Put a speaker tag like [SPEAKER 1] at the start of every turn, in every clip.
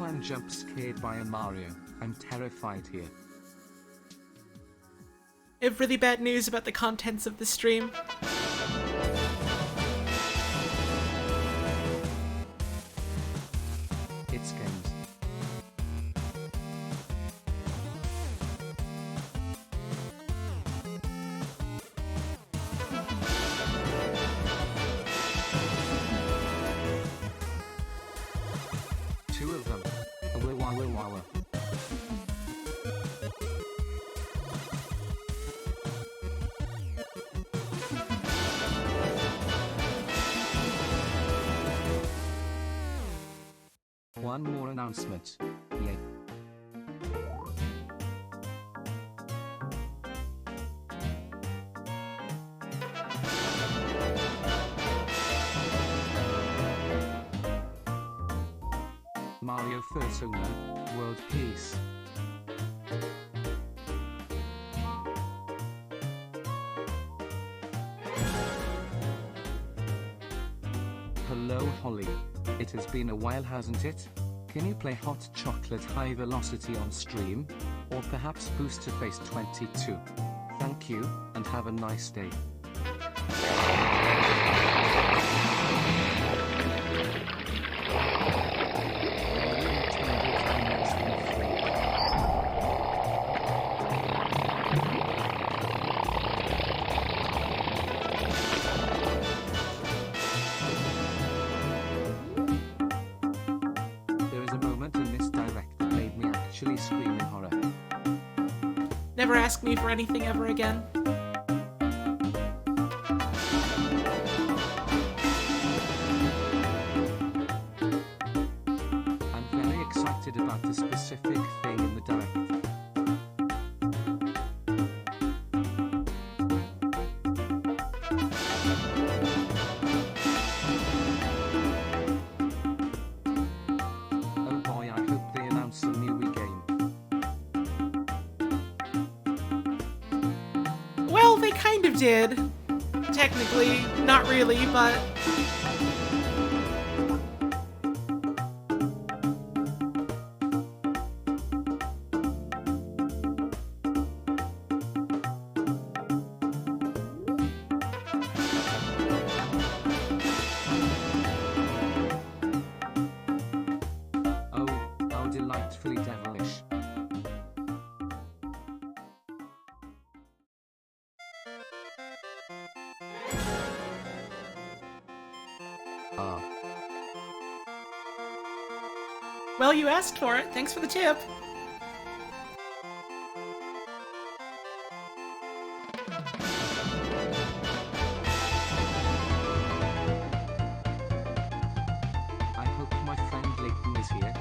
[SPEAKER 1] one jump scared by a Mario. I'm terrified here.
[SPEAKER 2] I have really bad news about the contents of the stream.
[SPEAKER 1] It's games. Two of them. Wawa. One more announcement. Yay. Mario fursona, world peace. Hello Holly. It has been a while, hasn't it? Can you play Hot Chocolate High Velocity on stream? Or perhaps Booster Face 22? Thank you, and have a nice day. Scream in horror.
[SPEAKER 2] Never ask me for anything ever again.
[SPEAKER 1] I'm very excited about the specific thing in the direct. Oh boy, I hope they announce a new Wii game.
[SPEAKER 2] Well, they kind of did. Technically, not really, but...
[SPEAKER 1] Oh, delightfully devilish.
[SPEAKER 2] Well, you asked for it. Thanks for the tip.
[SPEAKER 1] I hope my friend Layton is here.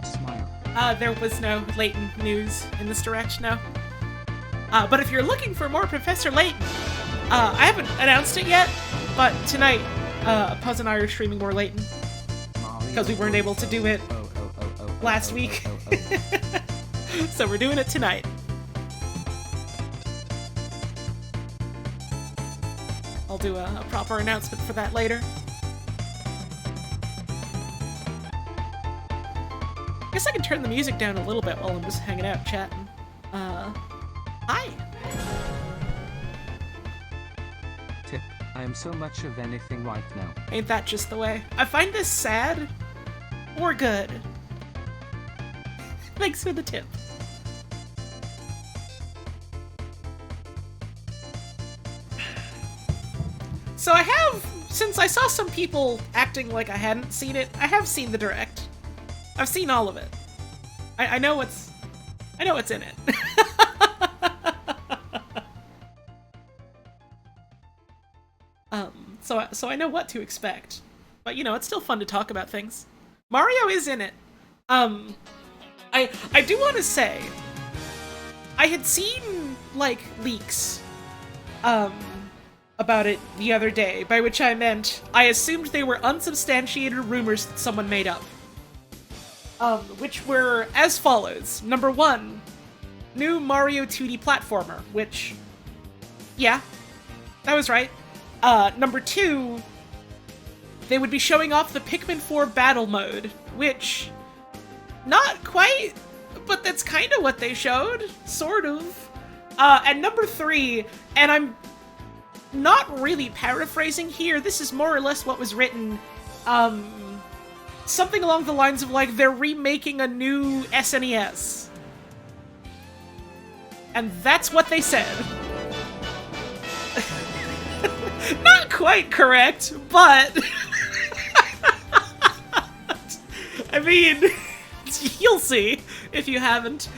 [SPEAKER 1] Smile.
[SPEAKER 2] There was no Layton news in this direct, no. But if you're looking for more Professor Layton, I haven't announced it yet, but tonight, Puzz and I are streaming more Layton. Because we weren't able to do it last week. So we're doing it tonight. I'll do a proper announcement for that later. I guess I can turn the music down a little bit while I'm just hanging out chatting. Hi!
[SPEAKER 1] Tip, I am so much of anything right now.
[SPEAKER 2] Ain't that just the way? I find this sad or good. Thanks for the tip. So I have, since I saw some people acting like I hadn't seen it, I have seen the direct. I've seen all of it. I know what's in it. So I know what to expect. But you know, it's still fun to talk about things. Mario is in it. I do want to say, I had seen, like, leaks, about it the other day, by which I meant I assumed they were unsubstantiated rumors that someone made up. Which were as follows. Number 1, new Mario 2D platformer, which, yeah, that was right. Number 2, they would be showing off the Pikmin 4 battle mode, which, Not quite, but that's kind of what they showed, sort of. And number 3, and I'm not really paraphrasing here, this is more or less what was written, something along the lines of, like, they're remaking a new SNES. And that's what they said. Not quite correct, but... I mean, you'll see if you haven't.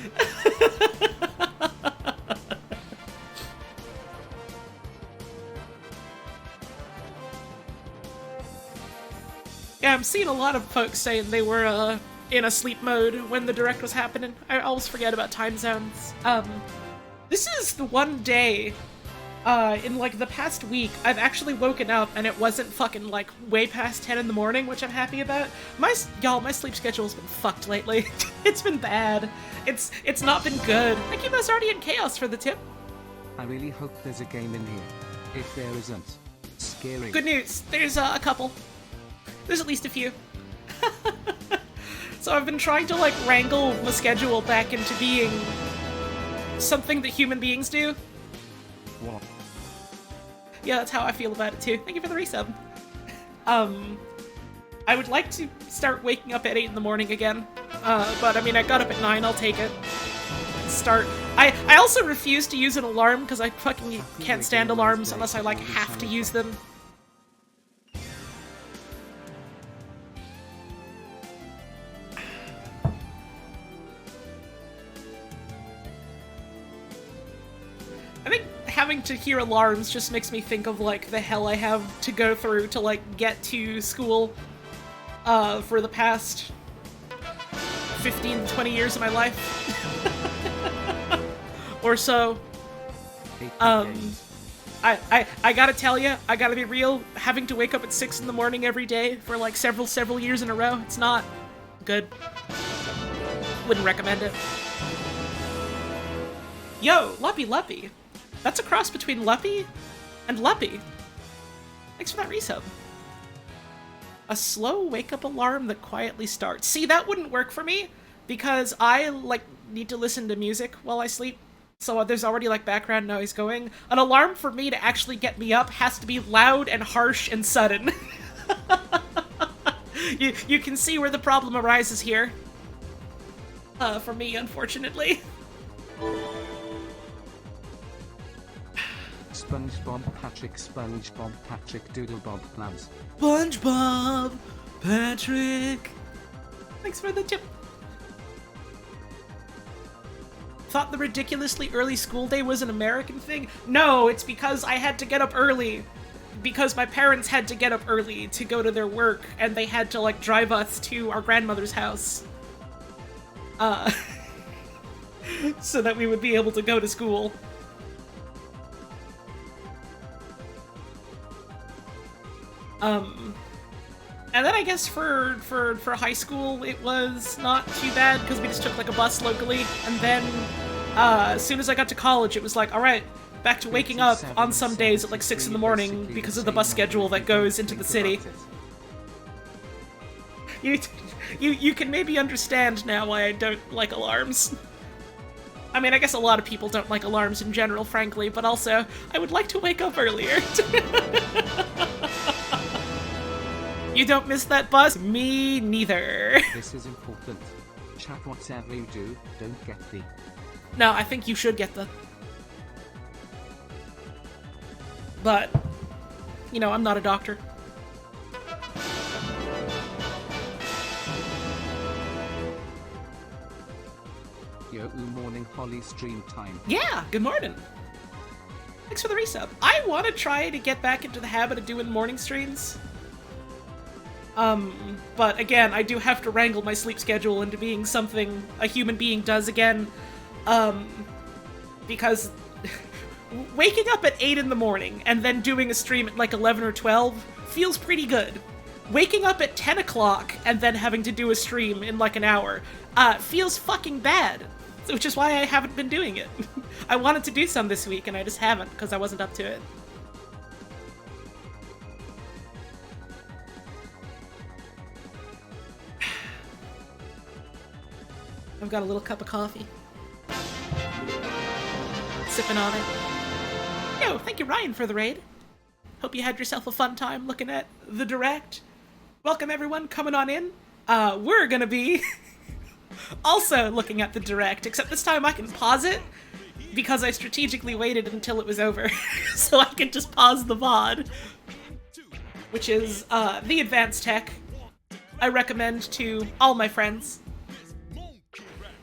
[SPEAKER 2] Yeah, I'm seeing a lot of folks saying they were in a sleep mode when the direct was happening. I always forget about time zones. This is the one day in like the past week I've actually woken up and it wasn't fucking like way past 10 in the morning, which I'm happy about. My sleep schedule's been fucked lately. It's been bad. It's not been good. Thank you, Mazardi and Chaos, for the tip.
[SPEAKER 1] I really hope there's a game in here. If there isn't, scary.
[SPEAKER 2] Good news. There's a couple. There's at least a few. So I've been trying to like wrangle the schedule back into being something that human beings do.
[SPEAKER 1] What?
[SPEAKER 2] Yeah, that's how I feel about it too. Thank you for the resub. I would like to start waking up at 8 in the morning again. But I mean, I got up at 9, I'll take it. I also refuse to use an alarm because I fucking can't stand alarms unless I like have to use them. I think having to hear alarms just makes me think of, like, the hell I have to go through to, like, get to school, for the past 15 to 20 years of my life. Or so. I gotta tell you, I gotta be real, having to wake up at 6 in the morning every day for, like, several years in a row, it's not good. Wouldn't recommend it. Yo, Luppy Luppy. That's a cross between Luppy and Luppy. Thanks for that resub. A slow wake-up alarm that quietly starts. See, that wouldn't work for me, because I, like, need to listen to music while I sleep, so there's already, like, background noise going. An alarm for me to actually get me up has to be loud and harsh and sudden. You can see where the problem arises here. For me, unfortunately.
[SPEAKER 1] SpongeBob Patrick Doodlebob Plans.
[SPEAKER 2] SpongeBob Patrick. Thanks for the tip. Thought the ridiculously early school day was an American thing? No, it's because I had to get up early. Because my parents had to get up early to go to their work, and they had to, like, drive us to our grandmother's house. So that we would be able to go to school. And then I guess for high school, it was not too bad, because we just took, like, a bus locally, and then, as soon as I got to college, it was like, alright, back to waking up on some days at, like, 6 in the morning because of the bus schedule that goes into the city. You can maybe understand now why I don't like alarms. I mean, I guess a lot of people don't like alarms in general, frankly, but also, I would like to wake up earlier. You don't miss that bus? Me neither.
[SPEAKER 1] This is important. Chat, whatever you do, don't get the...
[SPEAKER 2] No, I think you should get the... But, you know, I'm not a doctor.
[SPEAKER 1] Yo, morning Holly stream time.
[SPEAKER 2] Yeah, good morning. Thanks for the resub. I want to try to get back into the habit of doing morning streams. But again, I do have to wrangle my sleep schedule into being something a human being does again. Because waking up at 8 in the morning and then doing a stream at like 11 or 12 feels pretty good. Waking up at 10 o'clock and then having to do a stream in like an hour, feels fucking bad. Which is why I haven't been doing it. I wanted to do some this week and I just haven't because I wasn't up to it. got a little cup of coffee. Sipping on it. Yo, thank you, Ryan, for the raid. Hope you had yourself a fun time looking at the Direct. Welcome, everyone, coming on in. We're gonna be also looking at the Direct, except this time I can pause it because I strategically waited until it was over so I can just pause the VOD, which is the advanced tech I recommend to all my friends.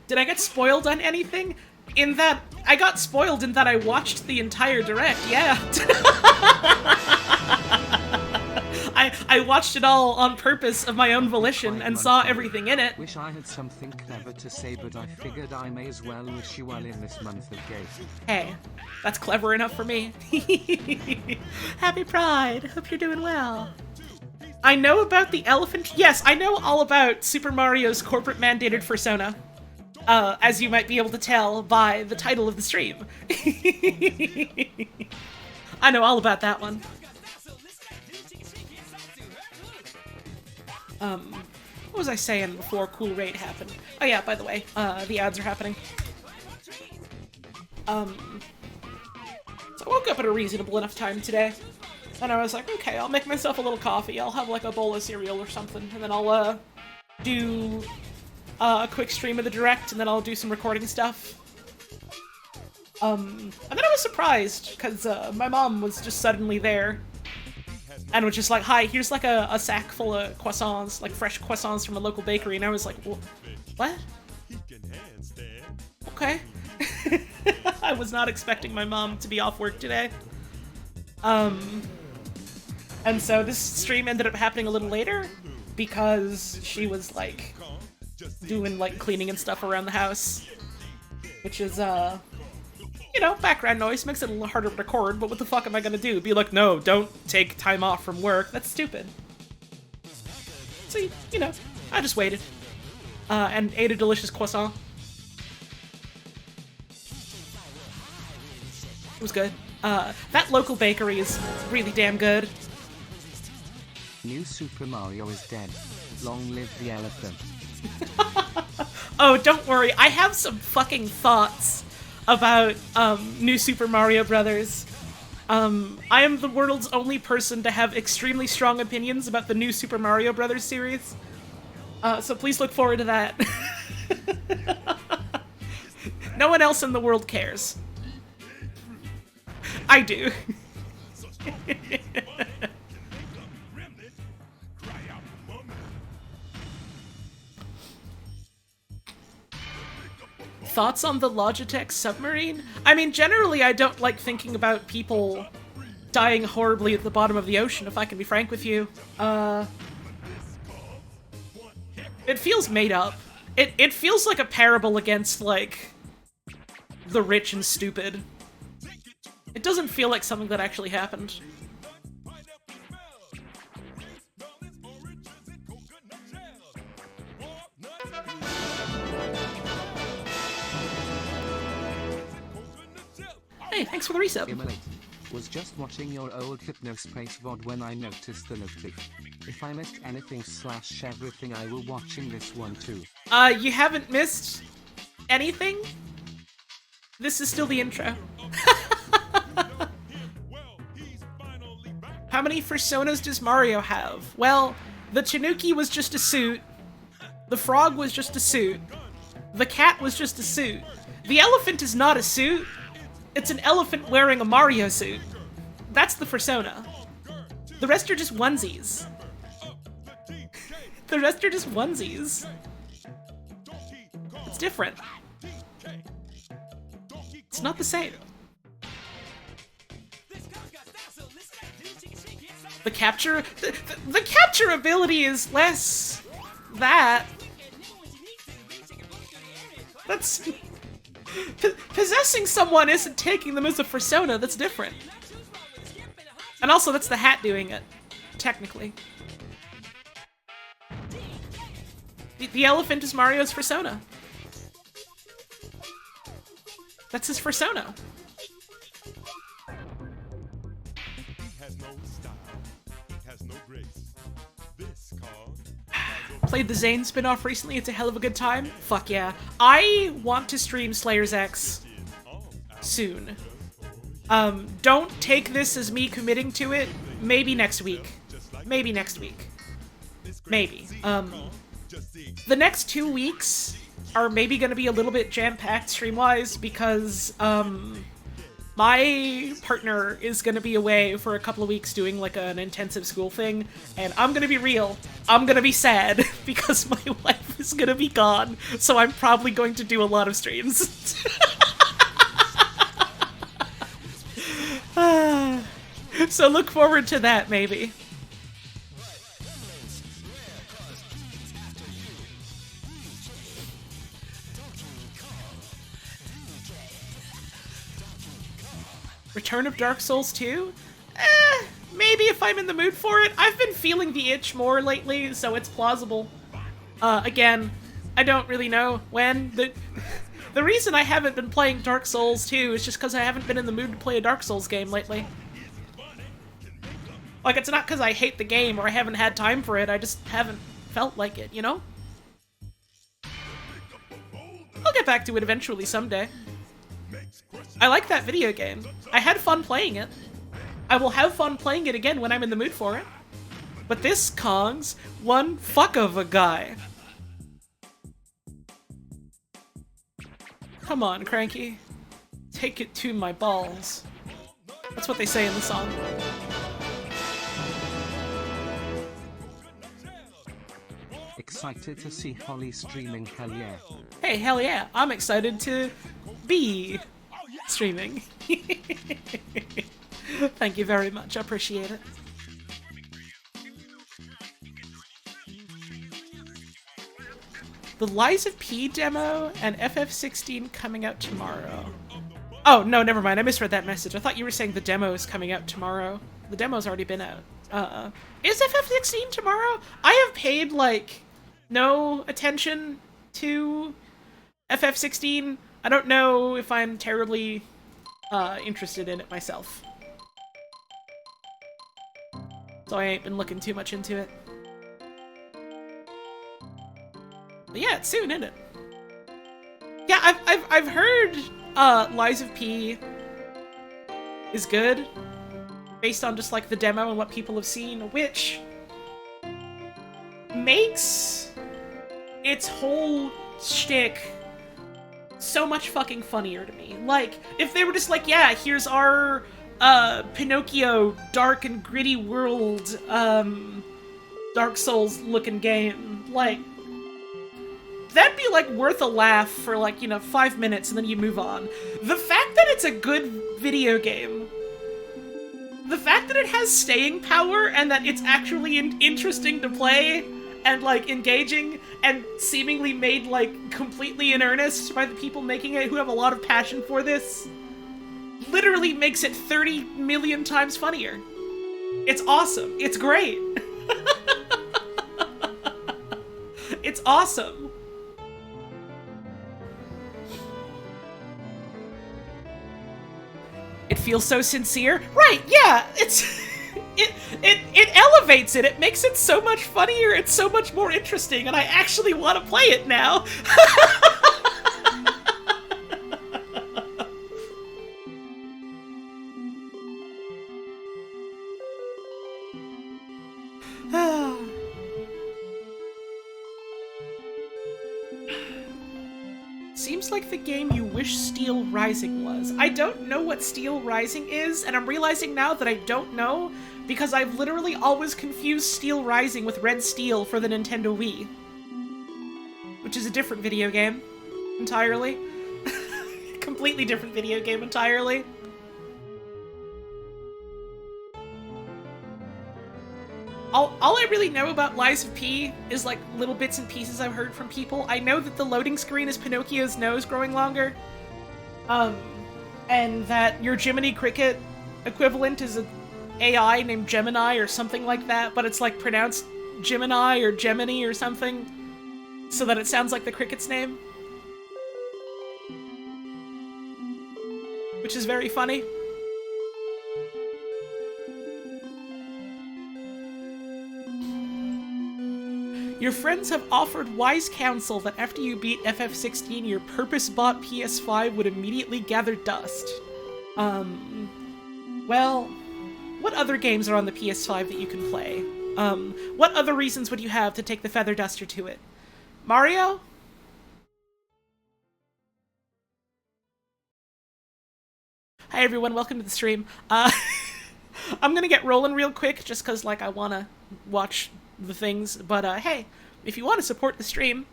[SPEAKER 2] Did I get spoiled on anything? In that, I got spoiled in that I watched the entire Direct, yeah. I watched it all on purpose of my own volition and saw everything in it.
[SPEAKER 1] Wish I had something clever to say, but I figured I may as well wish you well in this month of gay.
[SPEAKER 2] Hey, that's clever enough for me. Happy Pride. Hope you're doing well. I know about the elephant. Yes, I know all about Super Mario's corporate mandated fursona. As you might be able to tell by the title of the stream. I know all about that one. What was I saying before Cool Raid happened? Oh yeah, by the way, the ads are happening. So I woke up at a reasonable enough time today, and I was like, okay, I'll make myself a little coffee, I'll have like a bowl of cereal or something, and then I'll, do a quick stream of the Direct, and then I'll do some recording stuff. And then I was surprised, because, my mom was just suddenly there, and was just like, hi, here's like a sack full of croissants, like fresh croissants from a local bakery, and I was like, what? Okay. I was not expecting my mom to be off work today. And so this stream ended up happening a little later, because she was, like, doing, like, cleaning and stuff around the house, which is, you know, background noise, makes it a little harder to record, but what the fuck am I gonna do? Be like, no, don't take time off from work. That's stupid. So, you know, I just waited. And ate a delicious croissant. It was good. That local bakery is really damn good.
[SPEAKER 1] New Super Mario is dead. Long live the elephant.
[SPEAKER 2] Oh, don't worry. I have some fucking thoughts about New Super Mario Brothers. I am the world's only person to have extremely strong opinions about the New Super Mario Brothers series. So please look forward to that. No one else in the world cares. I do. Thoughts on the Logitech submarine? I mean, generally I don't like thinking about people dying horribly at the bottom of the ocean, if I can be frank with you. It feels made up. It feels like a parable against, like, the rich and stupid. It doesn't feel like something that actually happened. Hey, thanks for the resub.
[SPEAKER 1] Emily, was just watching your old Hypnospace VOD when I noticed the notif. If I missed anything / everything, I will watching this one too.
[SPEAKER 2] You haven't missed anything? This is still the intro. How many fursonas does Mario have? Well, the Tanuki was just a suit. The frog was just a suit. The cat was just a suit. The elephant is not a suit. It's an elephant wearing a Mario suit. That's the fursona. The rest are just onesies. The rest are just onesies. It's different. It's not the same. The capture... The capture ability is less... that. That's... Possessing someone isn't taking them as a fursona, that's different. And also, that's the hat doing it. Technically. The elephant is Mario's fursona. That's his fursona. played the Zane spin-off recently. It's a hell of a good time. Fuck yeah. I want to stream Slayer's X soon. Don't take this as me committing to it. Maybe next week. Maybe next week. Maybe. The next 2 weeks are maybe gonna be a little bit jam-packed stream-wise because, my partner is gonna be away for a couple of weeks doing like an intensive school thing, and I'm gonna be real. I'm gonna be sad because my wife is gonna be gone, so I'm probably going to do a lot of streams. So look forward to that, maybe. Return of Dark Souls 2? Maybe if I'm in the mood for it. I've been feeling the itch more lately, so it's plausible. Again, I don't really know when. The reason I haven't been playing Dark Souls 2 is just because I haven't been in the mood to play a Dark Souls game lately. Like, it's not because I hate the game or I haven't had time for it, I just haven't felt like it, you know? I'll get back to it eventually someday. I like that video game. I had fun playing it. I will have fun playing it again when I'm in the mood for it. But this Kong's one fuck of a guy. Come on, Cranky. Take it to my balls. That's what they say in the song.
[SPEAKER 1] Excited to see Holly streaming, hell yeah.
[SPEAKER 2] Hey, hell yeah. I'm excited to be streaming. Thank you very much. I appreciate it. The Lies of P demo and FF16 coming out tomorrow. Oh, no, never mind. I misread that message. I thought you were saying the demo is coming out tomorrow. The demo's already been out. Is FF16 tomorrow? I have paid, like, no attention to FF16. I don't know if I'm terribly interested in it myself. So I ain't been looking too much into it. But yeah, it's soon, isn't it? Yeah, I've heard Lies of P is good based on just like the demo and what people have seen, which makes its whole shtick so much fucking funnier to me. Like, if they were just like, yeah, here's our Pinocchio dark and gritty world Dark Souls looking game, like, that'd be like worth a laugh for like, you know, 5 minutes and then you move on. The fact that it's a good video game, the fact that it has staying power and that it's actually interesting to play and like engaging and seemingly made like completely in earnest by the people making it who have a lot of passion for this, literally makes it 30 million times funnier. It's awesome. It's great. It's awesome. It feels so sincere. Right, yeah, it's... It elevates it. It makes it so much funnier. It's so much more interesting, and I actually want to play it now. Seems like the game you wish Steel Rising was. I don't know what Steel Rising is, and I'm realizing now that I don't know because I've literally always confused Steel Rising with Red Steel for the Nintendo Wii. Which is a different video game. Entirely. Completely different video game entirely. All I really know about Lies of P is like little bits and pieces I've heard from people. I know that the loading screen is Pinocchio's nose growing longer. And that your Jiminy Cricket equivalent is an AI named Gemini or something like that, but it's like pronounced Gemini or Gemini or something, so that it sounds like the cricket's name. Which is very funny. Your friends have offered wise counsel that after you beat FF16, your purpose-bought PS5 would immediately gather dust. Well, what other games are on the PS5 that you can play? What other reasons would you have to take the feather duster to it? Mario? Hi everyone, welcome to the stream. I'm gonna get rolling real quick just cause like I wanna watch the things, but hey, if you want to support the stream,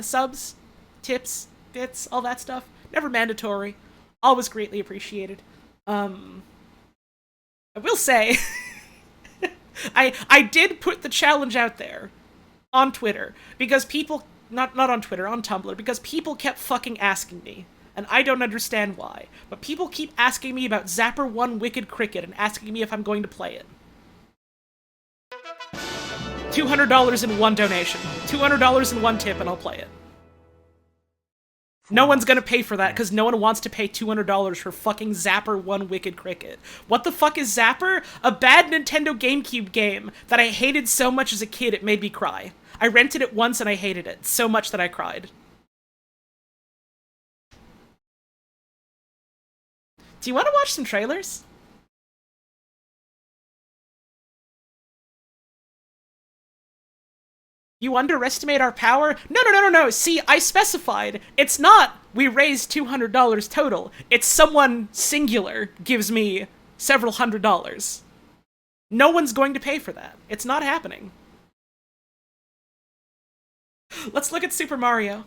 [SPEAKER 2] subs, tips, bits, all that stuff, never mandatory, always greatly appreciated. I will say, I did put the challenge out there on Twitter, because people, not on Twitter, on Tumblr, because people kept fucking asking me, and I don't understand why, but people keep asking me about Zapper 1 Wicked Cricket and asking me if I'm going to play it. $200 in one donation. $200 in one tip and I'll play it. No one's gonna pay for that because no one wants to pay $200 for fucking Zapper 1 Wicked Cricket. What the fuck is Zapper? A bad Nintendo GameCube game that I hated so much as a kid it made me cry. I rented it once and I hated it so much that I cried. Do you want to watch some trailers? You underestimate our power? No. See, I specified. It's not we raised $200 total. It's someone singular gives me several $100s. No one's going to pay for that. It's not happening. Let's look at Super Mario.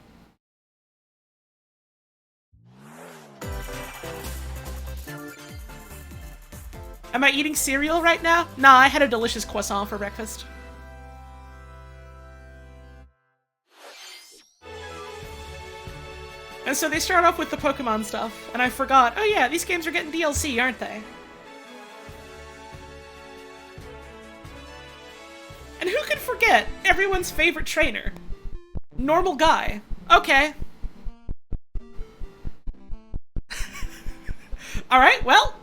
[SPEAKER 2] Am I eating cereal right now? Nah, I had a delicious croissant for breakfast. And so they start off with the Pokemon stuff, and I forgot, oh yeah, these games are getting DLC, aren't they? And who could forget everyone's favorite trainer? Normal guy. Okay. Alright, well.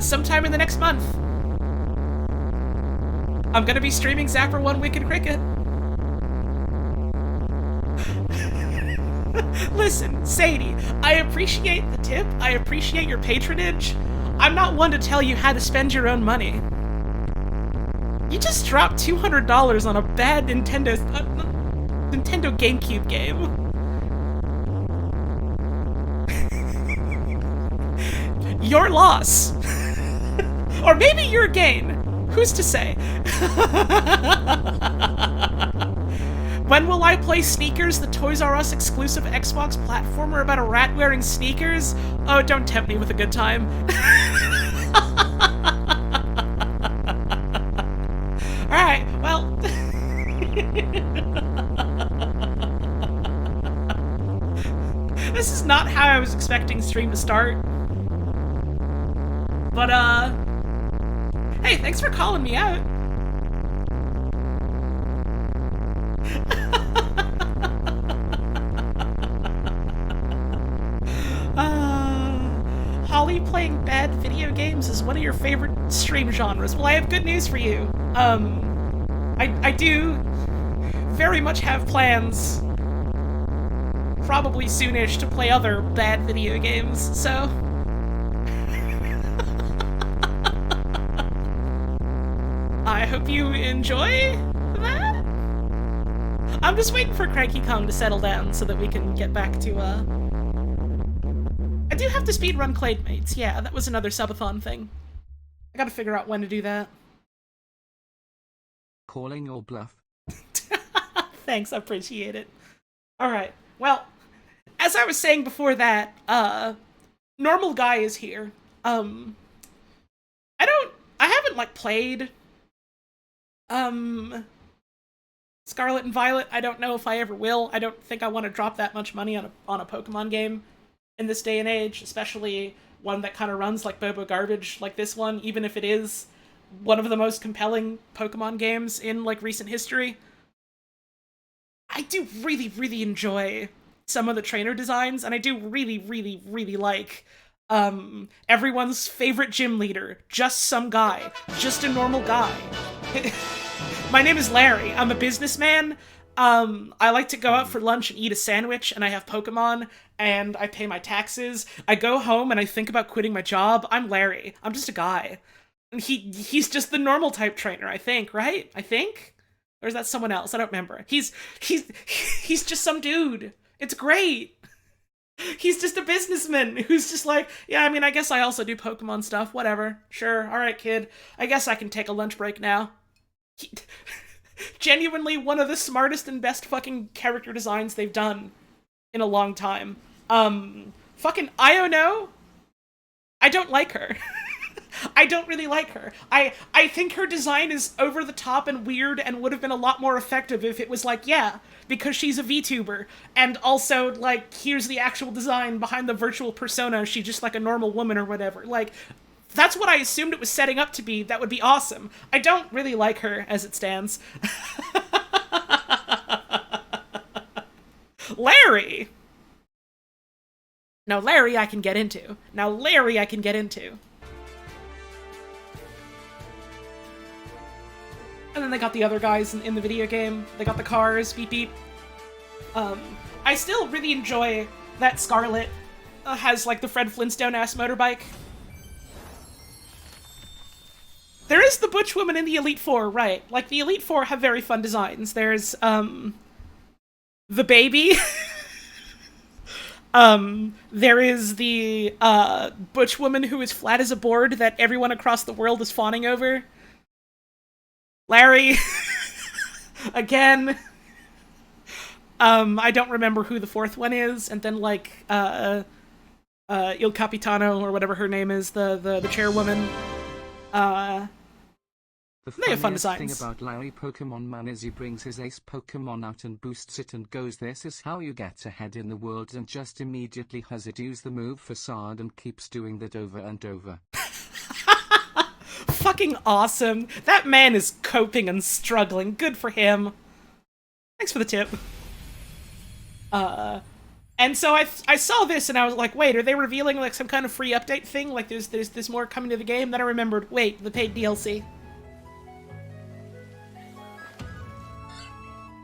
[SPEAKER 2] Sometime in the next month, I'm gonna be streaming Zapper 1 Wicked Cricket. Listen, Sadie, I appreciate the tip, I appreciate your patronage. I'm not one to tell you how to spend your own money. You just dropped $200 on a bad Nintendo GameCube game. Your loss. Or maybe your gain. Who's to say? When will I play Sneakers, the Toys R Us exclusive Xbox platformer about a rat wearing sneakers? Oh, don't tempt me with a good time. Alright, well... This is not how I was expecting stream to start. But, hey, thanks for calling me out. Holly playing bad video games is one of your favorite stream genres. Well, I have good news for you. I do very much have plans, probably soonish, to play other bad video games, so... I hope you enjoy that? I'm just waiting for Cranky Kong to settle down so that we can get back to, I do have to speedrun Clademates. Yeah, that was another subathon thing. I gotta figure out when to do that.
[SPEAKER 1] Calling your bluff.
[SPEAKER 2] Thanks, I appreciate it. Alright, well, as I was saying before that, Normal Guy is here. I haven't, like, played Scarlet and Violet. I don't know if I ever will. I don't think I want to drop that much money on a Pokemon game in this day and age, especially one that kind of runs like Bobo garbage like this one, even if it is one of the most compelling Pokemon games in, like, recent history. I do really, really enjoy some of the trainer designs, and I do really, really, really like everyone's favorite gym leader. Just some guy. Just a normal guy. My name is Larry. I'm a businessman. I like to go out for lunch and eat a sandwich, and I have Pokemon, and I pay my taxes. I go home and I think about quitting my job. I'm Larry. I'm just a guy. And he's just the normal type trainer, I think, right? I think? Or is that someone else? I don't remember. He's just some dude. It's great. He's just a businessman who's just like, yeah, I mean, I guess I also do Pokemon stuff. Whatever. Sure. All right, kid. I guess I can take a lunch break now. Genuinely one of the smartest and best fucking character designs they've done in a long time. Fucking Iono? I don't like her. I don't really like her. I think her design is over the top and weird and would have been a lot more effective if it was like, yeah, because she's a VTuber, and also, like, here's the actual design behind the virtual persona, she's just like a normal woman or whatever. Like, that's what I assumed it was setting up to be. That would be awesome. I don't really like her as it stands. Larry! Now Larry I can get into. And then they got the other guys in the video game. They got the cars, beep beep. I still really enjoy that Scarlet has, like, the Fred Flintstone-ass motorbike. There is the Butch woman in the Elite Four, right. Like, the Elite Four have very fun designs. There's, the baby. There is the, Butch woman who is flat as a board that everyone across the world is fawning over. Larry. Again. I don't remember who the fourth one is, and then, like, Il Capitano, or whatever her name is, the chairwoman. They have fun designs.
[SPEAKER 1] The thing about Larry Pokemon Man is he brings his ace Pokemon out and boosts it and goes, this is how you get ahead in the world, and just immediately has it use the move Facade and keeps doing that over and over.
[SPEAKER 2] Fucking awesome. That man is coping and struggling. Good for him. Thanks for the tip. And so I saw this and I was like, wait, are they revealing, like, some kind of free update thing? Like, there's more coming to the game? Then I remembered, wait, the paid DLC.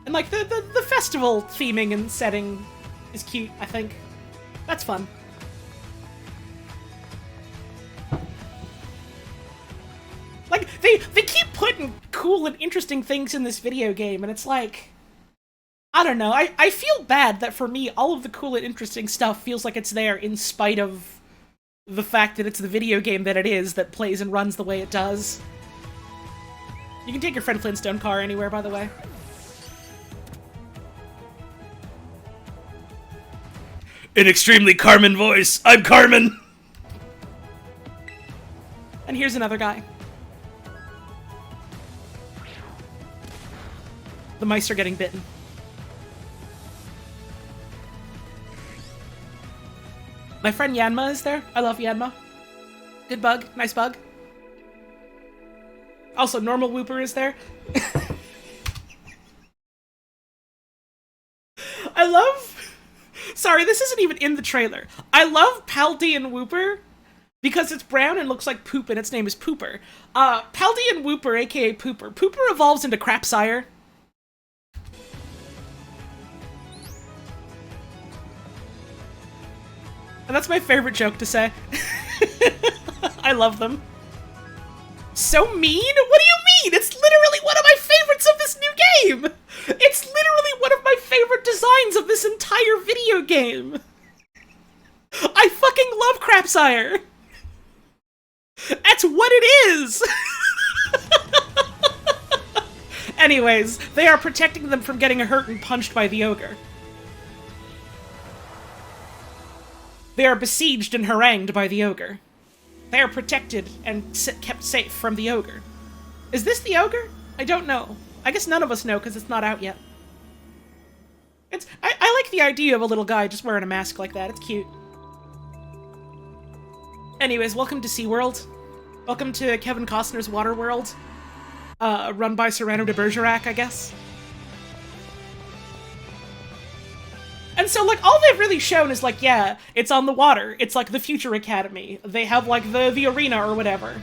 [SPEAKER 2] And, like, the festival theming and setting is cute, I think. That's fun. Like, they keep putting cool and interesting things in this video game, and it's like, I don't know, I feel bad that for me, all of the cool and interesting stuff feels like it's there in spite of the fact that it's the video game that it is that plays and runs the way it does. You can take your Fred Flintstone car anywhere, by the way. In extremely Carmen voice, I'm Carmen! And here's another guy. The mice are getting bitten. My friend Yanma is there. I love Yanma. Good bug. Nice bug. Also, normal Wooper is there. I love... Sorry, this isn't even in the trailer. I love Paldean Wooper because it's brown and looks like poop and its name is Pooper. Paldean Wooper, aka Pooper. Pooper evolves into Crapsire. And that's my favorite joke to say. I love them. So mean? What do you mean? It's literally one of my favorites of this new game! It's literally one of my favorite designs of this entire video game! I fucking love Crapsire! That's what it is! Anyways, they are protecting them from getting hurt and punched by the ogre. They are besieged and harangued by the ogre. They are protected and kept safe from the ogre. Is this the ogre? I don't know. I guess none of us know because it's not out yet. I like the idea of a little guy just wearing a mask like that. It's cute. Anyways, welcome to SeaWorld. Welcome to Kevin Costner's Waterworld. Run by Cyrano de Bergerac, I guess. And so, like, all they've really shown is, like, yeah, it's on the water. It's, like, the Future Academy. They have, like, the arena or whatever.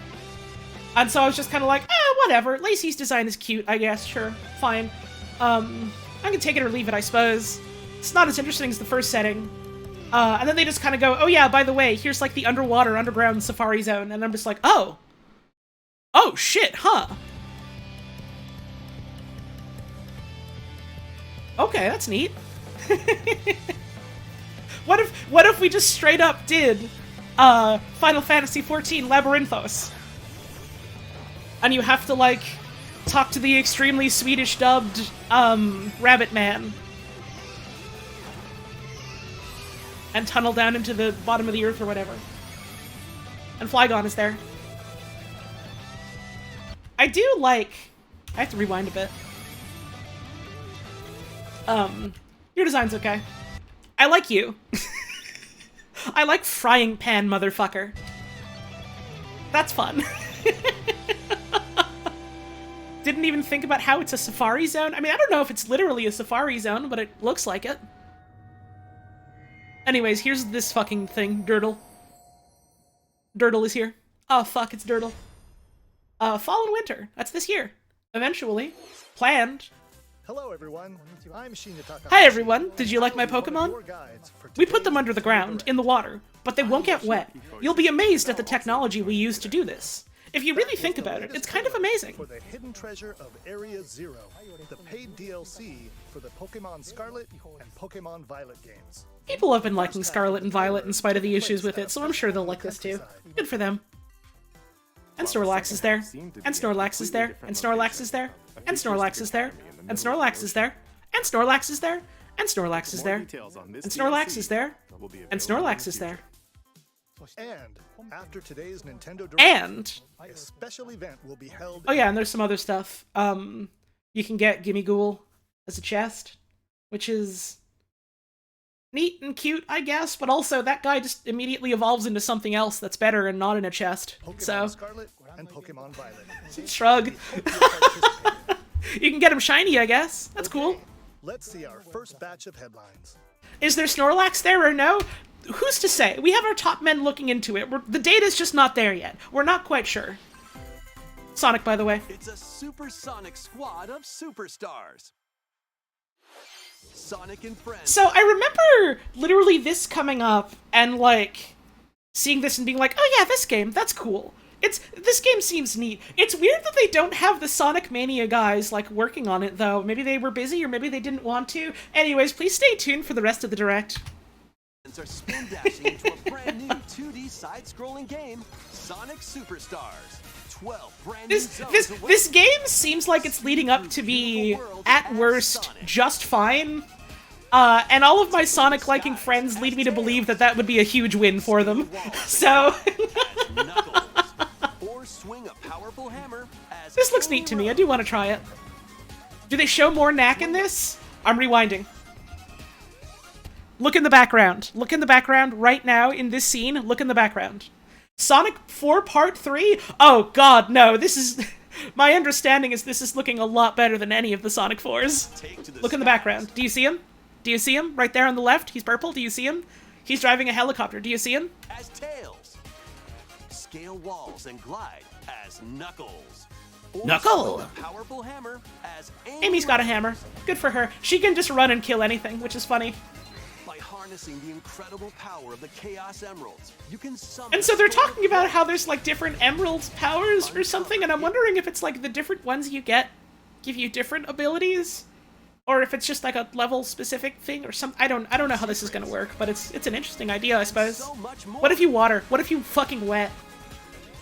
[SPEAKER 2] And so I was just kind of like, whatever. Lacey's design is cute, I guess. Sure, fine. I can take it or leave it, I suppose. It's not as interesting as the first setting. And then they just kind of go, oh yeah, by the way, here's like the underground safari zone. And I'm just like, oh. Oh, shit, huh? Okay, that's neat. What if we just straight up did Final Fantasy XIV Labyrinthos? And you have to, like, talk to the extremely Swedish dubbed Rabbit Man. And tunnel down into the bottom of the earth or whatever. And Flygon is there. I do like... I have to rewind a bit. Your design's okay. I like you. I like frying pan, motherfucker. That's fun. Didn't even think about how it's a safari zone. I mean, I don't know if it's literally a safari zone, but it looks like it. Anyways, here's this fucking thing, Dirtle. Dirtle is here. Oh, fuck, it's Dirtle. Fall and winter. That's this year. Eventually. Planned.
[SPEAKER 3] Hello, everyone. I'm Shinataka.
[SPEAKER 2] Hi, everyone. Did you like my Pokemon? We put them under the ground, in the water, but they won't get wet. You'll be amazed at the technology we use to do this. If you really think about it, it's kind of amazing.
[SPEAKER 3] For the hidden treasure of Area Zero, the paid DLC for the Pokemon Scarlet and Pokemon Violet games.
[SPEAKER 2] People have been liking Scarlet and Violet in spite of the issues with it, so I'm sure they'll like this too. Good for them. And Snorlax is there. And Snorlax is there. And Snorlax is there. And Snorlax is there. And Snorlax is there. And Snorlax is there. And Snorlax is there. And Snorlax is there. And Snorlax is there.
[SPEAKER 3] And after today's Nintendo Direct,
[SPEAKER 2] And
[SPEAKER 3] a special event will be held.
[SPEAKER 2] oh yeah, and there's some other stuff. You can get Gimme Ghoul as a chest, which is neat and cute, I guess, but also that guy just immediately evolves into something else that's better and not in a chest.
[SPEAKER 3] Pokemon
[SPEAKER 2] So,
[SPEAKER 3] Scarlet and Pokemon Violet.
[SPEAKER 2] shrug. You can get him shiny, I guess. That's cool.
[SPEAKER 3] Let's see our first batch of headlines.
[SPEAKER 2] Is there Snorlax there or no? Who's to say? We have our top men looking into it. The data's just not there yet. We're not quite sure. Sonic, by the way.
[SPEAKER 4] It's a supersonic squad of superstars. Sonic and friends.
[SPEAKER 2] So I remember literally this coming up and like seeing this and being like, oh yeah, this game, that's cool. This game seems neat. It's weird that they don't have the Sonic Mania guys like working on it though. Maybe they were busy or maybe they didn't want to. Anyways, please stay tuned for the rest of the Direct.
[SPEAKER 4] Are spin dashing into a brand new 2D side-scrolling game, Sonic Superstars. 12 brand new zones away.
[SPEAKER 2] This game seems like it's leading up to be, at worst, just fine. And all of my Sonic-liking friends lead me to believe that that would be a huge win for them. So...
[SPEAKER 4] Or swing a powerful hammer as
[SPEAKER 2] this looks neat to me. I do want to try it. Do they show more Knack in this? I'm rewinding. Look in the background. Look in the background right now in this scene. Look in the background. Sonic 4 Part 3? Oh god, no. This is... My understanding is this is looking a lot better than any of the Sonic 4s. Look in the background. Do you see him? Do you see him? Right there on the left? He's purple. Do you see him? He's driving a helicopter. Do you see him?
[SPEAKER 4] As Tails. Scale walls and glide as Knuckles. Or
[SPEAKER 2] Knuckle!
[SPEAKER 4] swing a powerful hammer as
[SPEAKER 2] Amy's got a hammer. Good for her. She can just run and kill anything, which is funny.
[SPEAKER 4] By harnessing the incredible power of the Chaos Emeralds, you can summon.
[SPEAKER 2] And so they're talking about how there's like different emerald powers or something, and I'm wondering if it's like the different ones you get give you different abilities, or if it's just like a level specific thing or something. I don't know how this is gonna work, but it's an interesting idea, I suppose.
[SPEAKER 4] So much more.
[SPEAKER 2] What if you water? What if you fucking wet?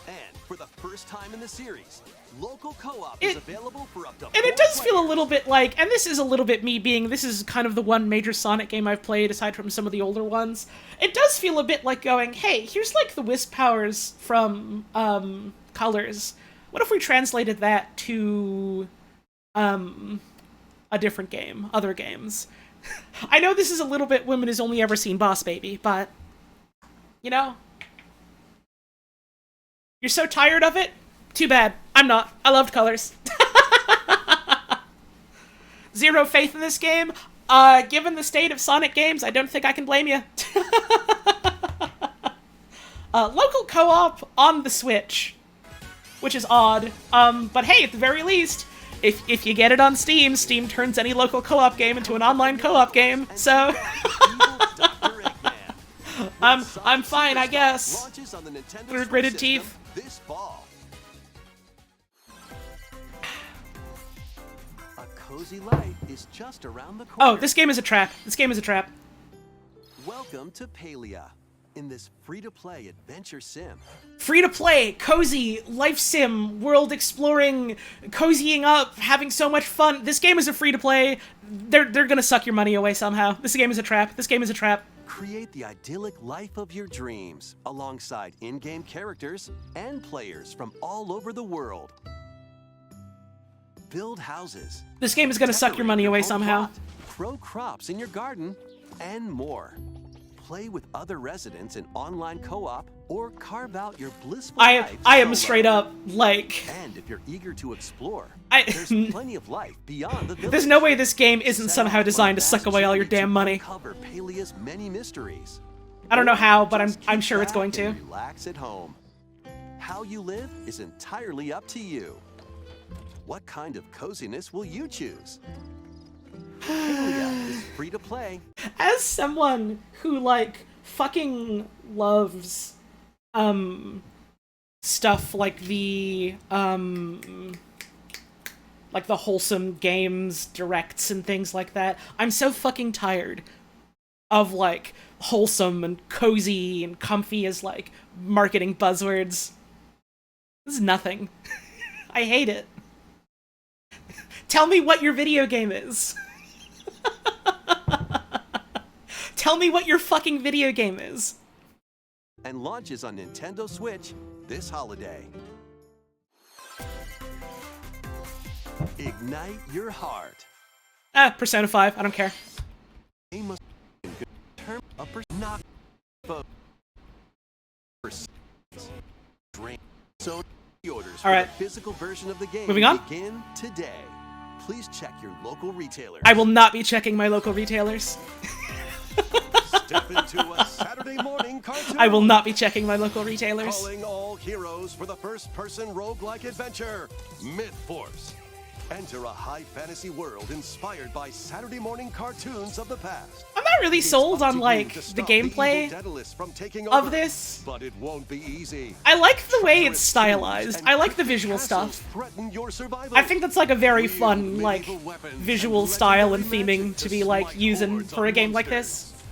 [SPEAKER 4] And for the first time in the series, local co-op is available for up to 4
[SPEAKER 2] And it does feel a
[SPEAKER 4] players.
[SPEAKER 2] little bit like, and this is a little bit me being, this is kind of the one major Sonic game I've played aside from some of the older ones. It does feel a bit like going, hey, here's like the Wisp powers from Colors. What if we translated that to a different game, other games? I know this is a little bit women has only ever seen Boss Baby, but you know, you're so tired of it? Too bad. I'm not. I loved Colors. Zero faith in this game. Given the state of Sonic games, I don't think I can blame you. Local co-op on the Switch. which is odd. But hey, at the very least, if you get it on Steam, Steam turns any local co-op game into an online co-op game. So I'm fine, I guess. Through gritted teeth.
[SPEAKER 4] This fall. A cozy light is just around the corner.
[SPEAKER 2] Oh, this game is a trap. This game is a trap.
[SPEAKER 4] Welcome to Palia. In this free-to-play adventure sim.
[SPEAKER 2] Free-to-play, cozy, life sim, world exploring, cozying up, having so much fun. This game is a free-to-play. They're gonna suck your money away somehow. This game is a trap. This game is a trap.
[SPEAKER 4] Create the idyllic life of your dreams alongside in-game characters and players from all over the world. Build houses.
[SPEAKER 2] This game is gonna suck your money away somehow.
[SPEAKER 4] Grow crops in your garden and more. Play with other residents in online co-op or carve out your blissful life
[SPEAKER 2] I am
[SPEAKER 4] solo.
[SPEAKER 2] straight up like.
[SPEAKER 4] And if you're eager to explore,
[SPEAKER 2] there's
[SPEAKER 4] plenty of life beyond the village.
[SPEAKER 2] There's no way this game isn't somehow designed to suck away all your damn money.
[SPEAKER 4] Cover Palia's many mysteries.
[SPEAKER 2] I don't know how, but
[SPEAKER 4] Just
[SPEAKER 2] I'm
[SPEAKER 4] kick
[SPEAKER 2] sure it's
[SPEAKER 4] back
[SPEAKER 2] going to.
[SPEAKER 4] and relax at home. How you live is entirely up to you. What kind of coziness will you choose? Palia is free to play.
[SPEAKER 2] As someone who like fucking loves stuff like the wholesome games directs and things like that, I'm so fucking tired of like wholesome and cozy and comfy as like marketing buzzwords. This is nothing. I hate it. Tell me what your video game is. Tell me what your fucking video game is.
[SPEAKER 4] And launches on Nintendo Switch this holiday. Ignite your heart.
[SPEAKER 2] Persona 5, I don't care.
[SPEAKER 4] Game must term upper not vote. Drink. So the orders for
[SPEAKER 2] Alright.
[SPEAKER 4] the physical version of the game
[SPEAKER 2] Moving on.
[SPEAKER 4] begin today. Please check your local retailer.
[SPEAKER 2] I will not be checking my local retailers.
[SPEAKER 4] Step into a Saturday morning cartoon.
[SPEAKER 2] I will not be checking my local retailers.
[SPEAKER 4] Calling all heroes for the first-person roguelike adventure, Myth-Force. Enter a high fantasy world inspired by Saturday morning cartoons of the past.
[SPEAKER 2] I'm not really
[SPEAKER 4] It's
[SPEAKER 2] sold
[SPEAKER 4] up
[SPEAKER 2] on
[SPEAKER 4] to
[SPEAKER 2] like
[SPEAKER 4] you to
[SPEAKER 2] the
[SPEAKER 4] stop
[SPEAKER 2] gameplay
[SPEAKER 4] evil Daedalus from taking
[SPEAKER 2] of
[SPEAKER 4] over,
[SPEAKER 2] this.
[SPEAKER 4] but it won't be easy.
[SPEAKER 2] I like the way it's
[SPEAKER 4] Treacherous
[SPEAKER 2] stylized.
[SPEAKER 4] and
[SPEAKER 2] I like the
[SPEAKER 4] cryptic
[SPEAKER 2] visual
[SPEAKER 4] castles
[SPEAKER 2] stuff.
[SPEAKER 4] threaten your survival.
[SPEAKER 2] I think that's like a very
[SPEAKER 4] Wield
[SPEAKER 2] fun like
[SPEAKER 4] medieval weapons
[SPEAKER 2] visual
[SPEAKER 4] and
[SPEAKER 2] style and
[SPEAKER 4] legendary
[SPEAKER 2] theming
[SPEAKER 4] magic
[SPEAKER 2] to be like
[SPEAKER 4] smite
[SPEAKER 2] using
[SPEAKER 4] hordes
[SPEAKER 2] for a
[SPEAKER 4] of
[SPEAKER 2] game like
[SPEAKER 4] monsters.
[SPEAKER 2] this.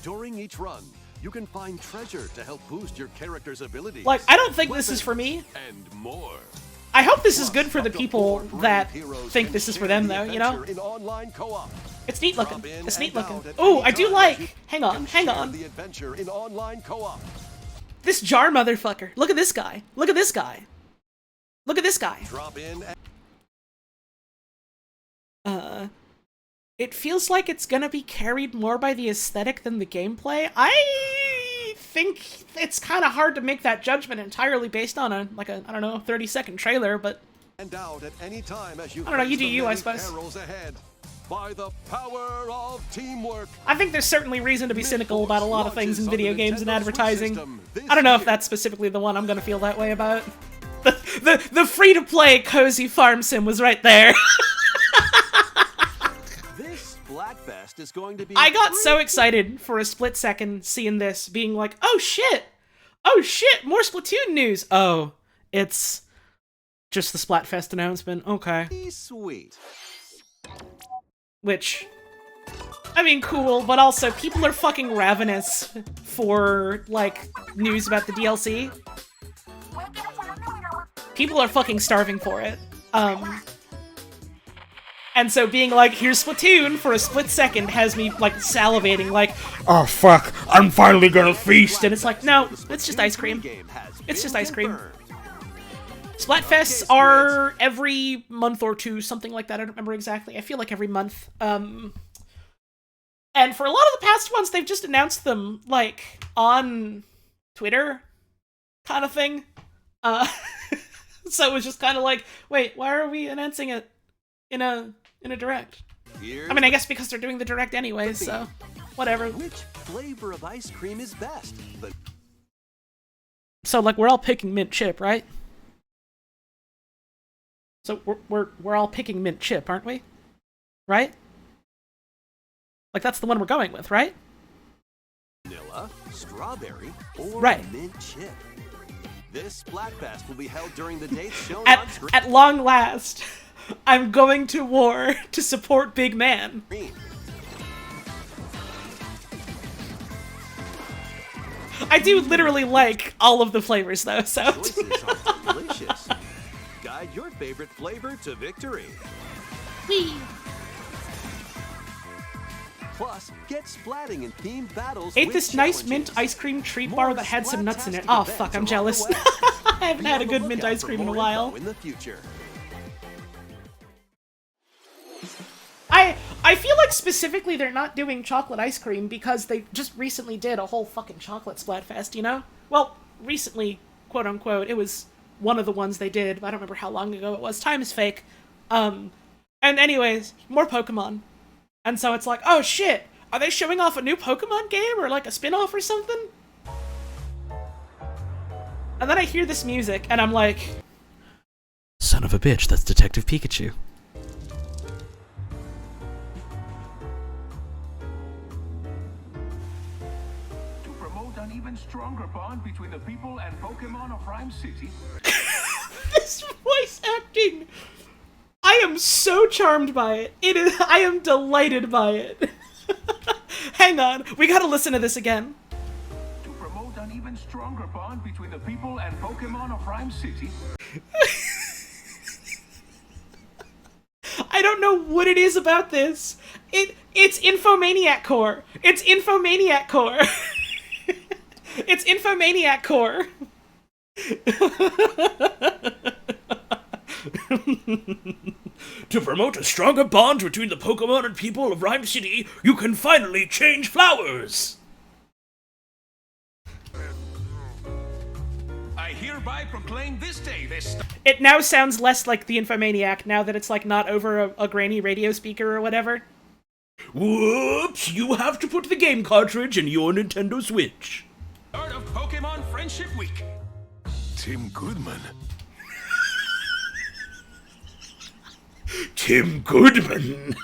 [SPEAKER 4] During each run, you can find treasure to help boost your character's abilities.
[SPEAKER 2] Like, I don't think this is for me.
[SPEAKER 4] And more.
[SPEAKER 2] I hope this is good
[SPEAKER 4] Plus,
[SPEAKER 2] for the
[SPEAKER 4] up to
[SPEAKER 2] people
[SPEAKER 4] 4 brave
[SPEAKER 2] that
[SPEAKER 4] heroes
[SPEAKER 2] think
[SPEAKER 4] can
[SPEAKER 2] this is for
[SPEAKER 4] share
[SPEAKER 2] them
[SPEAKER 4] the
[SPEAKER 2] though, you know?
[SPEAKER 4] adventure in online co-op.
[SPEAKER 2] It's neat looking.
[SPEAKER 4] Drop in
[SPEAKER 2] It's neat
[SPEAKER 4] and
[SPEAKER 2] looking.
[SPEAKER 4] out at
[SPEAKER 2] Oh,
[SPEAKER 4] any
[SPEAKER 2] I do
[SPEAKER 4] time
[SPEAKER 2] like.
[SPEAKER 4] as you
[SPEAKER 2] Hang on,
[SPEAKER 4] can
[SPEAKER 2] hang
[SPEAKER 4] share
[SPEAKER 2] on.
[SPEAKER 4] The adventure in online co-op.
[SPEAKER 2] This jar motherfucker. Look at this guy. Look at this guy. Look at this guy.
[SPEAKER 4] Drop in and
[SPEAKER 2] It feels like it's gonna be carried more by the aesthetic than the gameplay. I think it's kind of hard to make that judgment entirely based on a I don't know, 30-second trailer, but
[SPEAKER 4] out at any time as you
[SPEAKER 2] I don't know, you
[SPEAKER 4] face
[SPEAKER 2] do
[SPEAKER 4] the
[SPEAKER 2] you, I
[SPEAKER 4] many
[SPEAKER 2] suppose.
[SPEAKER 4] perils ahead. By the power of teamwork.
[SPEAKER 2] I think there's certainly reason to be cynical about a lot of things in video games and
[SPEAKER 4] Launches on the Nintendo Switch
[SPEAKER 2] advertising.
[SPEAKER 4] system this
[SPEAKER 2] I don't know if
[SPEAKER 4] year.
[SPEAKER 2] that's specifically the one I'm gonna feel that way about. The free-to-play cozy farm sim was right there.
[SPEAKER 4] This Blackfest is going to be
[SPEAKER 2] I got so
[SPEAKER 4] pretty
[SPEAKER 2] excited for a split second seeing this, being like, oh shit! Oh shit! More Splatoon news! Oh, it's just the Splatfest announcement. Okay.
[SPEAKER 4] sweet.
[SPEAKER 2] Which, I mean, cool, but also people are fucking ravenous for, like, news about the DLC. People are fucking starving for it. And so being like, here's Splatoon for a split second has me, like, salivating, like, oh fuck, I'm finally gonna feast! And it's like, no, it's just ice cream. It's just ice cream. Splatfests are every month or two, something like that, I don't remember exactly. I feel like every month. And for a lot of the past ones, they've just announced them, like, on Twitter, kind of thing. So it was just kind of like, wait, why are we announcing it in a direct? I mean, I guess because they're doing the direct anyway, so whatever.
[SPEAKER 4] Which flavor of ice cream is best?
[SPEAKER 2] So, like, we're all picking mint chip, right? So we're all picking mint chip, aren't we? Right? Like, that's the one we're going with, right?
[SPEAKER 4] Vanilla, strawberry, or
[SPEAKER 2] Right.
[SPEAKER 4] mint chip. This Splatfest will be held during the dates shown on screen.
[SPEAKER 2] At long last, I'm going to war to support Big Man. I do literally like all of the flavors, though, so...
[SPEAKER 4] Choices are delicious. Guide your favorite flavor to victory.
[SPEAKER 2] Whee!
[SPEAKER 4] Plus, get splatting in themed battles
[SPEAKER 2] Ate
[SPEAKER 4] with
[SPEAKER 2] this nice
[SPEAKER 4] challenges.
[SPEAKER 2] mint ice cream treat
[SPEAKER 4] More
[SPEAKER 2] bar that had some nuts in it.
[SPEAKER 4] Splattastic
[SPEAKER 2] Oh,
[SPEAKER 4] events
[SPEAKER 2] fuck, I'm
[SPEAKER 4] along
[SPEAKER 2] jealous.
[SPEAKER 4] the way.
[SPEAKER 2] I haven't
[SPEAKER 4] Be
[SPEAKER 2] had a
[SPEAKER 4] on
[SPEAKER 2] good
[SPEAKER 4] the
[SPEAKER 2] mint
[SPEAKER 4] lookout
[SPEAKER 2] ice
[SPEAKER 4] for
[SPEAKER 2] cream in a
[SPEAKER 4] more
[SPEAKER 2] while.
[SPEAKER 4] info in the future.
[SPEAKER 2] I feel like specifically they're not doing chocolate ice cream because they just recently did a whole fucking chocolate Splatfest, you know? Well, recently, quote unquote, it was one of the ones they did, but I don't remember how long ago it was. Time is fake. And anyways, more Pokemon. And so it's like, oh shit, are they showing off a new Pokemon game or like a spin-off or something? And then I hear this music and I'm like, son of a bitch, that's Detective Pikachu.
[SPEAKER 5] An even stronger bond between the people and Pokemon of Rhyme City.
[SPEAKER 2] This voice acting! I am so charmed by it. I am delighted by it. Hang on, we gotta listen to this again.
[SPEAKER 5] To promote an even stronger bond between the people and Pokemon of Rhyme City.
[SPEAKER 2] I don't know what it is about this. It's Infomaniac Core. It's Infomaniac Core. It's Infomaniac Core.
[SPEAKER 6] To promote a stronger bond between the Pokemon and people of Rhyme City, you can finally change flowers!
[SPEAKER 5] I hereby proclaim this day
[SPEAKER 2] It now sounds less like the Infomaniac now that it's like not over a grainy radio speaker or whatever.
[SPEAKER 6] Whoops! You have to put the game cartridge in your Nintendo Switch.
[SPEAKER 5] start of Pokemon Friendship Week.
[SPEAKER 7] Tim Goodman.
[SPEAKER 6] Tim Goodman.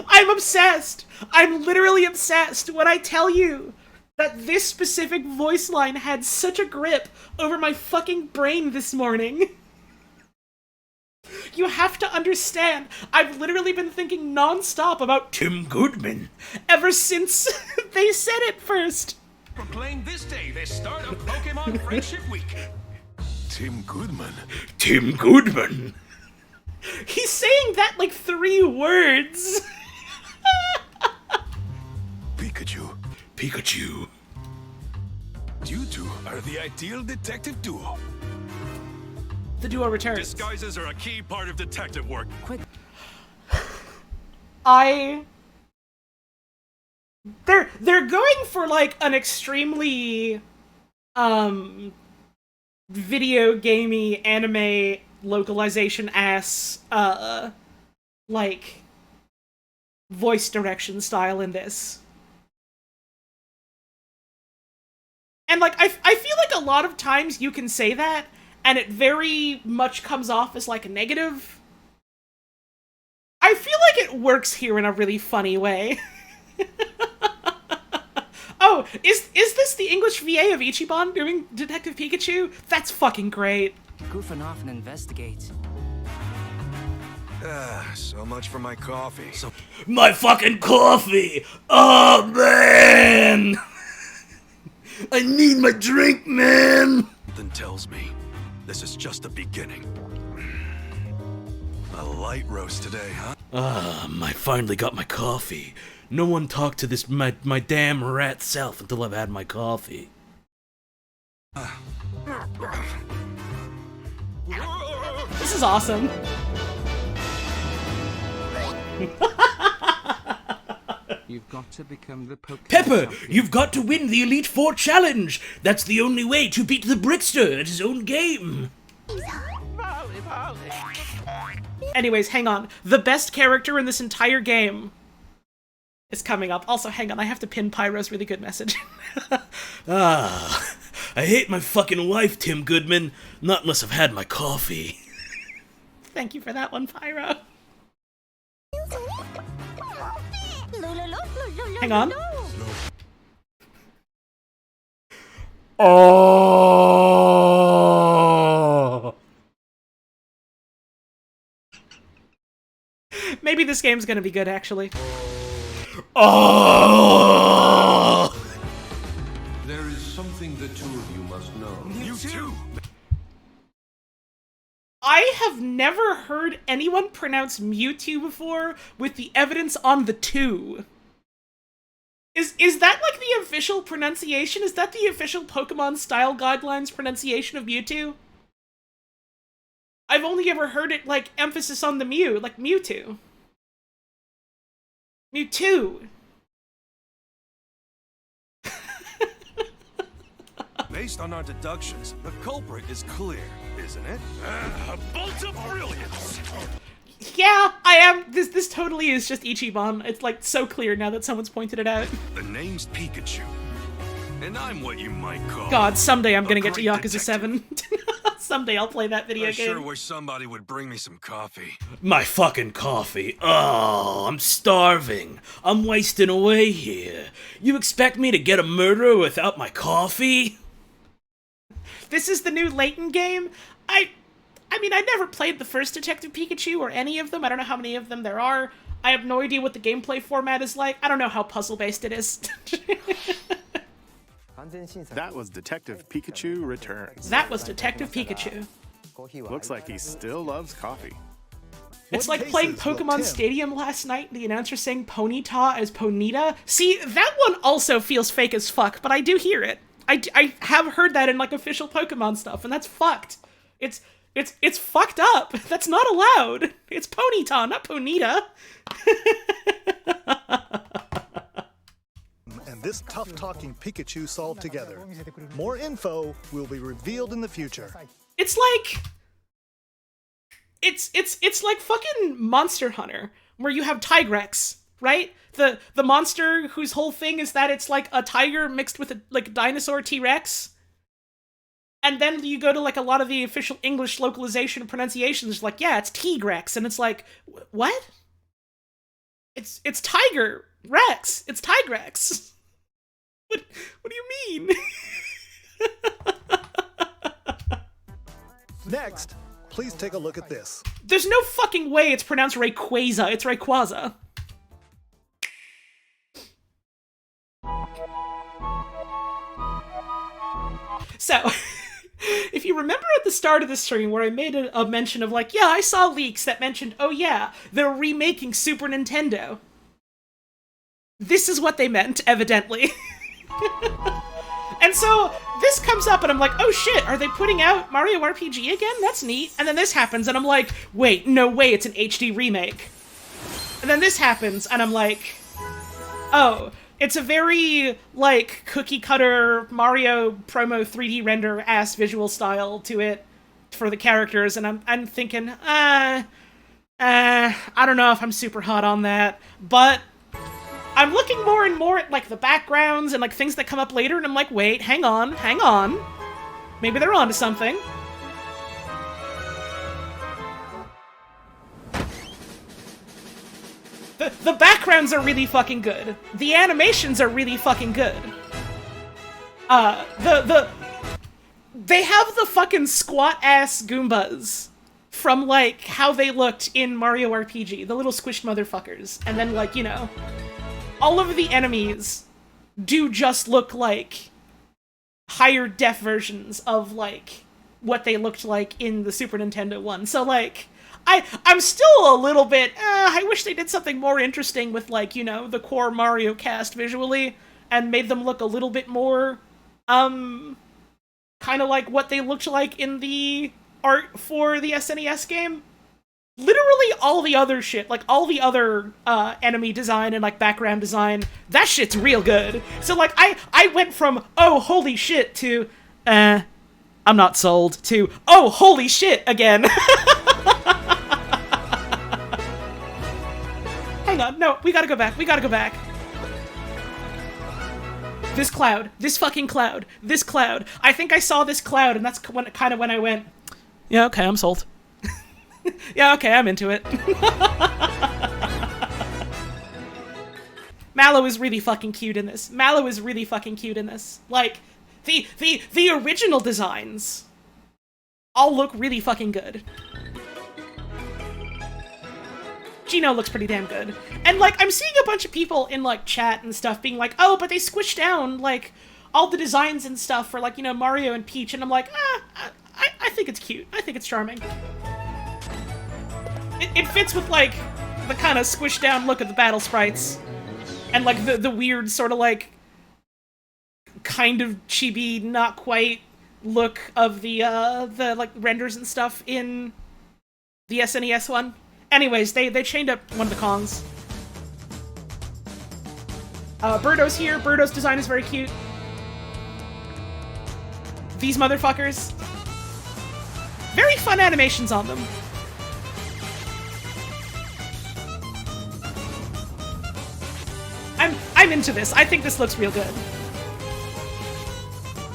[SPEAKER 2] I'm obsessed. I'm literally obsessed when I tell you that this specific voice line had such a grip over my fucking brain this morning. You have to understand, I've literally been thinking non-stop about
[SPEAKER 6] Tim Goodman.
[SPEAKER 2] ever since they said it first.
[SPEAKER 5] Proclaim this day the start of Pokemon Friendship Week.
[SPEAKER 7] Tim Goodman.
[SPEAKER 6] Tim Goodman.
[SPEAKER 2] He's saying that like 3 words.
[SPEAKER 7] Pikachu.
[SPEAKER 6] Pikachu.
[SPEAKER 7] You two are the ideal detective duo.
[SPEAKER 2] The duo returns.
[SPEAKER 7] Disguises are a key part of detective work.
[SPEAKER 2] They're going for like an extremely video gamey anime localization ass like voice direction style in this. And like I feel like a lot of times you can say that and it very much comes off as like a negative. I feel like it works here in a really funny way. Oh, is this the English VA of Ichiban doing Detective Pikachu? That's fucking great.
[SPEAKER 8] Goofing off and investigate.
[SPEAKER 7] So much for my coffee.
[SPEAKER 6] My fucking coffee! Oh, man! I need my drink, man!
[SPEAKER 7] Something tells me this is just the beginning. A light roast today, huh?
[SPEAKER 6] I finally got my coffee. No one talked to this my damn rat self until I've had my coffee.
[SPEAKER 2] This is awesome.
[SPEAKER 1] You've got to become the Pokemon
[SPEAKER 6] Pepper,
[SPEAKER 1] champion.
[SPEAKER 6] you've got to win the Elite Four challenge. That's the only way to beat the Brickster at his own game.
[SPEAKER 2] Anyways, hang on. The best character in this entire game is coming up. Also, hang on, I have to pin Pyro's really good message.
[SPEAKER 6] I hate my fucking life, Tim Goodman. Not unless I've had my coffee.
[SPEAKER 2] Thank you for that one, Pyro. Hang on.
[SPEAKER 6] Oh.
[SPEAKER 2] Maybe this game's gonna be good, actually.
[SPEAKER 6] Oh.
[SPEAKER 7] There is something the two of you must know. You too!
[SPEAKER 2] I have never heard anyone pronounce Mewtwo before with the evidence on the 2. Is that like the official pronunciation? Is that the official Pokemon Style Guidelines pronunciation of Mewtwo? I've only ever heard it like emphasis on the Mew, like Mewtwo. Mewtwo.
[SPEAKER 7] Based on our deductions, the culprit is clear, isn't it? A bolt of brilliance!
[SPEAKER 2] Yeah, I am. This totally is just Ichiban. It's like so clear now that someone's pointed it out.
[SPEAKER 7] The name's Pikachu. And I'm what you might call...
[SPEAKER 2] God, someday I'm gonna get to
[SPEAKER 7] great
[SPEAKER 2] Yakuza 7. Someday I'll play that video
[SPEAKER 7] I
[SPEAKER 2] game.
[SPEAKER 7] sure wish somebody would bring me some coffee.
[SPEAKER 6] My fucking coffee. Oh, I'm starving. I'm wasting away here. You expect me to get a murderer without my coffee?
[SPEAKER 2] This is the new Layton game. I mean, I never played the first Detective Pikachu or any of them. I don't know how many of them there are. I have no idea what the gameplay format is like. I don't know how puzzle-based it is.
[SPEAKER 9] That was Detective Pikachu Returns.
[SPEAKER 2] That was Detective Pikachu.
[SPEAKER 9] Looks like he still loves coffee.
[SPEAKER 2] It's
[SPEAKER 3] What
[SPEAKER 2] like playing
[SPEAKER 3] cases will
[SPEAKER 2] Pokemon
[SPEAKER 3] Tim-
[SPEAKER 2] Stadium last night, the announcer saying Ponyta as Ponita. See, that one also feels fake as fuck, but I do hear it. I have heard that in like official Pokemon stuff, and that's fucked. It's fucked up. That's not allowed. It's Ponyta, not Ponita.
[SPEAKER 3] And this tough-talking Pikachu solved together. More info will be revealed in the future.
[SPEAKER 2] It's like it's like fucking Monster Hunter, where you have Tigrex, right? The monster whose whole thing is that it's like a tiger mixed with a like dinosaur T-Rex. And then you go to like a lot of the official English localization and pronunciations, like, yeah, it's Tigrex, and it's like, what? It's Tiger Rex. It's Tigrex. What do you mean?
[SPEAKER 3] Next, please take a look at this.
[SPEAKER 2] There's no fucking way it's pronounced Rayquaza. It's Rayquaza. So, if you remember at the start of the stream where I made a mention of like, yeah, I saw leaks that mentioned, oh yeah, they're remaking Super Nintendo. This is what they meant, evidently. And so, this comes up and I'm like, oh shit, are they putting out Mario RPG again? That's neat. And then this happens and I'm like, wait, no way, it's an HD remake. And then this happens and I'm like, oh, it's a very, like, cookie-cutter Mario promo 3D render-ass visual style to it for the characters, and I'm thinking, I don't know if I'm super hot on that, but I'm looking more and more at, like, the backgrounds and, like, things that come up later, and I'm like, wait, hang on. Maybe they're onto something. The backgrounds are really fucking good. The animations are really fucking good. They have the fucking squat-ass Goombas from, like, how they looked in Mario RPG. The little squished motherfuckers. And then, like, you know, all of the enemies do just look like higher def versions of, like, what they looked like in the Super Nintendo one. So, like, I'm still a little bit, I wish they did something more interesting with, like, you know, the core Mario cast visually, and made them look a little bit more, kind of like what they looked like in the art for the SNES game. Literally all the other shit, like, all the other, enemy design and, like, background design, that shit's real good. So, like, I went from, oh, holy shit, to, I'm not sold, to, oh, holy shit, again. Hang on, no, we gotta go back. This cloud. This fucking cloud. This cloud. I think I saw this cloud, and that's kind of when I went, yeah, okay, I'm sold. Yeah, okay, I'm into it. Mallow is really fucking cute in this. Mallow is really fucking cute in this. Like, the original designs all look really fucking good. Gino looks pretty damn good. And, like, I'm seeing a bunch of people in, like, chat and stuff being like, oh, but they squished down, like, all the designs and stuff for, like, you know, Mario and Peach. And I'm like, I think it's cute. I think it's charming. It fits with, like, the kind of squished down look of the battle sprites. And, like, the weird sort of, like, kind of chibi, not quite look of the like, renders and stuff in the SNES one. Anyways, they chained up one of the Kongs. Birdo's here. Birdo's design is very cute. These motherfuckers. Very fun animations on them. I'm into this. I think this looks real good.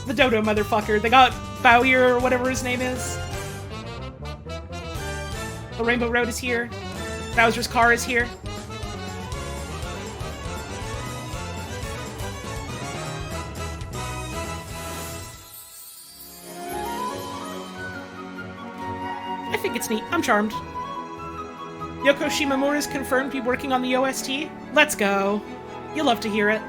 [SPEAKER 2] The Dodo motherfucker. They got Bowyer or whatever his name is. The Rainbow Road is here. Bowser's car is here. I think it's neat. I'm charmed. Yoko Shimomura is confirmed to be working on the OST. Let's go. You'll love to hear it.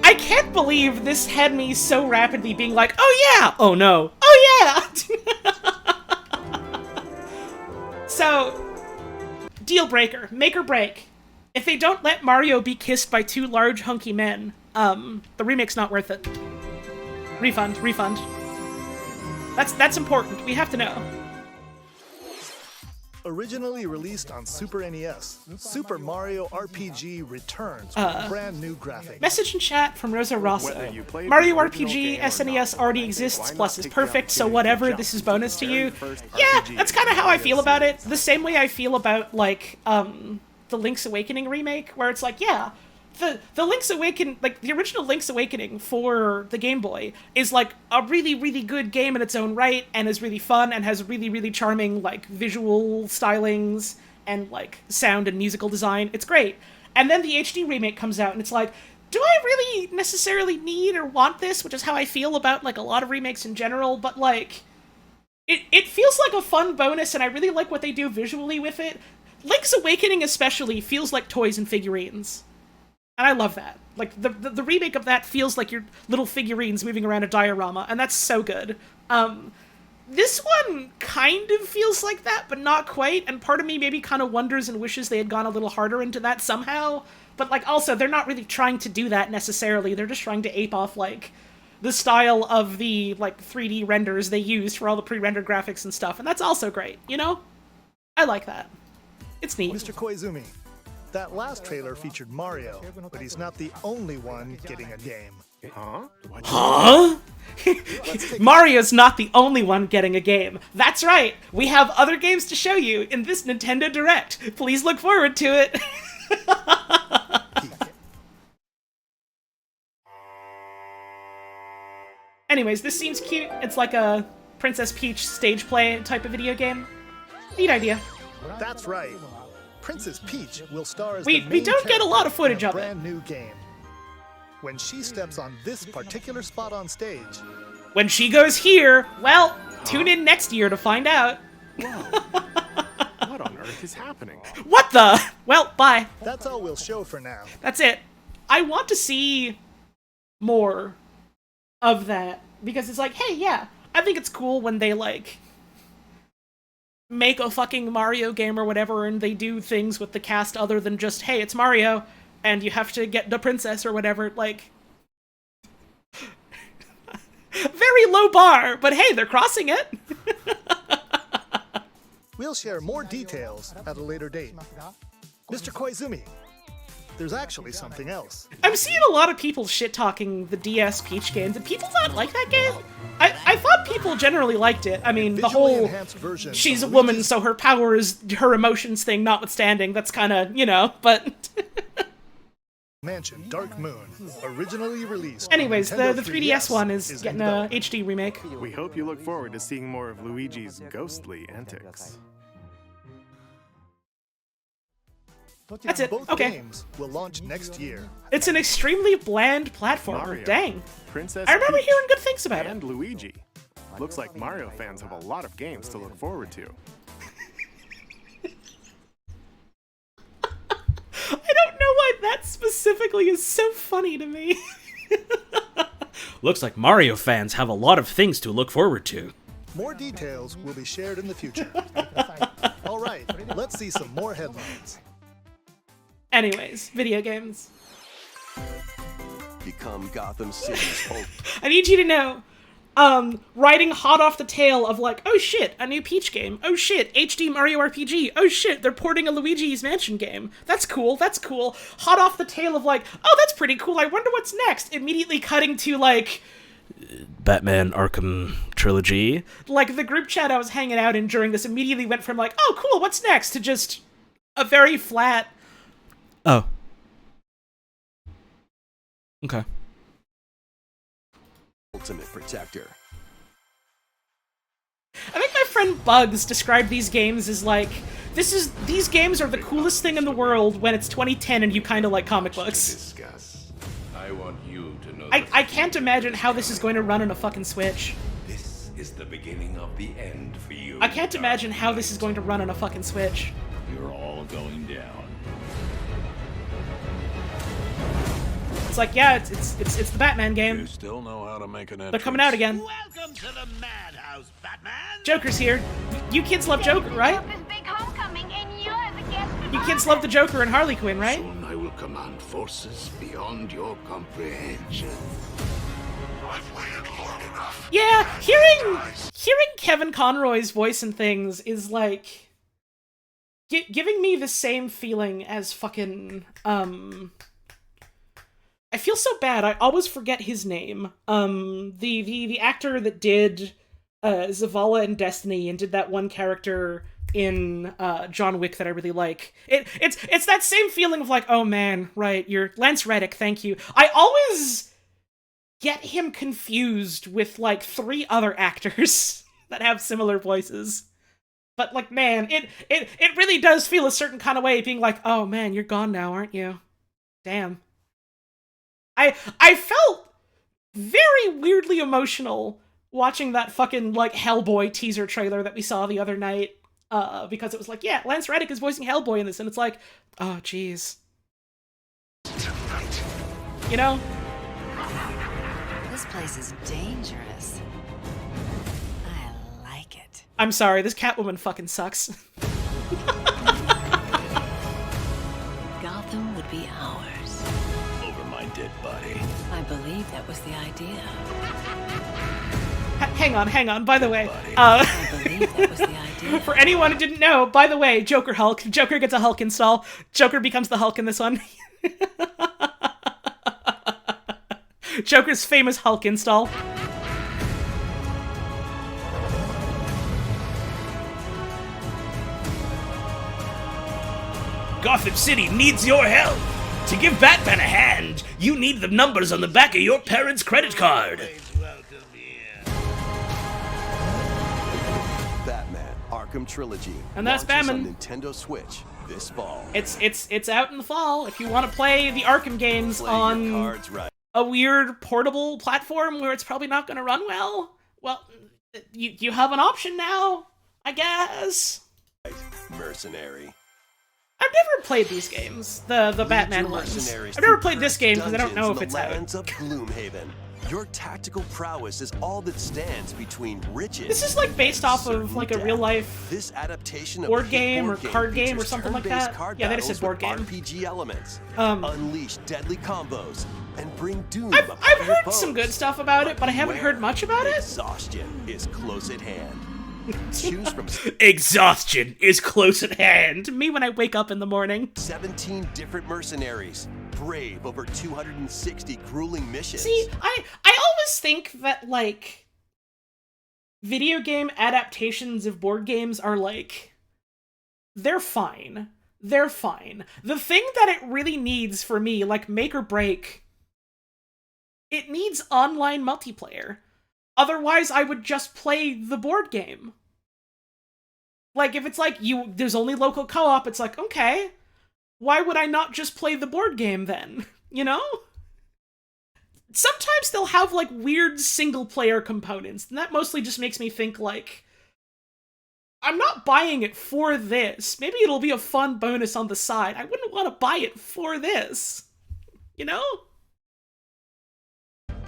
[SPEAKER 2] I can't believe this had me so rapidly being like, oh yeah! Oh no. Oh yeah! So, deal breaker. Make or break. If they don't let Mario be kissed by two large hunky men, the remake's not worth it. Refund. That's important. We have to know.
[SPEAKER 3] Originally released on Super NES, Super Mario RPG returns with a brand new graphic.
[SPEAKER 2] Message in chat from Rosa Rosso. Mario RPG SNES already exists, plus is perfect, so whatever, this is bonus to you. Yeah, that's kind of how I feel about it. The same way I feel about, like, the Link's Awakening remake, where it's like, yeah, the Link's Awakening, like, the original Link's Awakening for the Game Boy is, like, a really, really good game in its own right, and is really fun, and has really, really charming, like, visual stylings, and, like, sound and musical design. It's great. And then the HD remake comes out, and it's like, do I really necessarily need or want this? Which is how I feel about, like, a lot of remakes in general, but, like, it feels like a fun bonus, and I really like what they do visually with it. Link's Awakening especially feels like toys and figurines. And I love that. Like, the remake of that feels like your little figurines moving around a diorama, and that's so good. This one kind of feels like that, but not quite, and part of me maybe kind of wonders and wishes they had gone a little harder into that somehow. But, like, also, they're not really trying to do that necessarily. They're just trying to ape off, like, the style of the, like, 3D renders they used for all the pre-rendered graphics and stuff, and that's also great, you know? I like that. It's neat.
[SPEAKER 3] Mr. Koizumi, that last trailer featured Mario, but he's not the only one getting a game.
[SPEAKER 2] Huh? Mario's not the only one getting a game. That's right. We have other games to show you in this Nintendo Direct. Please look forward to it. Anyways, this seems cute. It's like a Princess Peach stage play type of video game. Neat idea.
[SPEAKER 3] That's right. Princess Peach will star as
[SPEAKER 2] we don't get a lot of footage of it.
[SPEAKER 3] Brand new game. When she steps on this particular spot on stage.
[SPEAKER 2] When she goes here, well, tune in next year to find out.
[SPEAKER 9] What on earth is happening?
[SPEAKER 2] What the? Well, bye.
[SPEAKER 3] That's all we'll show for now.
[SPEAKER 2] That's it. I want to see more of that because it's like, hey, yeah, I think it's cool when they, like, make a fucking Mario game or whatever, and they do things with the cast other than just, hey, it's Mario, and you have to get the princess or whatever, like... Very low bar, but hey, they're crossing it!
[SPEAKER 3] We'll share more details at a later date. Mr. Koizumi, there's actually something else.
[SPEAKER 2] I'm seeing a lot of people shit-talking the DS Peach game. Did people not like that game? I I thought people generally liked it. I mean, the
[SPEAKER 3] Visually
[SPEAKER 2] whole
[SPEAKER 3] enhanced version
[SPEAKER 2] she's a
[SPEAKER 3] of
[SPEAKER 2] woman,
[SPEAKER 3] Luigi's
[SPEAKER 2] so her power is her emotions thing notwithstanding. That's kind of, you know, but...
[SPEAKER 3] Mansion Dark Moon, originally released.
[SPEAKER 2] Anyways,
[SPEAKER 3] on
[SPEAKER 2] the
[SPEAKER 3] Nintendo
[SPEAKER 2] 3DS one
[SPEAKER 3] in
[SPEAKER 2] is getting a
[SPEAKER 3] development.
[SPEAKER 2] HD remake.
[SPEAKER 9] We hope you look forward to seeing more of Luigi's ghostly antics.
[SPEAKER 2] That's it.
[SPEAKER 3] Both
[SPEAKER 2] Okay.
[SPEAKER 3] games will launch next year.
[SPEAKER 2] It's an extremely bland platformer.
[SPEAKER 9] Mario.
[SPEAKER 2] Dang.
[SPEAKER 9] Princess
[SPEAKER 2] I remember
[SPEAKER 9] Peach
[SPEAKER 2] hearing good things about it.
[SPEAKER 9] and Luigi. Looks like Mario fans have a lot of games to look forward to.
[SPEAKER 2] I don't know why that specifically is so funny to me.
[SPEAKER 6] Looks like Mario fans have a lot of things to look forward to.
[SPEAKER 3] More details will be shared in the future. All right, let's see some more headlines.
[SPEAKER 2] Anyways, video games.
[SPEAKER 4] Become Gotham City's hope.
[SPEAKER 2] I need you to know, riding hot off the tail of like, oh shit, a new Peach game. Oh shit, HD Mario RPG. Oh shit, they're porting a Luigi's Mansion game. That's cool, that's cool. Hot off the tail of like, oh, that's pretty cool, I wonder what's next. Immediately cutting to like,
[SPEAKER 6] Batman Arkham Trilogy.
[SPEAKER 2] like the group chat I was hanging out in during this immediately went from like, oh cool, what's next, to just a very flat,
[SPEAKER 6] Oh. Okay.
[SPEAKER 4] Ultimate protector.
[SPEAKER 2] I think my friend Bugs described these games as like, these games are the coolest thing in the world when it's 2010 and you kind of like comic books.
[SPEAKER 5] Discuss. I want you to know
[SPEAKER 2] I can't imagine how this is going to run on a fucking Switch.
[SPEAKER 5] this is the beginning of the end for you.
[SPEAKER 2] I can't imagine how this is going to run on a fucking Switch.
[SPEAKER 5] You're all going down.
[SPEAKER 2] It's like, yeah, it's the Batman game.
[SPEAKER 5] Still know how to make an entrance.
[SPEAKER 2] They're coming out again.
[SPEAKER 10] Welcome to the madhouse, Batman!
[SPEAKER 2] Joker's here. You kids love Joker, right?
[SPEAKER 11] Big homecoming, and you're the guest of
[SPEAKER 2] You kids love the Joker and Harley Quinn, right?
[SPEAKER 5] Soon I will command forces beyond your comprehension. I've waited long enough.
[SPEAKER 2] Yeah, hearing Kevin Conroy's voice and things is like giving me the same feeling as fucking I feel so bad. I always forget his name. The actor that did Zavala in Destiny and did that one character in John Wick that I really like. It's that same feeling of like, oh man, right, you're Lance Reddick, thank you. I always get him confused with like 3 other actors that have similar voices. But like, man, it really does feel a certain kind of way being like, oh man, you're gone now, aren't you? Damn. I felt very weirdly emotional watching that fucking, like, Hellboy teaser trailer that we saw the other night, because it was like, yeah, Lance Reddick is voicing Hellboy in this, and it's like, oh, jeez. You know?
[SPEAKER 12] This place is dangerous. I like it.
[SPEAKER 2] I'm sorry, this Catwoman fucking sucks.
[SPEAKER 12] Gotham would be ours.
[SPEAKER 5] Over my dead body.
[SPEAKER 12] I believe that was the idea.
[SPEAKER 2] Hang on, by the way,
[SPEAKER 12] I believe that was the idea.
[SPEAKER 2] for anyone who didn't know, by the way, Joker Hulk. Joker gets a Hulk install. Joker becomes the Hulk in this one. Joker's famous Hulk install.
[SPEAKER 6] Gotham City needs your help. To give Batman a hand, you need the numbers on the back of your parents' credit card.
[SPEAKER 4] Batman Arkham Trilogy.
[SPEAKER 2] And that's
[SPEAKER 4] launches
[SPEAKER 2] Batman.
[SPEAKER 4] on Nintendo Switch this fall.
[SPEAKER 2] It's out in the fall. If you want to play the Arkham games
[SPEAKER 4] Play your
[SPEAKER 2] on
[SPEAKER 4] cards right.
[SPEAKER 2] a weird portable platform where it's probably not going to run well, you have an option now, I guess.
[SPEAKER 4] Mercenary.
[SPEAKER 2] I've never played these games, the Batman ones. I've never played this game because I don't know if it's out.
[SPEAKER 4] Lands of Gloomhaven. Your tactical prowess is all that stands between riches.
[SPEAKER 2] This is like based off of like a real life
[SPEAKER 4] This adaptation of
[SPEAKER 2] board
[SPEAKER 4] a
[SPEAKER 2] game or
[SPEAKER 4] board
[SPEAKER 2] card game or
[SPEAKER 4] features
[SPEAKER 2] something like
[SPEAKER 4] turn-based
[SPEAKER 2] that.
[SPEAKER 4] card
[SPEAKER 2] Yeah, they just said
[SPEAKER 4] battles
[SPEAKER 2] board
[SPEAKER 4] with
[SPEAKER 2] game.
[SPEAKER 4] RPG elements.
[SPEAKER 2] Um,
[SPEAKER 4] Unleash deadly combos and bring doom.
[SPEAKER 2] I've
[SPEAKER 4] upon
[SPEAKER 2] heard
[SPEAKER 4] your
[SPEAKER 2] some
[SPEAKER 4] foes.
[SPEAKER 2] good stuff about it, but I haven't heard much about it.
[SPEAKER 4] Exhaustion is close at hand. Choose from
[SPEAKER 6] Exhaustion is close at hand.
[SPEAKER 2] Me when I wake up in the morning.
[SPEAKER 4] 17 different mercenaries, brave over 260 grueling missions.
[SPEAKER 2] See, I always think that like video game adaptations of board games are like, they're fine. They're fine. The thing that it really needs for me, like make or break, it needs online multiplayer. Otherwise, I would just play the board game. Like, if it's like, there's only local co-op, it's like, okay, why would I not just play the board game then? You know? Sometimes they'll have, like, weird single-player components, and that mostly just makes me think, like, I'm not buying it for this. Maybe it'll be a fun bonus on the side. I wouldn't want to buy it for this. You know?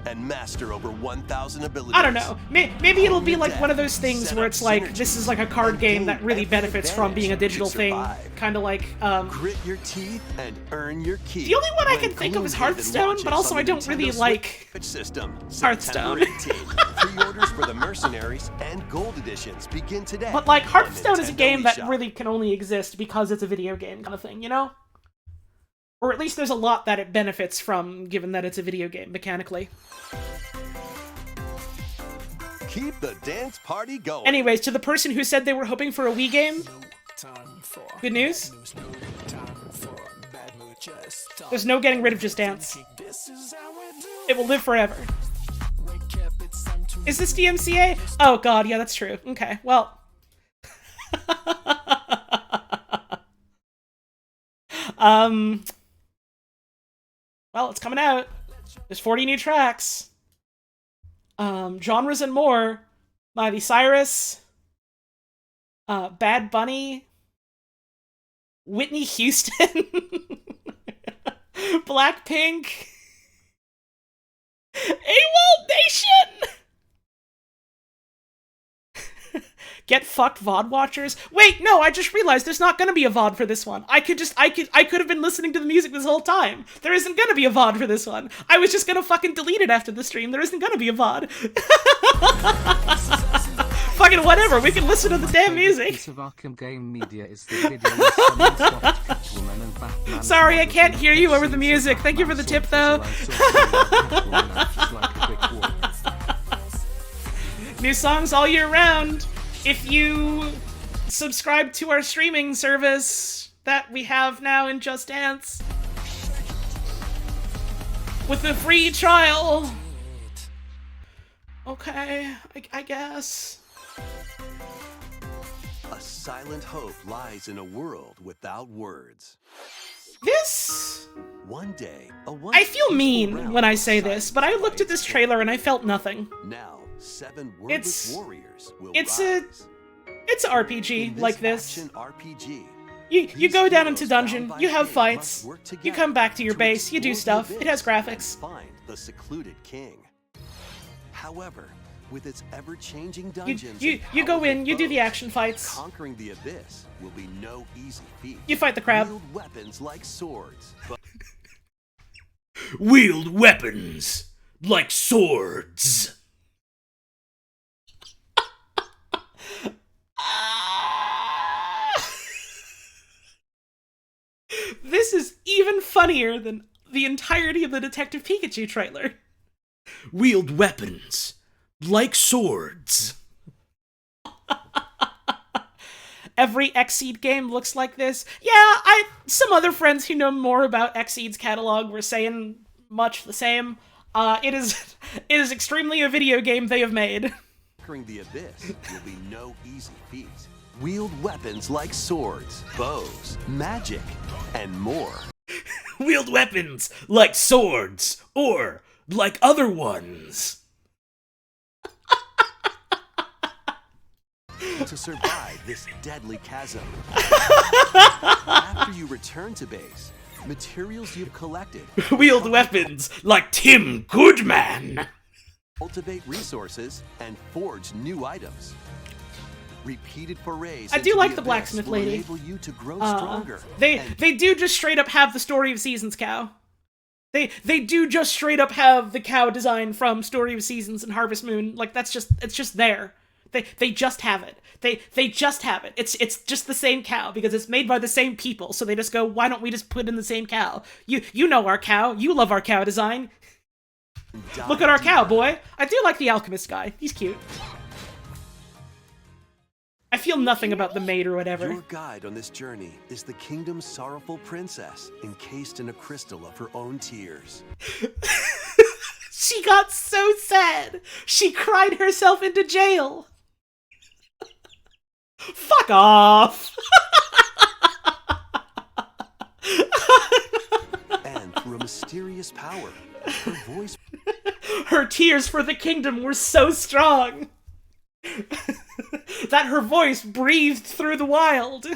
[SPEAKER 4] And master over 1,000 abilities.
[SPEAKER 2] I don't know. Maybe it'll be like one of those things where it's like, this is like a card game that really benefits from being a digital thing. Kind of like,
[SPEAKER 4] grit your teeth and earn your keep.
[SPEAKER 2] The only one I can think of is Hearthstone, but also I don't really like Hearthstone.
[SPEAKER 4] Pre-orders for the Mercenaries and Gold Editions begin today.
[SPEAKER 2] But like, Hearthstone is a game that really can only exist because it's a video game kind of thing, you know? Or at least there's a lot that it benefits from, given that it's a video game, mechanically.
[SPEAKER 4] Keep the dance party going.
[SPEAKER 2] Anyways, to the person who said they were hoping for a Wii game, good news. There's no getting rid of Just Dance. It will live forever. Is this DMCA? Oh god, yeah, that's true. Okay, well. Well, it's coming out. There's 40 new tracks. Genres and More. Miley Cyrus. Bad Bunny. Whitney Houston. Blackpink. AWOL Nation! Get fucked, VOD watchers. Wait, no, I just realized there's not gonna be a VOD for this one. I could have been listening to the music this whole time. There isn't gonna be a VOD for this one. I was just gonna fucking delete it after the stream. There isn't gonna be a VOD. Fucking whatever, we can listen to the damn music. Sorry, I can't hear you over the music. Thank you for the tip, though. New songs all year round. If you subscribe to our streaming service that we have now in Just Dance with a free trial. Okay, I guess.
[SPEAKER 4] A silent hope lies in a world without words.
[SPEAKER 2] This...
[SPEAKER 4] One day,
[SPEAKER 2] I feel mean when I say this, but I looked at this trailer and I felt nothing.
[SPEAKER 4] Now, 7 wordless warriors will
[SPEAKER 2] it's
[SPEAKER 4] rise.
[SPEAKER 2] It's an RPG like this.
[SPEAKER 4] RPG,
[SPEAKER 2] you go down into dungeon, you have fights, you come back to your base, you do stuff. It has graphics.
[SPEAKER 4] Find the secluded king. However, with its ever-changing dungeons,
[SPEAKER 2] you go in, you do the action fights.
[SPEAKER 4] Conquering the abyss will be no easy feat.
[SPEAKER 2] You fight the crab.
[SPEAKER 4] Wield weapons like swords.
[SPEAKER 6] Wield weapons like swords.
[SPEAKER 2] This is even funnier than the entirety of the Detective Pikachu trailer.
[SPEAKER 6] Wield weapons like swords.
[SPEAKER 2] Every Xseed game looks like this. Yeah, some other friends who know more about Xseed's catalog were saying much the same. It is extremely a video game they have made.
[SPEAKER 4] Conquering the abyss will be no easy feat. Wield weapons like swords, bows, magic, and more.
[SPEAKER 6] Wield weapons like swords, or like other ones.
[SPEAKER 4] To survive this deadly chasm. After you return to base, materials you've collected.
[SPEAKER 6] Wield weapons like Tim Goodman.
[SPEAKER 4] Cultivate resources and forge new items. Repeated forays.
[SPEAKER 2] I do like the blacksmith lady.
[SPEAKER 4] Enable you to grow stronger.
[SPEAKER 2] They do just straight up have the Story of Seasons cow. They do just straight up have the cow design from Story of Seasons and Harvest Moon. Like it's just there. They just have it. They just have it. It's just the same cow because it's made by the same people. So they just go, why don't we just put in the same cow? You know our cow. You love our cow design. Look at our cow, boy. I do like the alchemist guy. He's cute. feel nothing about the maid or whatever.
[SPEAKER 4] Your guide on this journey is the kingdom's sorrowful princess, encased in a crystal of her own tears.
[SPEAKER 2] She got so sad. She cried herself into jail. Fuck off.
[SPEAKER 4] And through a mysterious power, her voice...
[SPEAKER 2] Her tears for the kingdom were so strong that her voice breathed through the wild.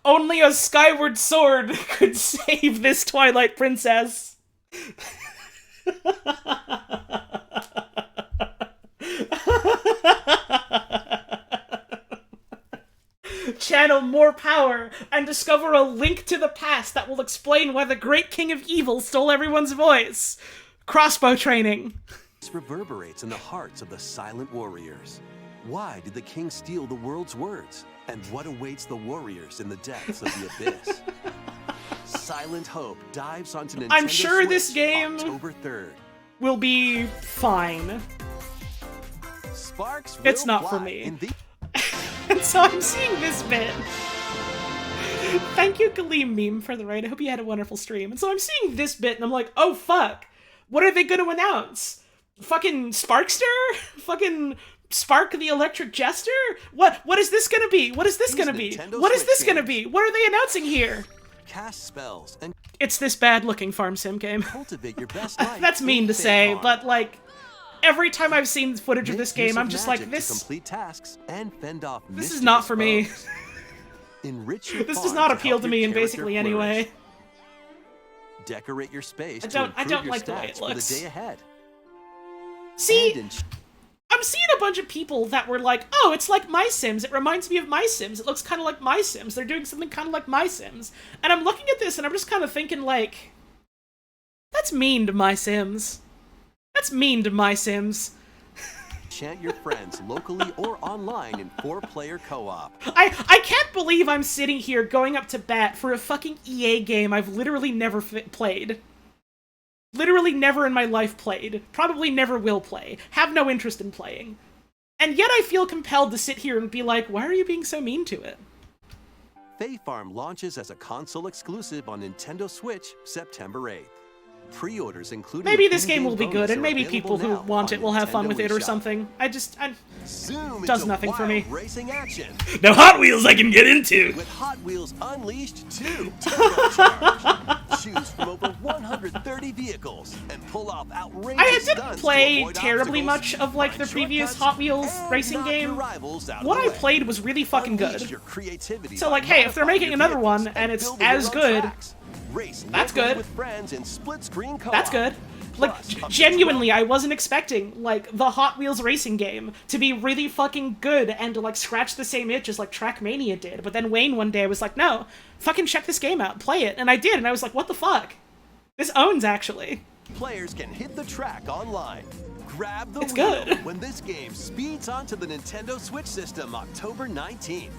[SPEAKER 2] Only a skyward sword could save this Twilight princess. Channel more power and discover a link to the past that will explain why the great king of evil stole everyone's voice. Crossbow training.
[SPEAKER 4] This reverberates in the hearts of the silent warriors. Why did the king steal the world's words? And what awaits the warriors in the depths of the abyss? Silent Hope dives onto Nintendo
[SPEAKER 2] I'm sure
[SPEAKER 4] Switch
[SPEAKER 2] this game
[SPEAKER 4] October 3rd.
[SPEAKER 2] Will be fine.
[SPEAKER 4] Sparks
[SPEAKER 2] it's
[SPEAKER 4] will
[SPEAKER 2] not for
[SPEAKER 4] fly
[SPEAKER 2] me.
[SPEAKER 4] in the...
[SPEAKER 2] And so I'm seeing this bit. Thank you, Kaleem Meme, for the raid. I hope you had a wonderful stream. And so I'm seeing this bit, and I'm like, oh fuck. What are they gonna announce? Fucking Sparkster? Fucking Spark the Electric Jester? What is this gonna be? What is this gonna be? What is this gonna be? What are they announcing here?
[SPEAKER 4] Cast spells and
[SPEAKER 2] it's this bad looking farm sim game.
[SPEAKER 4] cultivate your best life.
[SPEAKER 2] That's mean to say, but like every time I've seen footage of this game, I'm just like,
[SPEAKER 4] this complete tasks and fend off
[SPEAKER 2] this is not for me.
[SPEAKER 4] Enrich your
[SPEAKER 2] this does not appeal to me in basically any way.
[SPEAKER 4] Decorate your space.
[SPEAKER 2] I don't like the way it looks.
[SPEAKER 4] For the day ahead.
[SPEAKER 2] See, I'm seeing a bunch of people that were like, oh, it's like My Sims. It reminds me of My Sims. It looks kind of like My Sims. They're doing something kind of like My Sims. And I'm looking at this and I'm just kind of thinking like, that's mean to My Sims. That's mean to My Sims.
[SPEAKER 4] Chant your friends locally or online in 4-player co-op.
[SPEAKER 2] I can't believe I'm sitting here going up to bat for a fucking EA game I've literally never played. Literally never in my life played. Probably never will play. Have no interest in playing. And yet I feel compelled to sit here and be like, why are you being so mean to it?
[SPEAKER 4] Fae Farm launches as a console exclusive on Nintendo Switch September 8th. Pre-orders including
[SPEAKER 2] maybe this game will be good, and maybe people who want it will have fun with it or something. Does nothing for me.
[SPEAKER 4] Racing action.
[SPEAKER 6] No Hot Wheels I can get into.
[SPEAKER 4] With Hot Wheels Unleashed 2 Turbocharged. Choose from over 130 vehicles and pull off outrageous
[SPEAKER 2] I didn't
[SPEAKER 4] stunts
[SPEAKER 2] play
[SPEAKER 4] to avoid
[SPEAKER 2] terribly
[SPEAKER 4] obstacles,
[SPEAKER 2] much of like the previous Hot Wheels racing game. What I played was really fucking good. So like, hey, if they're making another one and it's as good, that's good.
[SPEAKER 4] With friends in split screen co-op.
[SPEAKER 2] That's good. Like, genuinely, I wasn't expecting, like, the Hot Wheels racing game to be really fucking good and to, like, scratch the same itch as, like, Trackmania did. But then Wayne one day was like, no, fucking check this game out, play it. And I did, and I was like, what the fuck? This owns, actually.
[SPEAKER 4] Players can hit the track online. Grab the
[SPEAKER 2] it's
[SPEAKER 4] wheel
[SPEAKER 2] good.
[SPEAKER 4] when this game speeds onto the Nintendo Switch system October 19th.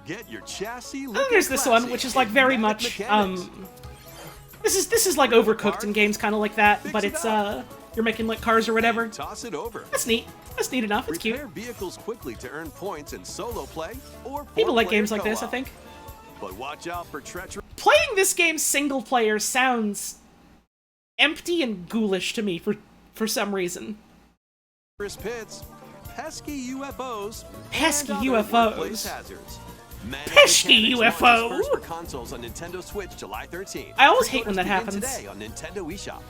[SPEAKER 4] Get your chassis looking
[SPEAKER 2] And there's this one, which is, like, very much, This is like Overcooked in games kind of like that, but it's, you're making, like, cars or whatever.
[SPEAKER 4] Toss it over.
[SPEAKER 2] That's neat. That's neat enough. It's cute.
[SPEAKER 4] Repair vehicles quickly to earn points in solo play or
[SPEAKER 2] people like games like this, I think.
[SPEAKER 4] But watch out for treachery.
[SPEAKER 2] Playing this game single player sounds empty and ghoulish to me for some reason.
[SPEAKER 4] Pits, pesky UFOs,
[SPEAKER 2] pesky
[SPEAKER 4] and
[SPEAKER 2] UFOs.
[SPEAKER 4] Workplace hazards.
[SPEAKER 2] Pesky UFO!
[SPEAKER 4] First for consoles on Nintendo Switch July 13th.
[SPEAKER 2] I always hate when that happens.
[SPEAKER 4] Today on Nintendo eShop.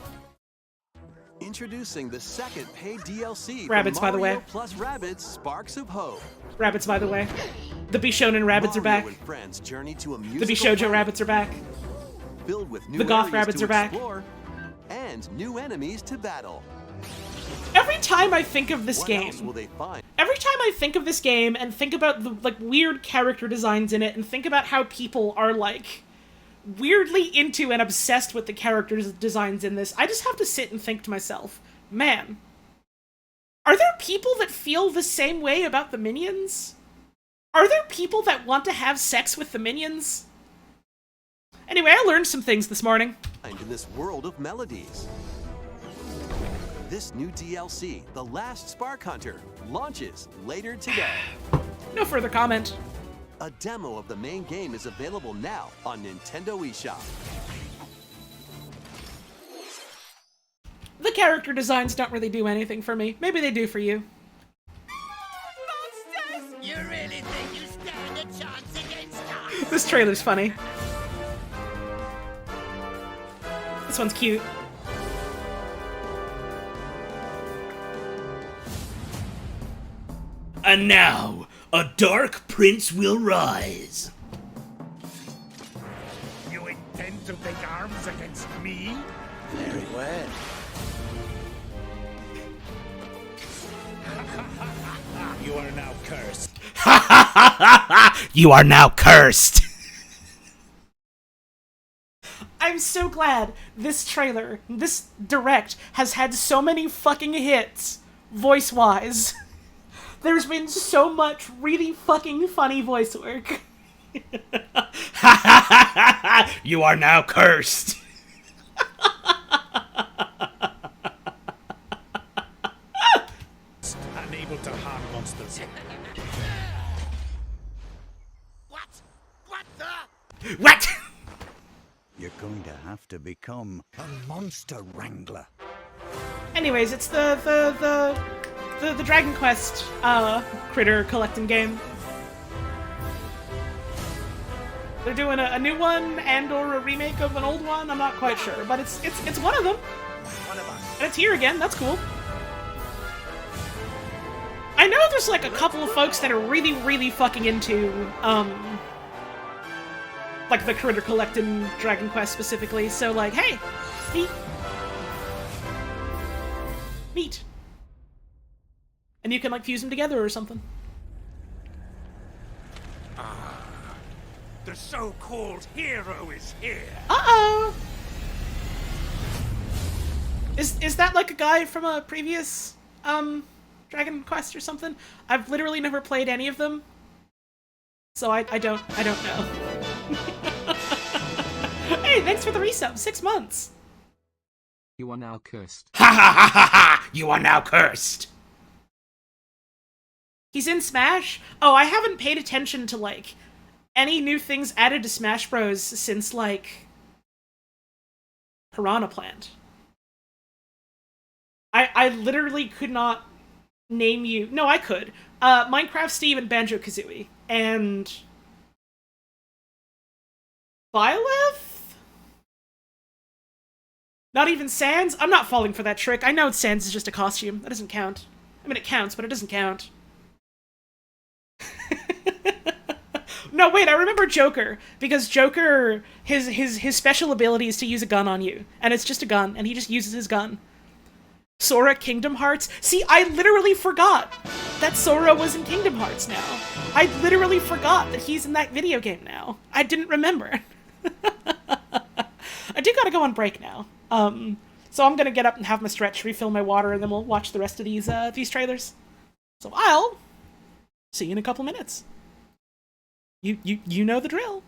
[SPEAKER 4] Introducing the second paid DLC
[SPEAKER 2] Rabbids,
[SPEAKER 4] for
[SPEAKER 2] by the way.
[SPEAKER 4] Mario plus Rabbids Sparks of Hope.
[SPEAKER 2] Rabbids, by the way. The Bishonen Rabbids are back.
[SPEAKER 4] And friends journey to a
[SPEAKER 2] the Bishojo Rabbids are back.
[SPEAKER 4] Filled with new
[SPEAKER 2] the Goth
[SPEAKER 4] areas
[SPEAKER 2] Rabbids
[SPEAKER 4] to
[SPEAKER 2] are back.
[SPEAKER 4] And new enemies to battle.
[SPEAKER 2] Every time I think of this game, every time I think of this game and think about the like weird character designs in it and think about how people are like weirdly into and obsessed with the character designs in this, I just have to sit and think to myself, man, are there people that feel the same way about the minions? Are there people that want to have sex with the minions? Anyway, I learned some things this morning.
[SPEAKER 4] In this world of melodies. This new DLC, The Last Spark Hunter, launches later today.
[SPEAKER 2] No further comment.
[SPEAKER 4] A demo of the main game is available now on Nintendo eShop.
[SPEAKER 2] The character designs don't really do anything for me. Maybe they do for you.
[SPEAKER 10] Monsters! You really think you stand a chance against us?
[SPEAKER 2] This trailer's funny. This one's cute.
[SPEAKER 6] And now, a dark prince will rise.
[SPEAKER 10] You intend to take arms against me?
[SPEAKER 5] Very well.
[SPEAKER 10] You are now cursed.
[SPEAKER 6] You are now cursed.
[SPEAKER 2] I'm so glad this trailer, this direct, has had so many fucking hits, voice-wise. There's been so much really fucking funny voice work.
[SPEAKER 6] You are now cursed.
[SPEAKER 10] Unable to harm monsters. What? What the?
[SPEAKER 6] What?
[SPEAKER 5] You're going to have to become a monster wrangler.
[SPEAKER 2] Anyways, it's the Dragon Quest critter collecting game. They're doing a new one and/or a remake of an old one. I'm not quite sure, but it's one of them. And it's here again. That's cool. I know there's like a couple of folks that are really, really fucking into like the critter collecting Dragon Quest specifically. So like, hey, neat. And you can like fuse them together or something.
[SPEAKER 10] The so-called hero is here.
[SPEAKER 2] Uh-oh! Is that like a guy from a previous Dragon Quest or something? I've literally never played any of them. So I don't know. Hey, thanks for the resub. 6 months.
[SPEAKER 1] You are now cursed.
[SPEAKER 6] Ha ha ha ha ha! You are now cursed.
[SPEAKER 2] He's in Smash? Oh, I haven't paid attention to, like, any new things added to Smash Bros. Since, like, Piranha Plant. I literally could not name you... No, I could. Minecraft Steve and Banjo-Kazooie. And... Byleth? Not even Sans? I'm not falling for that trick. I know Sans is just a costume. That doesn't count. I mean, it counts, but it doesn't count. No, wait, I remember Joker, because Joker, his special ability is to use a gun on you, and it's just a gun, and he just uses his gun. Sora Kingdom Hearts? See, I literally forgot that Sora was in Kingdom Hearts now. I literally forgot that he's in that video game now. I didn't remember. I do gotta go on break now. So I'm gonna get up and have my stretch, refill my water, and then we'll watch the rest of these trailers. So I'll see you in a couple minutes. You know the drill.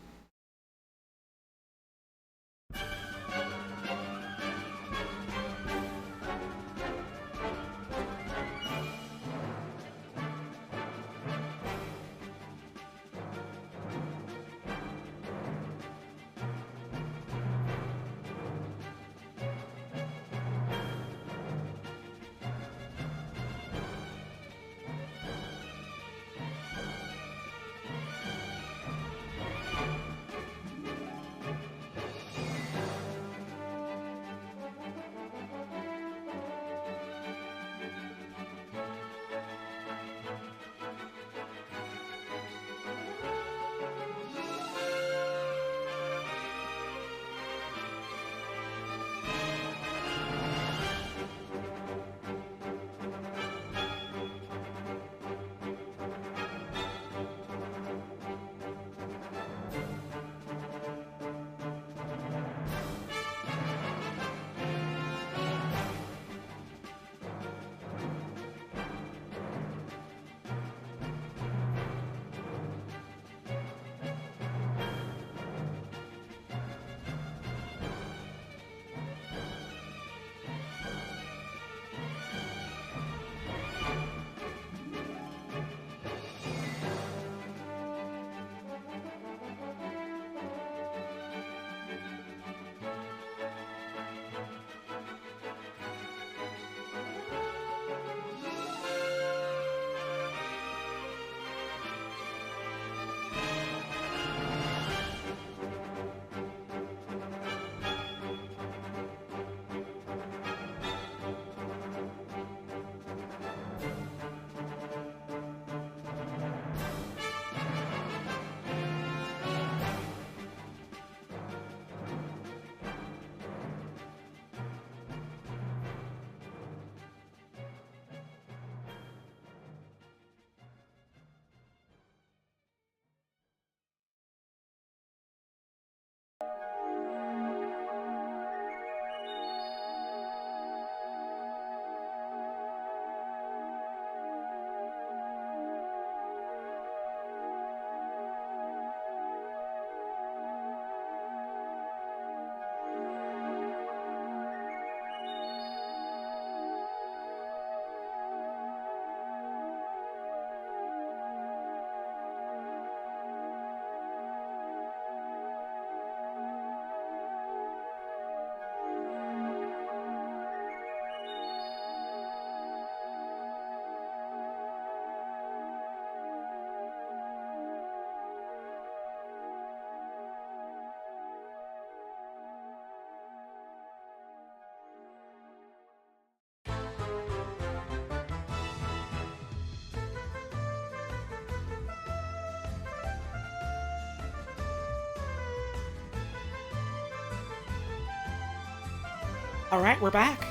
[SPEAKER 2] Alright, we're back.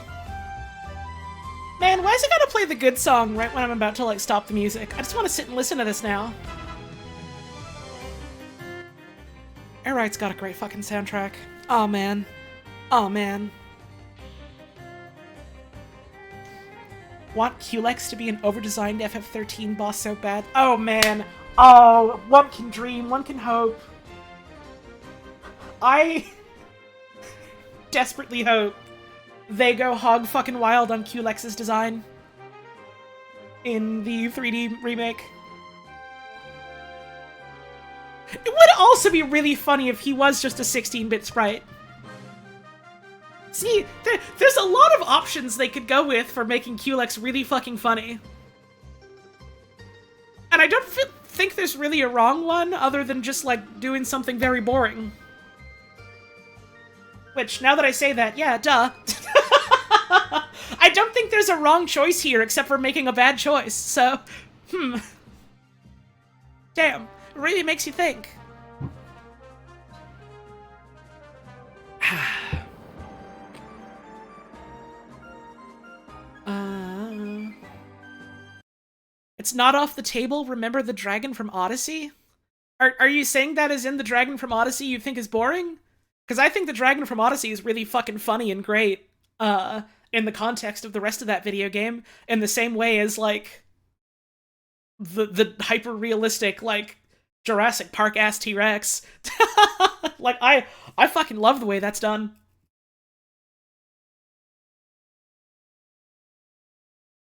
[SPEAKER 2] Man, why is it gotta play the good song right when I'm about to, like, stop the music? I just want to sit and listen to this now. Air Ride's got a great fucking soundtrack. Aw, man. Aw, man. Want Culex to be an overdesigned FF13 boss so bad? Oh, man. Oh, one can dream, one can hope. I desperately hope they go hog fucking wild on Culex's design in the 3D remake. It would also be really funny if he was just a 16-bit sprite. See, there's a lot of options they could go with for making Culex really fucking funny. And I don't think there's really a wrong one, other than just, like, doing something very boring. Which, now that I say that, yeah, duh. I don't think there's a wrong choice here, except for making a bad choice, so... Damn, it really makes you think. It's not off the table, remember the dragon from Odyssey? Are you saying that as in the dragon from Odyssey you think is boring? Because I think the dragon from Odyssey is really fucking funny and great, in the context of the rest of that video game, in the same way as, like, the hyper-realistic, like, Jurassic Park-ass T-Rex. Like, I fucking love the way that's done.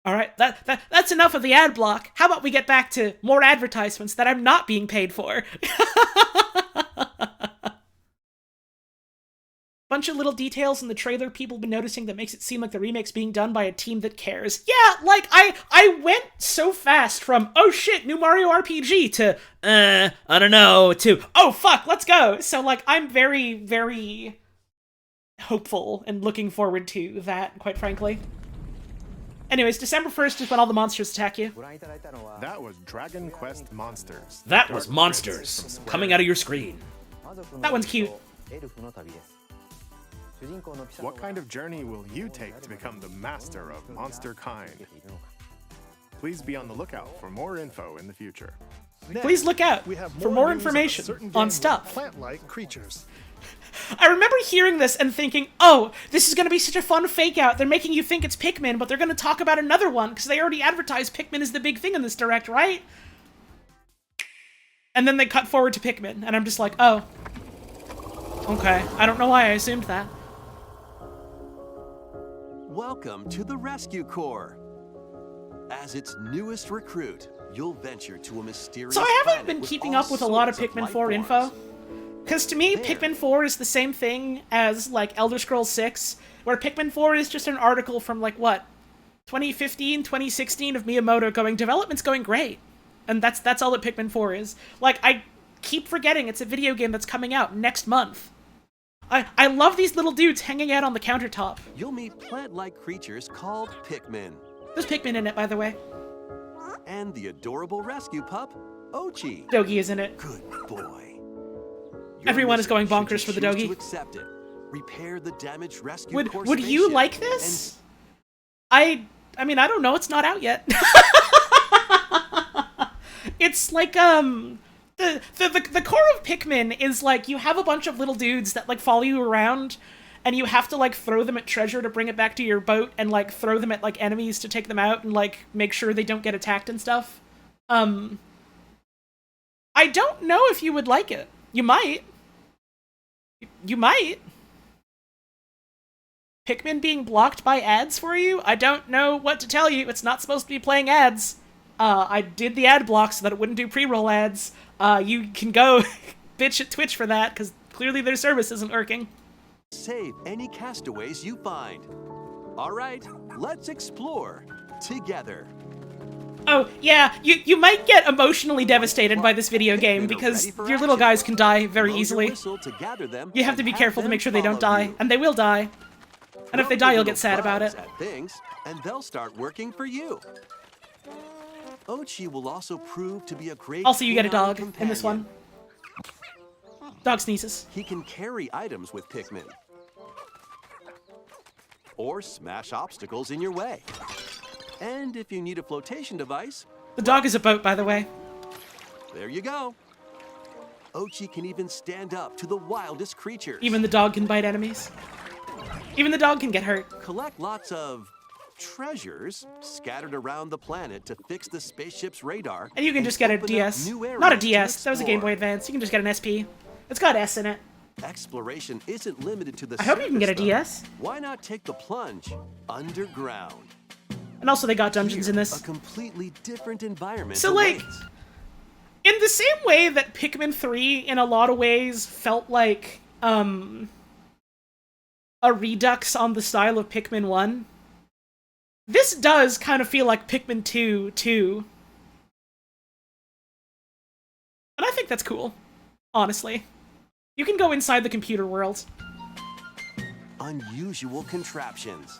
[SPEAKER 2] Alright, that's enough of the ad block. How about we get back to more advertisements that I'm not being paid for? Bunch of little details in the trailer people have been noticing that makes it seem like the remake's being done by a team that cares. Yeah, like, I went so fast from, oh shit, new Mario RPG, to, I don't know, to, oh fuck, let's go! So, like, I'm very, very hopeful and looking forward to that, quite frankly. Anyways, December 1st is when all the monsters attack you.
[SPEAKER 9] That was Dragon Quest Monsters.
[SPEAKER 6] That was Monsters, coming out of your screen.
[SPEAKER 2] That one's cute.
[SPEAKER 9] What kind of journey will you take to become the master of monster kind? Please be on the lookout for more info in the future.
[SPEAKER 2] Please look out for more information on stuff.
[SPEAKER 3] Plant-like creatures.
[SPEAKER 2] I remember hearing this and thinking, oh, this is going to be such a fun fake-out. They're making you think it's Pikmin, but they're going to talk about another one, because they already advertised Pikmin as the big thing in this direct, right? And then they cut forward to Pikmin, and I'm just like, oh. Okay, I don't know why I assumed that.
[SPEAKER 4] Welcome to the Rescue Corps. As its newest recruit, you'll venture to a mysterious
[SPEAKER 2] So I haven't
[SPEAKER 4] planet
[SPEAKER 2] been
[SPEAKER 4] with
[SPEAKER 2] keeping
[SPEAKER 4] all
[SPEAKER 2] up with a lot of
[SPEAKER 4] sorts
[SPEAKER 2] Pikmin
[SPEAKER 4] life
[SPEAKER 2] 4
[SPEAKER 4] forms.
[SPEAKER 2] info. Because to me,
[SPEAKER 4] There.
[SPEAKER 2] Pikmin 4 is the same thing as, like, Elder Scrolls 6, where Pikmin 4 is just an article from, like, what? 2015, 2016 of Miyamoto going, development's going great. And that's all that Pikmin 4 is. Like, I keep forgetting it's a video game that's coming out next month. I love these little dudes hanging out on the countertop.
[SPEAKER 4] You'll meet plant-like creatures called Pikmin.
[SPEAKER 2] There's Pikmin in it, by the way.
[SPEAKER 4] And the adorable rescue pup, Ochi.
[SPEAKER 2] Dogi is in it.
[SPEAKER 4] Good boy.
[SPEAKER 2] Everyone is going bonkers for the Dogi.
[SPEAKER 4] To accept it. Repair the damaged rescue
[SPEAKER 2] Would you like this? I mean, I don't know. It's not out yet. It's like, the core of Pikmin is, like, you have a bunch of little dudes that, like, follow you around, and you have to, like, throw them at treasure to bring it back to your boat, and, like, throw them at, like, enemies to take them out, and, like, make sure they don't get attacked and stuff. I don't know if you would like it. You might. You might. Pikmin being blocked by ads for you? I don't know what to tell you. It's not supposed to be playing ads. I did the ad block so that it wouldn't do pre-roll ads. You can go bitch at Twitch for that, because clearly their service isn't working.
[SPEAKER 4] Save any castaways you find. All right, let's explore together.
[SPEAKER 2] Oh, yeah, you might get emotionally devastated by this video game, because your little guys can die very easily. You have to be careful to make sure they don't die, and they will die. And if they die, you'll get sad about it.
[SPEAKER 4] Things, and they'll start working for you. Ochi will also prove to be a great
[SPEAKER 2] Also, you get a dog
[SPEAKER 4] companion.
[SPEAKER 2] in this one. Dog sneezes.
[SPEAKER 4] He can carry items with Pikmin. or smash obstacles in your way. And if you need a flotation device,
[SPEAKER 2] The dog is a boat, by the way.
[SPEAKER 4] there you go. Ochi can even stand up to the wildest creatures.
[SPEAKER 2] Even the dog can bite enemies. Even the dog can get hurt.
[SPEAKER 4] Collect lots of treasures scattered around the planet to fix the spaceship's radar.
[SPEAKER 2] And you can just get a
[SPEAKER 4] open up
[SPEAKER 2] DS.
[SPEAKER 4] new
[SPEAKER 2] Not a
[SPEAKER 4] areas to
[SPEAKER 2] DS, that was a Game
[SPEAKER 4] explore.
[SPEAKER 2] Boy Advance. You can just get an SP. It's got S in it.
[SPEAKER 4] Exploration isn't limited to the
[SPEAKER 2] I hope you can get a
[SPEAKER 4] surface, though.
[SPEAKER 2] DS.
[SPEAKER 4] Why not take the plunge underground?
[SPEAKER 2] And also they got dungeons in
[SPEAKER 4] A
[SPEAKER 2] this.
[SPEAKER 4] completely different environment.
[SPEAKER 2] So, like,
[SPEAKER 4] awaits.
[SPEAKER 2] in the same way that Pikmin 3, in a lot of ways, felt like, a redux on the style of Pikmin 1, this does kind of feel like Pikmin 2, too. And I think that's cool, honestly. You can go inside the computer world.
[SPEAKER 4] Unusual contraptions.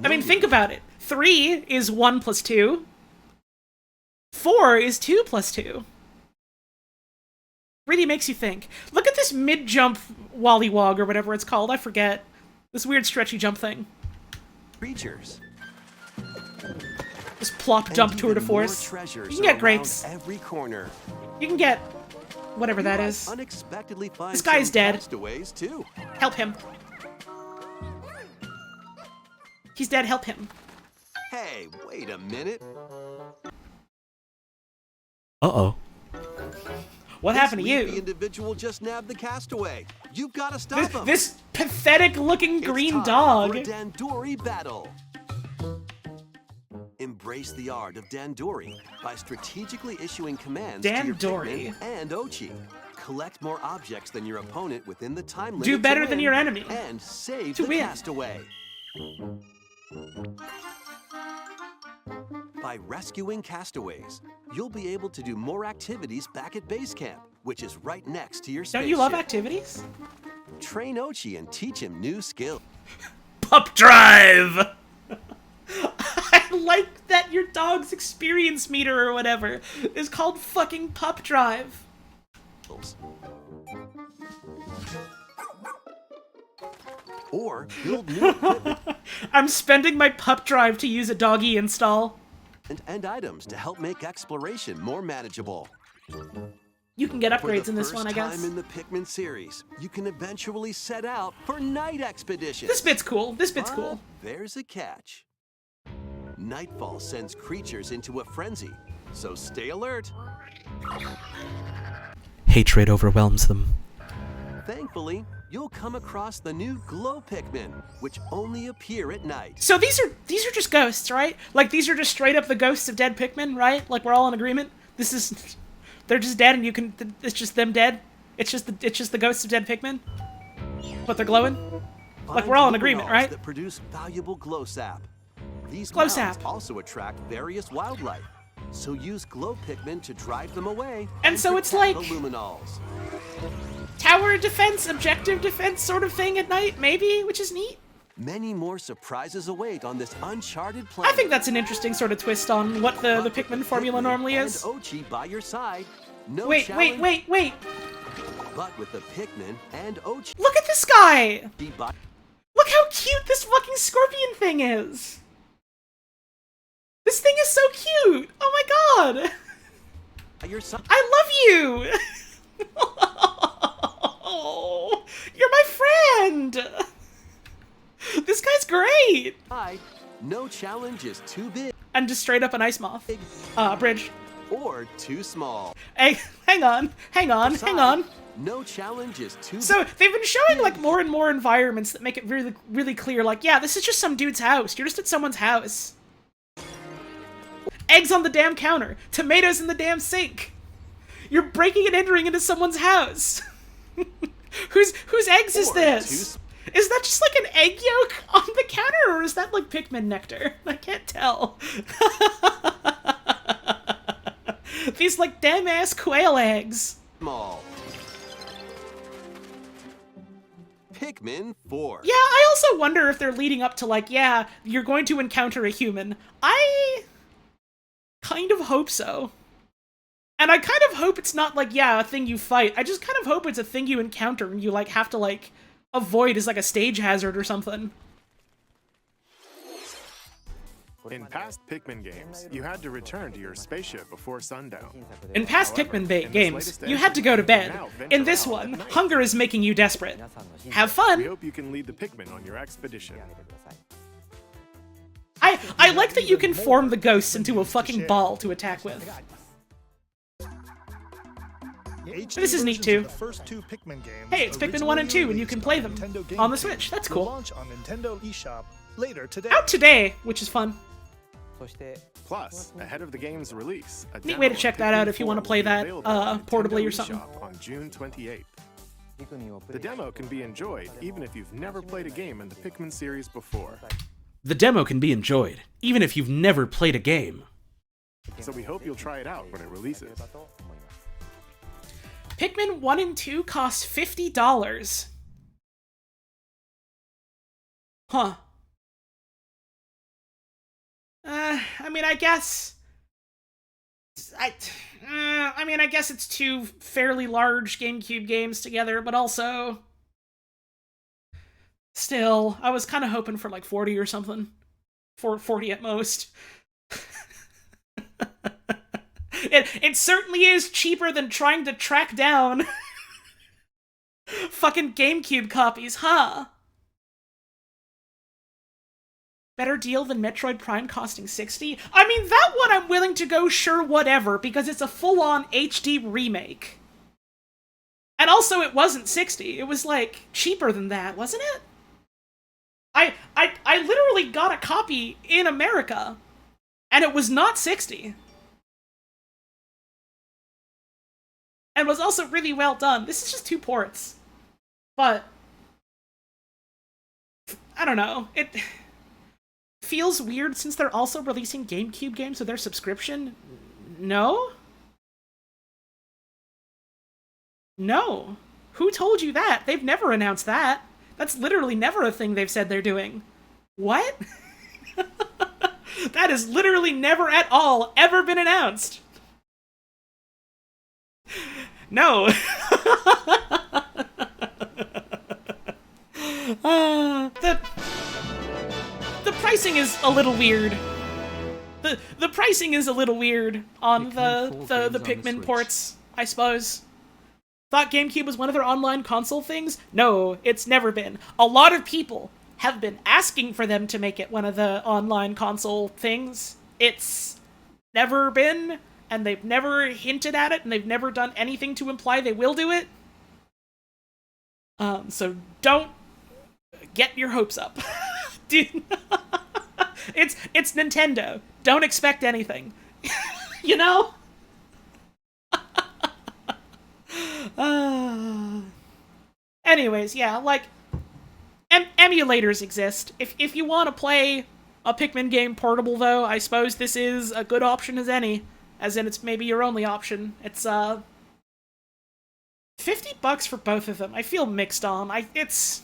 [SPEAKER 2] I mean, think about it. 3 is 1 plus 2. 4 is 2 plus 2. Really makes you think. Look at this mid-jump Wollywog, or whatever it's called. I forget. This weird stretchy jump thing.
[SPEAKER 4] Creatures.
[SPEAKER 2] Just plop jump tour de force. You can get grapes.
[SPEAKER 4] Every corner.
[SPEAKER 2] You can get whatever that
[SPEAKER 4] You
[SPEAKER 2] is.
[SPEAKER 4] might unexpectedly find
[SPEAKER 2] This guy's
[SPEAKER 4] some
[SPEAKER 2] dead.
[SPEAKER 4] castaways too.
[SPEAKER 2] Help him. He's dead, help him.
[SPEAKER 4] Hey, wait a minute.
[SPEAKER 6] Uh-oh.
[SPEAKER 2] What happened to
[SPEAKER 4] The
[SPEAKER 2] you?
[SPEAKER 4] individual just nabbed the castaway. You've got to stop him.
[SPEAKER 2] This pathetic-looking green
[SPEAKER 4] Time
[SPEAKER 2] dog.
[SPEAKER 4] for a Dandori battle. Embrace the art of Dandori by strategically issuing commands to your
[SPEAKER 2] Dandori.
[SPEAKER 4] Pikmin and Ochi. Collect more objects than your opponent within the time limit.
[SPEAKER 2] Do better
[SPEAKER 4] to
[SPEAKER 2] than
[SPEAKER 4] win,
[SPEAKER 2] your enemy.
[SPEAKER 4] and save
[SPEAKER 2] To
[SPEAKER 4] the
[SPEAKER 2] win.
[SPEAKER 4] castaway. By rescuing castaways, you'll be able to do more activities back at base camp, which is right next to your spaceship.
[SPEAKER 2] Don't you love activities?
[SPEAKER 4] Train Ochi and teach him new skills.
[SPEAKER 2] Pup drive! I like that your dog's experience meter or whatever is called fucking pup drive.
[SPEAKER 4] Or build new equipment
[SPEAKER 2] I'm spending my pup drive to use a doggy install.
[SPEAKER 4] and items to help make exploration more manageable.
[SPEAKER 2] You can get
[SPEAKER 4] For
[SPEAKER 2] upgrades
[SPEAKER 4] the
[SPEAKER 2] in this
[SPEAKER 4] first
[SPEAKER 2] one, I guess.
[SPEAKER 4] time in the Pikmin series, you can eventually set out for night expeditions.
[SPEAKER 2] This bit's cool. This bit's
[SPEAKER 4] But
[SPEAKER 2] cool.
[SPEAKER 4] There's a catch. Nightfall sends creatures into a frenzy, so stay alert.
[SPEAKER 6] Hatred overwhelms them.
[SPEAKER 4] Thankfully, you'll come across the new glow Pikmin, which only appear at night.
[SPEAKER 2] So these are just ghosts, right? Like these are just straight up the ghosts of dead Pikmin, right? Like we're all in agreement. This is they're just dead, and you can. It's just them dead. It's just the ghosts of dead Pikmin, but they're glowing. Like
[SPEAKER 4] Find
[SPEAKER 2] we're all in
[SPEAKER 4] luminals
[SPEAKER 2] agreement, right?
[SPEAKER 4] That produce valuable glow sap. These
[SPEAKER 2] Glow
[SPEAKER 4] mounds
[SPEAKER 2] sap.
[SPEAKER 4] also attract various wildlife, so use glow Pikmin to drive them away.
[SPEAKER 2] And so it's
[SPEAKER 4] protect
[SPEAKER 2] like-
[SPEAKER 4] the luminals.
[SPEAKER 2] Tower defense, objective defense sort of thing at night, maybe, which is neat.
[SPEAKER 4] Many more surprises await on this uncharted
[SPEAKER 2] I
[SPEAKER 4] planet.
[SPEAKER 2] think that's an interesting sort of twist on what the Pikmin formula normally
[SPEAKER 4] and
[SPEAKER 2] is.
[SPEAKER 4] Ochi by your side. No
[SPEAKER 2] Wait.
[SPEAKER 4] But with the Pikmin and Ochi
[SPEAKER 2] Look at this guy!
[SPEAKER 4] by
[SPEAKER 2] Look how cute this fucking scorpion thing is! This thing is so cute! Oh my god!
[SPEAKER 4] your side.
[SPEAKER 2] I love you! Oh, you're my friend! This guy's great!
[SPEAKER 4] No challenge is too big
[SPEAKER 2] And just straight up an ice moth. Bridge.
[SPEAKER 4] or too small.
[SPEAKER 2] Hey, hang on.
[SPEAKER 4] No challenge is too
[SPEAKER 2] So, they've been showing, like, more and more environments that make it really, really clear, like, yeah, this is just some dude's house. You're just at someone's house. Eggs on the damn counter. Tomatoes in the damn sink. You're breaking and entering into someone's house. Whose eggs is
[SPEAKER 4] Or
[SPEAKER 2] this? Is that just like an egg yolk on the counter, or is that like Pikmin nectar? I can't tell. These like damn ass quail eggs.
[SPEAKER 4] small. Pikmin 4.
[SPEAKER 2] Yeah, I also wonder if they're leading up to like, yeah, you're going to encounter a human. I kind of hope so. And I kind of hope it's not like, yeah, a thing you fight. I just kind of hope it's a thing you encounter and you like have to like a void is like a stage hazard or something.
[SPEAKER 9] In past Pikmin games, you had to return to your spaceship before sundown.
[SPEAKER 2] In past
[SPEAKER 9] However,
[SPEAKER 2] Pikmin
[SPEAKER 9] in this
[SPEAKER 2] games,
[SPEAKER 9] latest
[SPEAKER 2] you had to go to
[SPEAKER 9] entry, you
[SPEAKER 2] bed.
[SPEAKER 9] can now venture
[SPEAKER 2] In this
[SPEAKER 9] out
[SPEAKER 2] one,
[SPEAKER 9] at night.
[SPEAKER 2] hunger is making you desperate. Have
[SPEAKER 9] We
[SPEAKER 2] fun!
[SPEAKER 9] hope you can lead the Pikmin on your expedition.
[SPEAKER 2] I like that you can form the ghosts into a fucking ball to attack with. This is neat too.
[SPEAKER 3] The first two Pikmin games
[SPEAKER 2] Hey, it's Pikmin 1 and 2, and you can play them
[SPEAKER 3] Nintendo
[SPEAKER 2] on the
[SPEAKER 3] GameCube
[SPEAKER 2] Switch. That's
[SPEAKER 3] will
[SPEAKER 2] cool.
[SPEAKER 3] Launch on Nintendo eShop later today.
[SPEAKER 2] Out today, which is fun.
[SPEAKER 9] Plus, ahead of the game's release, a
[SPEAKER 2] Neat way to
[SPEAKER 9] demo
[SPEAKER 2] check
[SPEAKER 9] of
[SPEAKER 2] that out
[SPEAKER 9] Pikmin
[SPEAKER 2] if you want to
[SPEAKER 9] 4
[SPEAKER 2] play
[SPEAKER 9] will be
[SPEAKER 2] that
[SPEAKER 9] available on
[SPEAKER 2] portably
[SPEAKER 9] Nintendo
[SPEAKER 2] or something.
[SPEAKER 9] eShop on June 28th. The demo can be enjoyed even if you've never played a game in the Pikmin series before.
[SPEAKER 6] The demo can be enjoyed, even if you've never played a game.
[SPEAKER 9] So we hope you'll try it out when it releases.
[SPEAKER 2] Pikmin 1 and 2 cost $50. Huh. I mean, I guess... I guess it's two fairly large GameCube games together, but also... Still, I was kind of hoping for like 40 or something. For 40 at most. It certainly is cheaper than trying to track down fucking GameCube copies, huh? Better deal than Metroid Prime costing $60? I mean, that one I'm willing to go sure whatever, because it's a full-on HD remake. And also, it wasn't $60. It was, like, cheaper than that, wasn't it? I literally got a copy in America, and it was not $60. And was also really well done. This is just 2 ports. But I don't know. It feels weird since they're also releasing GameCube games with their subscription. No? No. Who told you that? They've never announced that. That's literally never a thing they've said they're doing. What? That has literally never at all ever been announced. No. The pricing is a little weird. The pricing is a little weird on the Pikmin ports, I suppose. Thought GameCube was one of their online console things? No, it's never been. A lot of people have been asking for them to make it one of the online console things. It's never been, and they've never hinted at it, and they've never done anything to imply they will do it. So don't get your hopes up. Dude, it's Nintendo. Don't expect anything. You know? Anyways, yeah, like, emulators exist. If you want to play a Pikmin game portable, though, I suppose this is a good option as any. As in, it's maybe your only option. It's, $50 for both of them. I feel mixed on. It's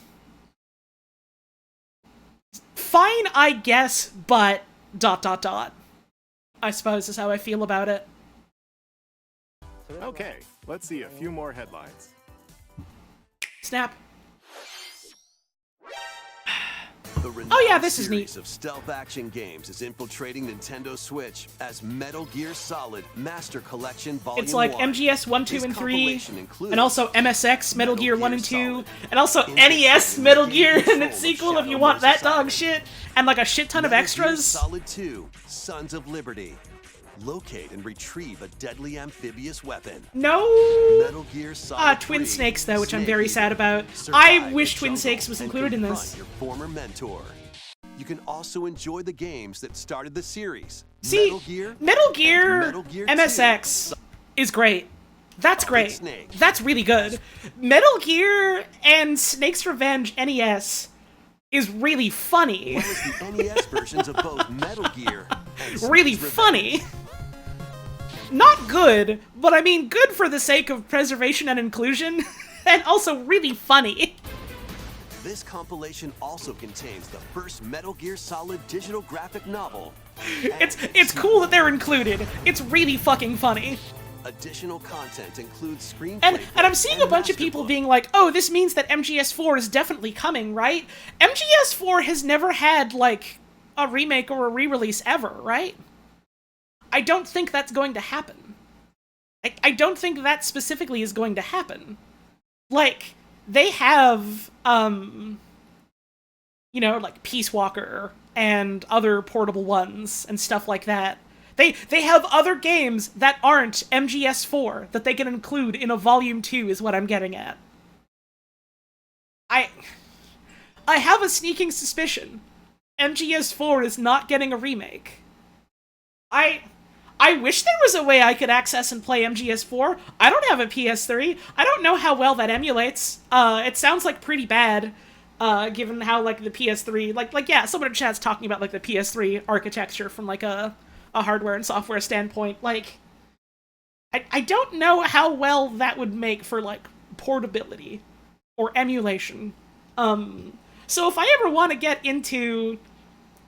[SPEAKER 2] fine, I guess, but ... I suppose is how I feel about it.
[SPEAKER 9] Okay, let's see a few more headlines.
[SPEAKER 2] Snap.
[SPEAKER 4] Oh
[SPEAKER 2] yeah, this is neat.
[SPEAKER 4] Of stealth action games is infiltrating Nintendo Switch as Metal Gear Solid Master Collection Volume
[SPEAKER 2] It's like
[SPEAKER 4] 1.
[SPEAKER 2] MGS 1, 2,
[SPEAKER 4] This
[SPEAKER 2] and 3,
[SPEAKER 4] compilation includes
[SPEAKER 2] and also MSX Metal Gear 1 and 2,
[SPEAKER 4] Solid,
[SPEAKER 2] and also NES Metal Gear and its sequel if you want that dog shit, and like a shit ton of
[SPEAKER 4] Metal Gear
[SPEAKER 2] extras.
[SPEAKER 4] Solid 2, Sons of Liberty. Locate and retrieve a deadly amphibious weapon.
[SPEAKER 2] No!
[SPEAKER 4] Metal Gear Solid
[SPEAKER 2] Twin
[SPEAKER 4] 3,
[SPEAKER 2] Snakes, though, which I'm very
[SPEAKER 4] Snake
[SPEAKER 2] sad about.
[SPEAKER 4] Survive
[SPEAKER 2] I
[SPEAKER 4] the
[SPEAKER 2] wish Twin
[SPEAKER 4] jungle
[SPEAKER 2] Snakes was
[SPEAKER 4] and
[SPEAKER 2] included in
[SPEAKER 4] confront
[SPEAKER 2] this.
[SPEAKER 4] Your former mentor. You can also enjoy the games that started the series.
[SPEAKER 2] See, Metal Gear
[SPEAKER 4] Metal Gear
[SPEAKER 2] MSX is great. That's great.
[SPEAKER 4] Snake.
[SPEAKER 2] That's really good. Metal Gear and Snake's Revenge NES is really funny.
[SPEAKER 4] What was the NES versions of both Metal Gear and
[SPEAKER 2] Really
[SPEAKER 4] Snake's
[SPEAKER 2] funny. Not good, but I mean good for the sake of preservation and inclusion, and also really funny.
[SPEAKER 4] This compilation also contains the first Metal Gear Solid digital graphic novel.
[SPEAKER 2] It's cool that they're included. It's really fucking funny.
[SPEAKER 4] Additional content includes screenplay
[SPEAKER 2] And I'm seeing
[SPEAKER 4] and
[SPEAKER 2] a bunch of
[SPEAKER 4] master
[SPEAKER 2] people
[SPEAKER 4] book.
[SPEAKER 2] being like, oh, this means that MGS4 is definitely coming, right? MGS4 has never had, like, a remake or a re-release ever, right? I don't think that's going to happen. I don't think that specifically is going to happen. Like, they have, you know, like Peace Walker and other portable ones and stuff like that. They have other games that aren't MGS4 that they can include in a Volume 2 is what I'm getting at. I have a sneaking suspicion MGS4 is not getting a remake. I wish there was a way I could access and play MGS4. I don't have a PS3. I don't know how well that emulates. It sounds like pretty bad, given how, like, the PS3... Like, yeah, someone in chat's talking about, like, the PS3 architecture from, like, a hardware and software standpoint. Like, I don't know how well that would make for, like, portability or emulation. So if I ever want to get into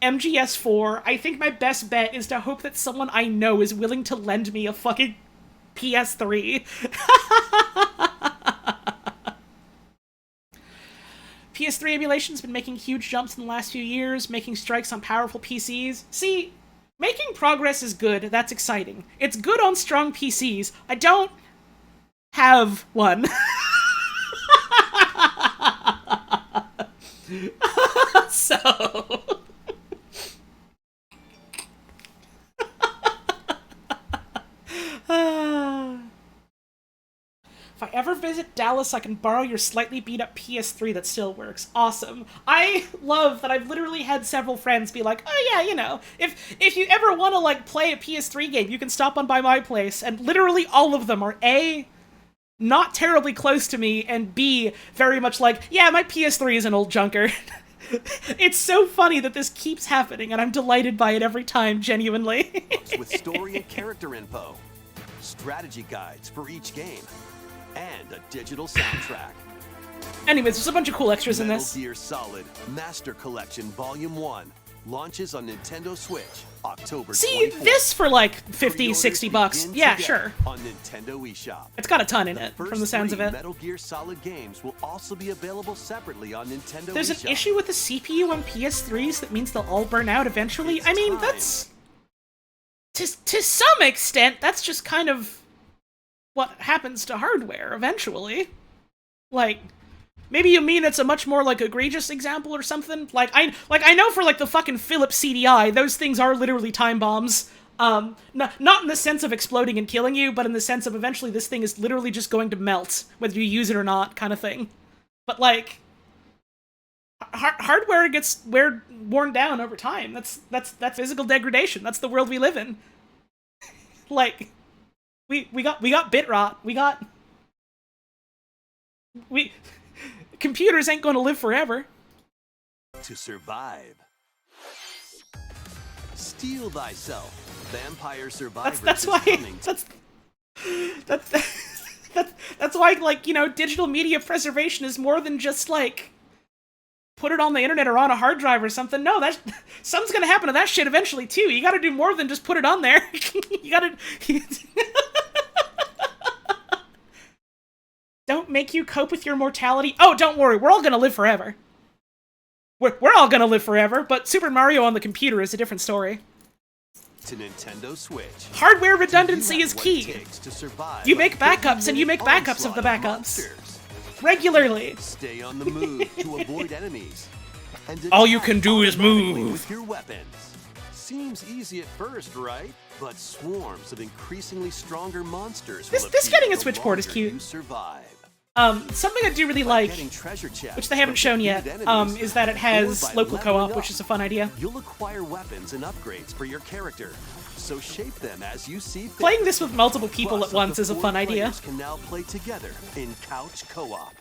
[SPEAKER 2] MGS4, I think my best bet is to hope that someone I know is willing to lend me a fucking PS3. PS3 emulation's been making huge jumps in the last few years, making strikes on powerful PCs. See, making progress is good, that's exciting. It's good on strong PCs. I don't have one. So... If I ever visit Dallas, I can borrow your slightly beat-up PS3 that still works. Awesome. I love that I've literally had several friends be like, oh yeah, you know, if you ever want to, like, play a PS3 game, you can stop on by my place. And literally all of them are A, not terribly close to me, and B, very much like, yeah, my PS3 is an old junker. It's so funny that this keeps happening, and I'm delighted by it every time, genuinely.
[SPEAKER 4] With story and character info, strategy guides for each game, and a digital soundtrack.
[SPEAKER 2] Anyways, there's a bunch of cool extras in this.
[SPEAKER 4] Metal Gear Solid Master Collection Volume 1 launches on Nintendo Switch October 24th.
[SPEAKER 2] See, this for like 50, 60 bucks. Yeah, sure.
[SPEAKER 4] On Nintendo eShop.
[SPEAKER 2] It's got a ton in it, from the sounds of it.
[SPEAKER 4] Metal Gear Solid games will also be available separately on Nintendo
[SPEAKER 2] There's
[SPEAKER 4] eShop.
[SPEAKER 2] an issue with the CPU on PS3s that means they'll all burn out eventually. I mean, that's... To some extent, that's just kind of what happens to hardware eventually. Like, maybe you mean it's a much more, like, egregious example or something? Like, I know for, like, the fucking Philips CDI, those things are literally time bombs. Not in the sense of exploding and killing you, but in the sense of eventually this thing is literally just going to melt, whether you use it or not, kind of thing. But, like, hardware gets worn down over time. That's physical degradation. That's the world we live in. Like, we got bit rot. Computers ain't going to live forever.
[SPEAKER 4] To survive. Steel thyself. Vampire Survivors
[SPEAKER 2] That's
[SPEAKER 4] is
[SPEAKER 2] why
[SPEAKER 4] coming.
[SPEAKER 2] that's why, like, you know, digital media preservation is more than just, like, put it on the internet or on a hard drive or something. No, something's gonna happen to that shit eventually too. You gotta do more than just put it on there. You gotta don't make you cope with your mortality. Oh, don't worry, we're all gonna live forever. We're all gonna live forever, but Super Mario on the computer is a different story.
[SPEAKER 4] To Nintendo Switch.
[SPEAKER 2] Hardware redundancy is key.
[SPEAKER 4] To survive
[SPEAKER 2] you make backups and you make backups of the backups. Regularly.
[SPEAKER 4] Stay on the move to avoid enemies. And
[SPEAKER 6] all you can do is move
[SPEAKER 4] with your weapons. Seems easy at first, right? But swarms of increasingly stronger monsters.
[SPEAKER 2] This getting a Switch port is cute. Something I do really like, which they haven't shown yet, is that it has local co-op, which is a fun idea.
[SPEAKER 4] You'll acquire weapons and upgrades for your character, so shape them as you see fit.
[SPEAKER 2] Playing this with multiple people at once is a fun idea.
[SPEAKER 4] Can now play together in couch co-op.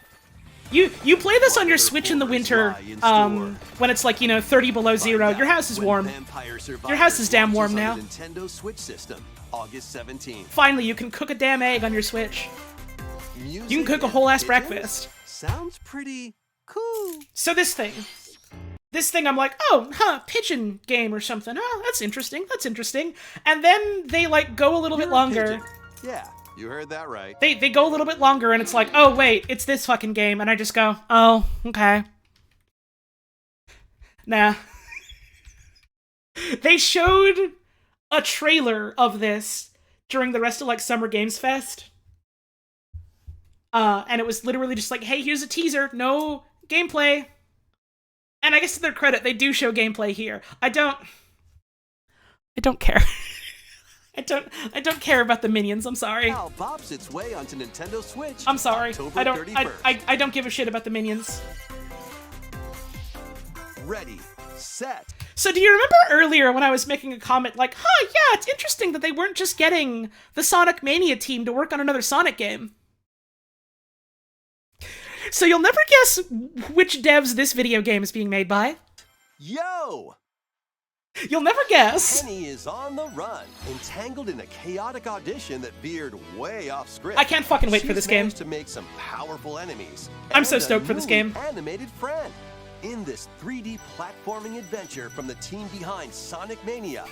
[SPEAKER 2] You play this on your Switch in the winter, when it's like, you know, 30 below zero. Your house is warm. Your house is damn warm now.
[SPEAKER 4] Nintendo Switch system, August 17th.
[SPEAKER 2] Finally, you can cook a damn egg on your Switch. You can cook a whole ass breakfast.
[SPEAKER 4] Sounds pretty cool.
[SPEAKER 2] So this thing, I'm like, oh, pigeon game or something. Oh, that's interesting. And then they, like, go a little bit longer.
[SPEAKER 4] Yeah. You heard that right.
[SPEAKER 2] They go a little bit longer, and it's like, oh wait, it's this fucking game, and I just go, oh, okay. Nah. They showed a trailer of this during the rest of, like, Summer Games Fest. And it was literally just like, hey, here's a teaser, no gameplay. And I guess to their credit, they do show gameplay here. I don't care. I don't care about the minions, I'm sorry.
[SPEAKER 4] Now bops its way onto Nintendo Switch.
[SPEAKER 2] I'm sorry.
[SPEAKER 4] October
[SPEAKER 2] I don't
[SPEAKER 4] 31st.
[SPEAKER 2] I don't give a shit about the minions.
[SPEAKER 4] Ready, set.
[SPEAKER 2] So do you remember earlier when I was making a comment like, huh, yeah, it's interesting that they weren't just getting the Sonic Mania team to work on another Sonic game? So you'll never guess which devs this video game is being made by.
[SPEAKER 4] Yo!
[SPEAKER 2] You'll never guess.
[SPEAKER 4] Penny is on the run, entangled in a chaotic audition that veered way off script.
[SPEAKER 2] I can't fucking wait for this game.
[SPEAKER 4] She's managed to make some powerful enemies.
[SPEAKER 2] I'm so
[SPEAKER 4] and a
[SPEAKER 2] stoked for this
[SPEAKER 4] newly
[SPEAKER 2] game.
[SPEAKER 4] Animated friend. In this 3D platforming adventure from the team behind Sonic Mania,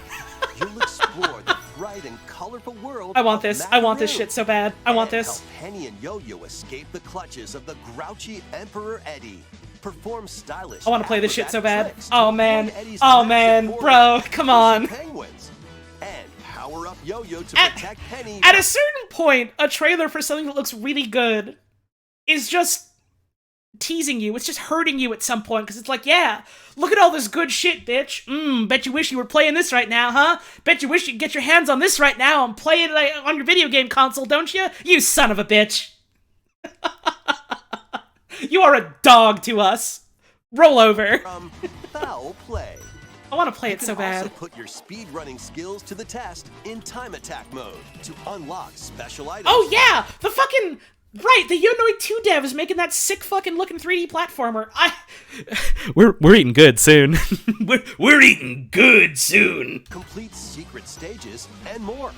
[SPEAKER 4] you'll explore the bright and colorful world.
[SPEAKER 2] I want this.
[SPEAKER 4] of
[SPEAKER 2] I want this
[SPEAKER 4] Macaroon
[SPEAKER 2] shit so bad. I want
[SPEAKER 4] and
[SPEAKER 2] this.
[SPEAKER 4] Help Penny and Yo-Yo escape the clutches of the grouchy Emperor Eddie. Perform stylish.
[SPEAKER 2] I want to play this shit so bad.
[SPEAKER 4] acrobatics to
[SPEAKER 2] Oh man.
[SPEAKER 4] avoid Eddie's
[SPEAKER 2] Oh
[SPEAKER 4] massive
[SPEAKER 2] man,
[SPEAKER 4] forward
[SPEAKER 2] bro, come on.
[SPEAKER 4] penguins. And power up Yo-Yo to
[SPEAKER 2] At-
[SPEAKER 4] protect Penny.
[SPEAKER 2] At a certain point, a trailer for something that looks really good is just teasing you. It's just hurting you at some point, because it's like, yeah, look at all this good shit, bitch. Bet you wish you were playing this right now, huh? Bet you wish you could get your hands on this right now and play it on your video game console, don't you? You son of a bitch. You are a dog to us. Roll over.
[SPEAKER 4] Foul play.
[SPEAKER 2] I want to play it so
[SPEAKER 4] You can also
[SPEAKER 2] bad.
[SPEAKER 4] put your speedrunning skills to the test in time attack mode to unlock special items.
[SPEAKER 2] Oh yeah, the fucking right. The Yonoid 2 dev is making that sick fucking looking 3D platformer. We're eating good soon.
[SPEAKER 6] We're eating good soon.
[SPEAKER 4] Complete secret stages and more.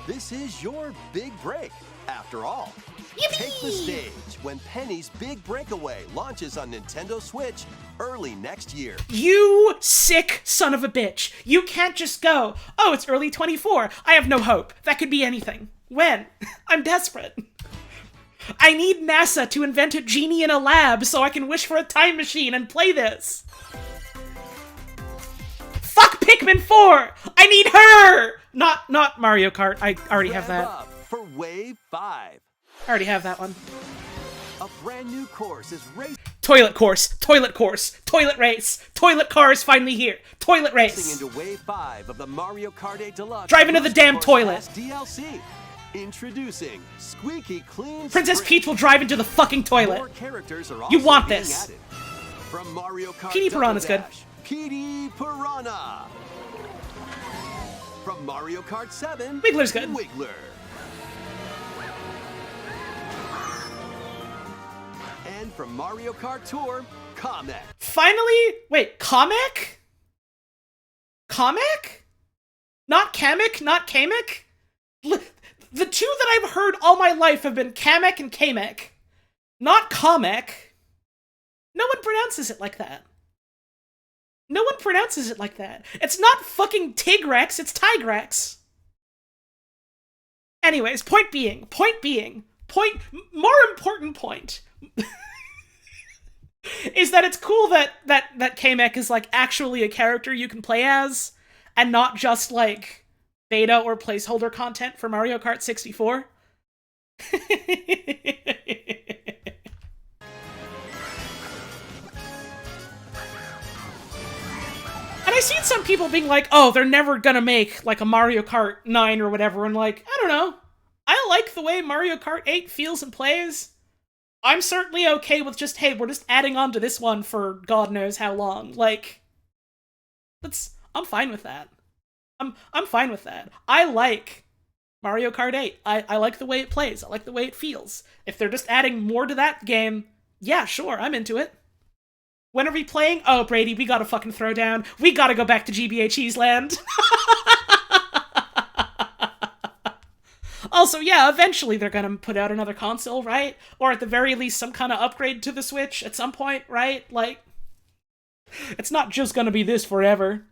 [SPEAKER 4] This is your big break, after all.
[SPEAKER 2] Yippee!
[SPEAKER 4] Take the stage when Penny's Big Breakaway launches on Nintendo Switch early next year.
[SPEAKER 2] You sick son of a bitch. You can't just go, oh, it's early 24. I have no hope. That could be anything. When? I'm desperate. I need NASA to invent a genie in a lab so I can wish for a time machine and play this. Fuck Pikmin 4! I need her! Not Mario Kart. I already have
[SPEAKER 4] Rev
[SPEAKER 2] that.
[SPEAKER 4] up for Wave 5.
[SPEAKER 2] I already have that one.
[SPEAKER 4] A brand new course is racing
[SPEAKER 2] Toilet course, toilet course, toilet race, toilet car is finally here, toilet race.
[SPEAKER 4] into Wave 5 of the Mario Kart 8 Deluxe.
[SPEAKER 2] Drive into the damn
[SPEAKER 4] Course
[SPEAKER 2] toilet.
[SPEAKER 4] Pass DLC. Introducing Squeaky Clean
[SPEAKER 2] Princess
[SPEAKER 4] Sprint.
[SPEAKER 2] Peach will drive into the fucking
[SPEAKER 4] More
[SPEAKER 2] toilet.
[SPEAKER 4] characters are
[SPEAKER 2] You
[SPEAKER 4] also
[SPEAKER 2] want
[SPEAKER 4] being
[SPEAKER 2] this.
[SPEAKER 4] added. From Mario Kart
[SPEAKER 2] Petey
[SPEAKER 4] Double
[SPEAKER 2] Piranha's good.
[SPEAKER 4] Dash, Petey Piranha. From Mario Kart 7,
[SPEAKER 2] Wiggler's good.
[SPEAKER 4] Wiggler. And from Mario Kart Tour, Kamek.
[SPEAKER 2] Finally, wait, Kamek? Kamek? Not Kamek, not Kamek? The two that I've heard all my life have been Kamek and Kamek. Not Kamek. No one pronounces it like that. No one pronounces it like that. It's not fucking Tigrex, it's Tigrex. Anyways, more important point, is that it's cool that Kamek is, like, actually a character you can play as, and not just, like, beta or placeholder content for Mario Kart 64. And I've seen some people being like, oh, they're never gonna make, like, a Mario Kart 9 or whatever, and like, I don't know. I like the way Mario Kart 8 feels and plays. I'm certainly okay with just, hey, we're just adding on to this one for God knows how long. Like, I'm fine with that. I'm fine with that. I like Mario Kart 8. I like the way it plays. I like the way it feels. If they're just adding more to that game, yeah, sure, I'm into it. When are we playing? Oh, Brady, we gotta fucking throw down. We gotta go back to GBA Cheeseland. Also, yeah, eventually they're gonna put out another console, right? Or at the very least, some kind of upgrade to the Switch at some point, right? Like, it's not just gonna be this forever.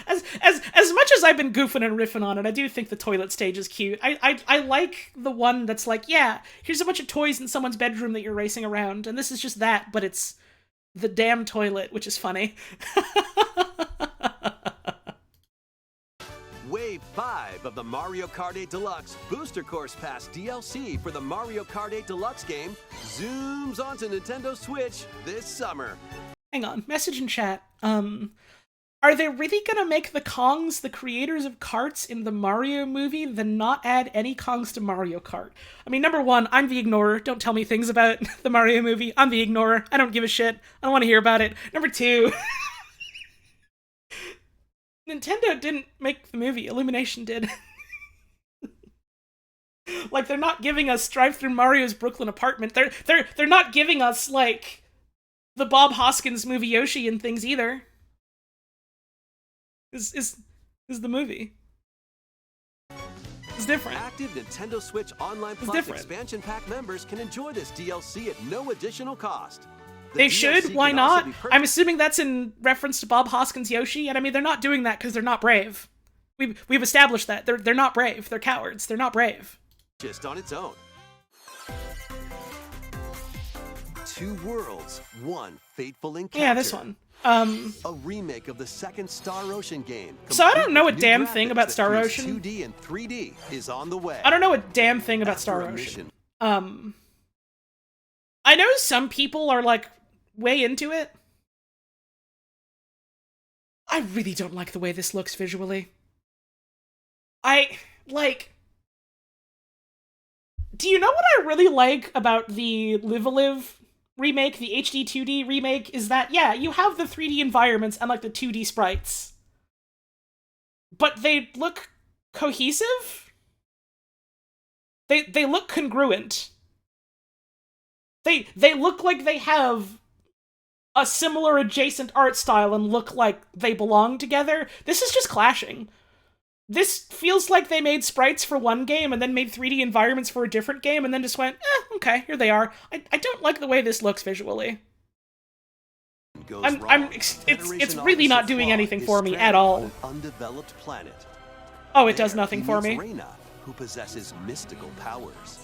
[SPEAKER 2] As much as I've been goofing and riffing on it, I do think the toilet stage is cute. I like the one that's like, yeah, here's a bunch of toys in someone's bedroom that you're racing around, and this is just that, but it's the damn toilet, which is funny.
[SPEAKER 4] Wave 5 of the Mario Kart 8 Deluxe Booster Course Pass DLC for the Mario Kart 8 Deluxe game zooms onto Nintendo Switch this summer.
[SPEAKER 2] Hang on, message in chat. Are they really gonna make the Kongs the creators of karts in the Mario movie, then not add any Kongs to Mario Kart? I mean, number one, I'm the ignorer. Don't tell me things about the Mario movie. I'm the ignorer. I don't give a shit. I don't want to hear about it. Number two, Nintendo didn't make the movie. Illumination did. Like, they're not giving us Drive Through Mario's Brooklyn apartment. They're not giving us, like, the Bob Hoskins movie Yoshi and things either. Is the movie. It's different.
[SPEAKER 4] Active Nintendo Switch Online Plus expansion pack members can enjoy this DLC at no additional cost.
[SPEAKER 2] They should, why not? I'm assuming that's in reference to Bob Hoskins Yoshi, and I mean, they're not doing that because they're not brave. We've established that. They're not brave. They're cowards. They're not brave.
[SPEAKER 4] Just on its own. Two worlds, one fateful encounter.
[SPEAKER 2] Yeah, this one.
[SPEAKER 4] A remake of the second Star Ocean game.
[SPEAKER 2] So I don't know a damn thing about Star Ocean.
[SPEAKER 4] 2D and 3D is on the way.
[SPEAKER 2] I don't know a damn thing about Star Ocean. I know some people are, like, way into it. I really don't like the way this looks visually. Do you know what I really like about the Live-A-Live remake, the HD 2D remake, is that, yeah, you have the 3D environments and, like, the 2D sprites. But they look cohesive? They look congruent. They look like they have a similar adjacent art style and look like they belong together. This is just clashing. This feels like they made sprites for one game and then made 3D environments for a different game and then just went, okay, here they are. I don't like the way this looks visually. It's really not doing anything for me at all.
[SPEAKER 4] Undeveloped planet.
[SPEAKER 2] Oh, it does nothing for me.
[SPEAKER 4] Reina, who possesses mystical powers.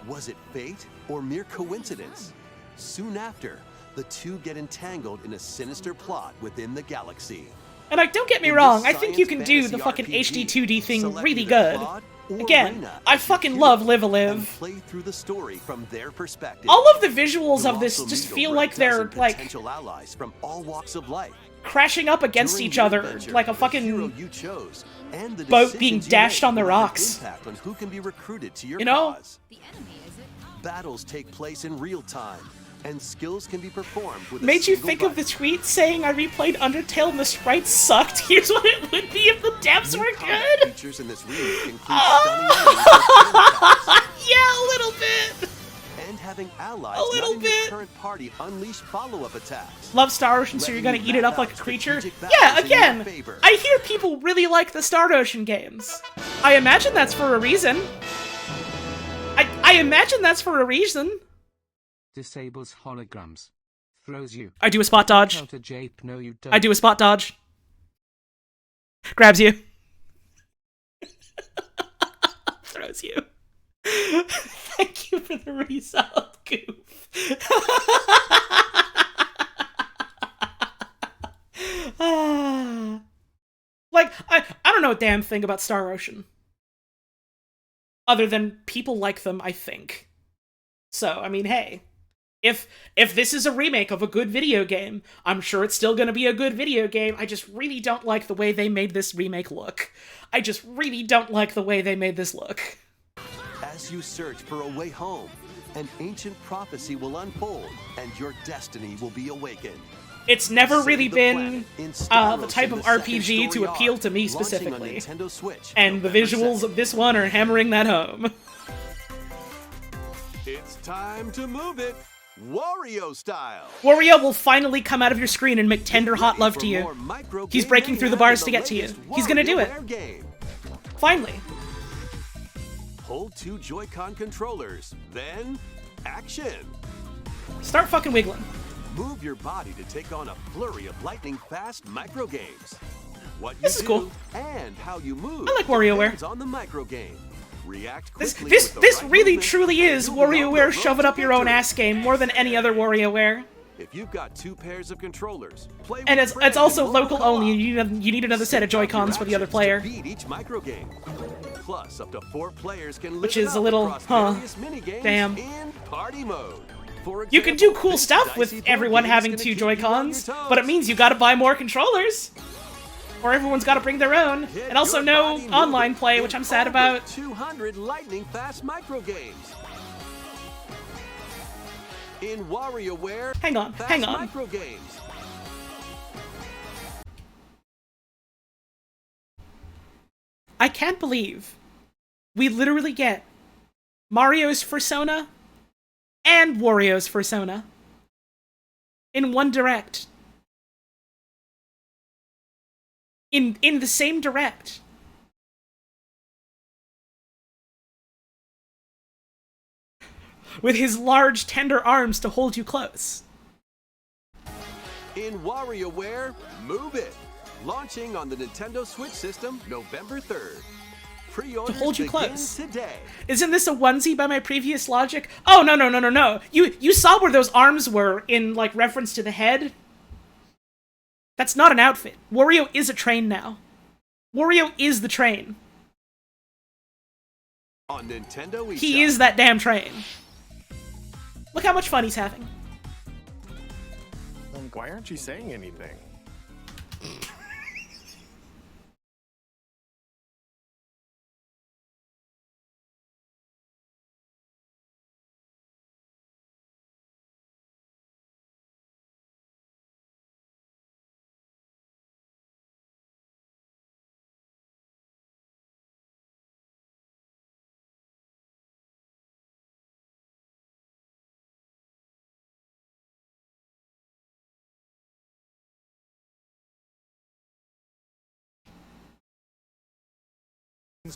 [SPEAKER 4] Was it fate or mere coincidence? Soon after, the two get entangled in a sinister plot within the galaxy.
[SPEAKER 2] And, like, don't get me wrong, I think you can do the fucking HD 2D thing really good. Again, I fucking love Live-A-Live.
[SPEAKER 4] Play through the story from their perspective.
[SPEAKER 2] All of the visuals of this just feel like they're, like,
[SPEAKER 4] potential allies from all walks of life,
[SPEAKER 2] crashing up against each other like a fucking boat being dashed on the rocks.
[SPEAKER 4] Impact on who can be recruited to your
[SPEAKER 2] you know?
[SPEAKER 4] cause. Battles take place in real time, and skills can be performed with
[SPEAKER 2] Made you think of the tweet saying I replayed Undertale and the sprites sucked? Here's what it would be if the devs were good!
[SPEAKER 4] Features in this remake include
[SPEAKER 2] yeah, a little bit!
[SPEAKER 4] And having allies
[SPEAKER 2] a little
[SPEAKER 4] not in
[SPEAKER 2] bit.
[SPEAKER 4] your current party unleash follow-up attacks.
[SPEAKER 2] Love Star Ocean, so you're gonna eat it up like a creature? Yeah, again, I hear people really like the Star Ocean games. I imagine that's for a reason. I imagine that's for a reason.
[SPEAKER 1] Disables holograms. Throws you.
[SPEAKER 2] I do a spot dodge.
[SPEAKER 1] Counter Jape, no you don't.
[SPEAKER 2] I do a spot dodge. Grabs you. Throws you. Thank you for the result, goof. Like, I don't know a damn thing about Star Ocean. Other than people like them, I think. So, I mean, hey. If this is a remake of a good video game, I'm sure it's still gonna be a good video game. I just really don't like the way they made this remake look. I just really don't like the way they made this look.
[SPEAKER 4] As you search for a way home, an ancient prophecy will unfold, and your destiny will be awakened.
[SPEAKER 2] It's never really been the type of RPG to appeal to me specifically. And the visuals of this one are hammering that home.
[SPEAKER 4] It's time to move it, Wario style.
[SPEAKER 2] Wario will finally come out of your screen and make tender hot love to you. He's breaking through the bars to get to you. He's gonna do it. Finally.
[SPEAKER 4] Hold two Joy-Con controllers, then action.
[SPEAKER 2] Start fucking wiggling.
[SPEAKER 4] Move your body to take on a flurry of lightning-fast micro games. What you
[SPEAKER 2] This is
[SPEAKER 4] do
[SPEAKER 2] cool.
[SPEAKER 4] and how you move
[SPEAKER 2] I like WarioWare.
[SPEAKER 4] depends on the micro game. React
[SPEAKER 2] This
[SPEAKER 4] quickly
[SPEAKER 2] this
[SPEAKER 4] with the
[SPEAKER 2] this
[SPEAKER 4] right
[SPEAKER 2] really
[SPEAKER 4] movement,
[SPEAKER 2] truly
[SPEAKER 4] and
[SPEAKER 2] is
[SPEAKER 4] you'll be on the
[SPEAKER 2] WarioWare
[SPEAKER 4] road
[SPEAKER 2] shove it
[SPEAKER 4] to
[SPEAKER 2] up your own
[SPEAKER 4] victory.
[SPEAKER 2] ass game more than any other WarioWare.
[SPEAKER 4] If you've got 2 pairs of controllers, play
[SPEAKER 2] And
[SPEAKER 4] with
[SPEAKER 2] it's
[SPEAKER 4] friends
[SPEAKER 2] also
[SPEAKER 4] in
[SPEAKER 2] local
[SPEAKER 4] co-op.
[SPEAKER 2] only. You need another set of
[SPEAKER 4] Sync up your
[SPEAKER 2] Joy-Cons for the other
[SPEAKER 4] actions
[SPEAKER 2] player.
[SPEAKER 4] to beat each micro game. Plus, up to 4 players can
[SPEAKER 2] Which
[SPEAKER 4] live it
[SPEAKER 2] is a
[SPEAKER 4] up
[SPEAKER 2] little,
[SPEAKER 4] across
[SPEAKER 2] huh,
[SPEAKER 4] various minigames
[SPEAKER 2] damn.
[SPEAKER 4] in party mode. For
[SPEAKER 2] You can do
[SPEAKER 4] example,
[SPEAKER 2] cool
[SPEAKER 4] this
[SPEAKER 2] stuff with
[SPEAKER 4] dicey throw
[SPEAKER 2] everyone
[SPEAKER 4] game's
[SPEAKER 2] having
[SPEAKER 4] gonna
[SPEAKER 2] 2
[SPEAKER 4] keep you on your
[SPEAKER 2] Joy-Cons,
[SPEAKER 4] toes.
[SPEAKER 2] but it means you gotta buy more controllers. Or everyone's gotta bring their own.
[SPEAKER 4] Hit
[SPEAKER 2] And also
[SPEAKER 4] your
[SPEAKER 2] no
[SPEAKER 4] body
[SPEAKER 2] online
[SPEAKER 4] moving
[SPEAKER 2] play,
[SPEAKER 4] in
[SPEAKER 2] which I'm sad
[SPEAKER 4] over
[SPEAKER 2] about.
[SPEAKER 4] 200 lightning fast micro games. In WarioWare,
[SPEAKER 2] Hang on,
[SPEAKER 4] fast
[SPEAKER 2] hang on.
[SPEAKER 4] micro games.
[SPEAKER 2] I can't believe we literally get Mario's Fursona and Wario's Fursona in one direct. In the same direct. With his large, tender arms to hold you close.
[SPEAKER 4] In WarioWare, Move It! Launching on the Nintendo Switch system November 3rd. Pre-orders
[SPEAKER 2] To hold you
[SPEAKER 4] begin
[SPEAKER 2] close.
[SPEAKER 4] today.
[SPEAKER 2] Isn't this a onesie by my previous logic? Oh, no. You saw where those arms were in, like, reference to the head? That's not an outfit. Wario is a train now. Wario is the train.
[SPEAKER 4] On Nintendo eShop.
[SPEAKER 2] He is that damn train. Look how much fun he's having.
[SPEAKER 9] Why aren't you saying anything?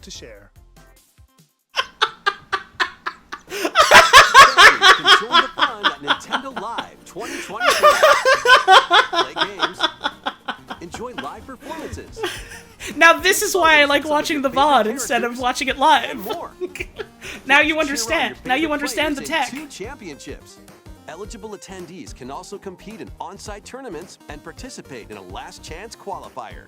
[SPEAKER 3] To share.
[SPEAKER 4] Fans can join the fun at Nintendo Live 2023. Play games. Enjoy live performances.
[SPEAKER 2] Now this is why I like watching the VOD instead of watching it
[SPEAKER 4] And
[SPEAKER 2] live.
[SPEAKER 4] more.
[SPEAKER 2] Now you
[SPEAKER 4] Cheer on
[SPEAKER 2] understand.
[SPEAKER 4] your
[SPEAKER 2] Now you
[SPEAKER 4] favorite
[SPEAKER 2] understand the
[SPEAKER 4] players
[SPEAKER 2] tech.
[SPEAKER 4] in 2 championships. Eligible attendees can also compete in on-site tournaments and participate in a last chance qualifier.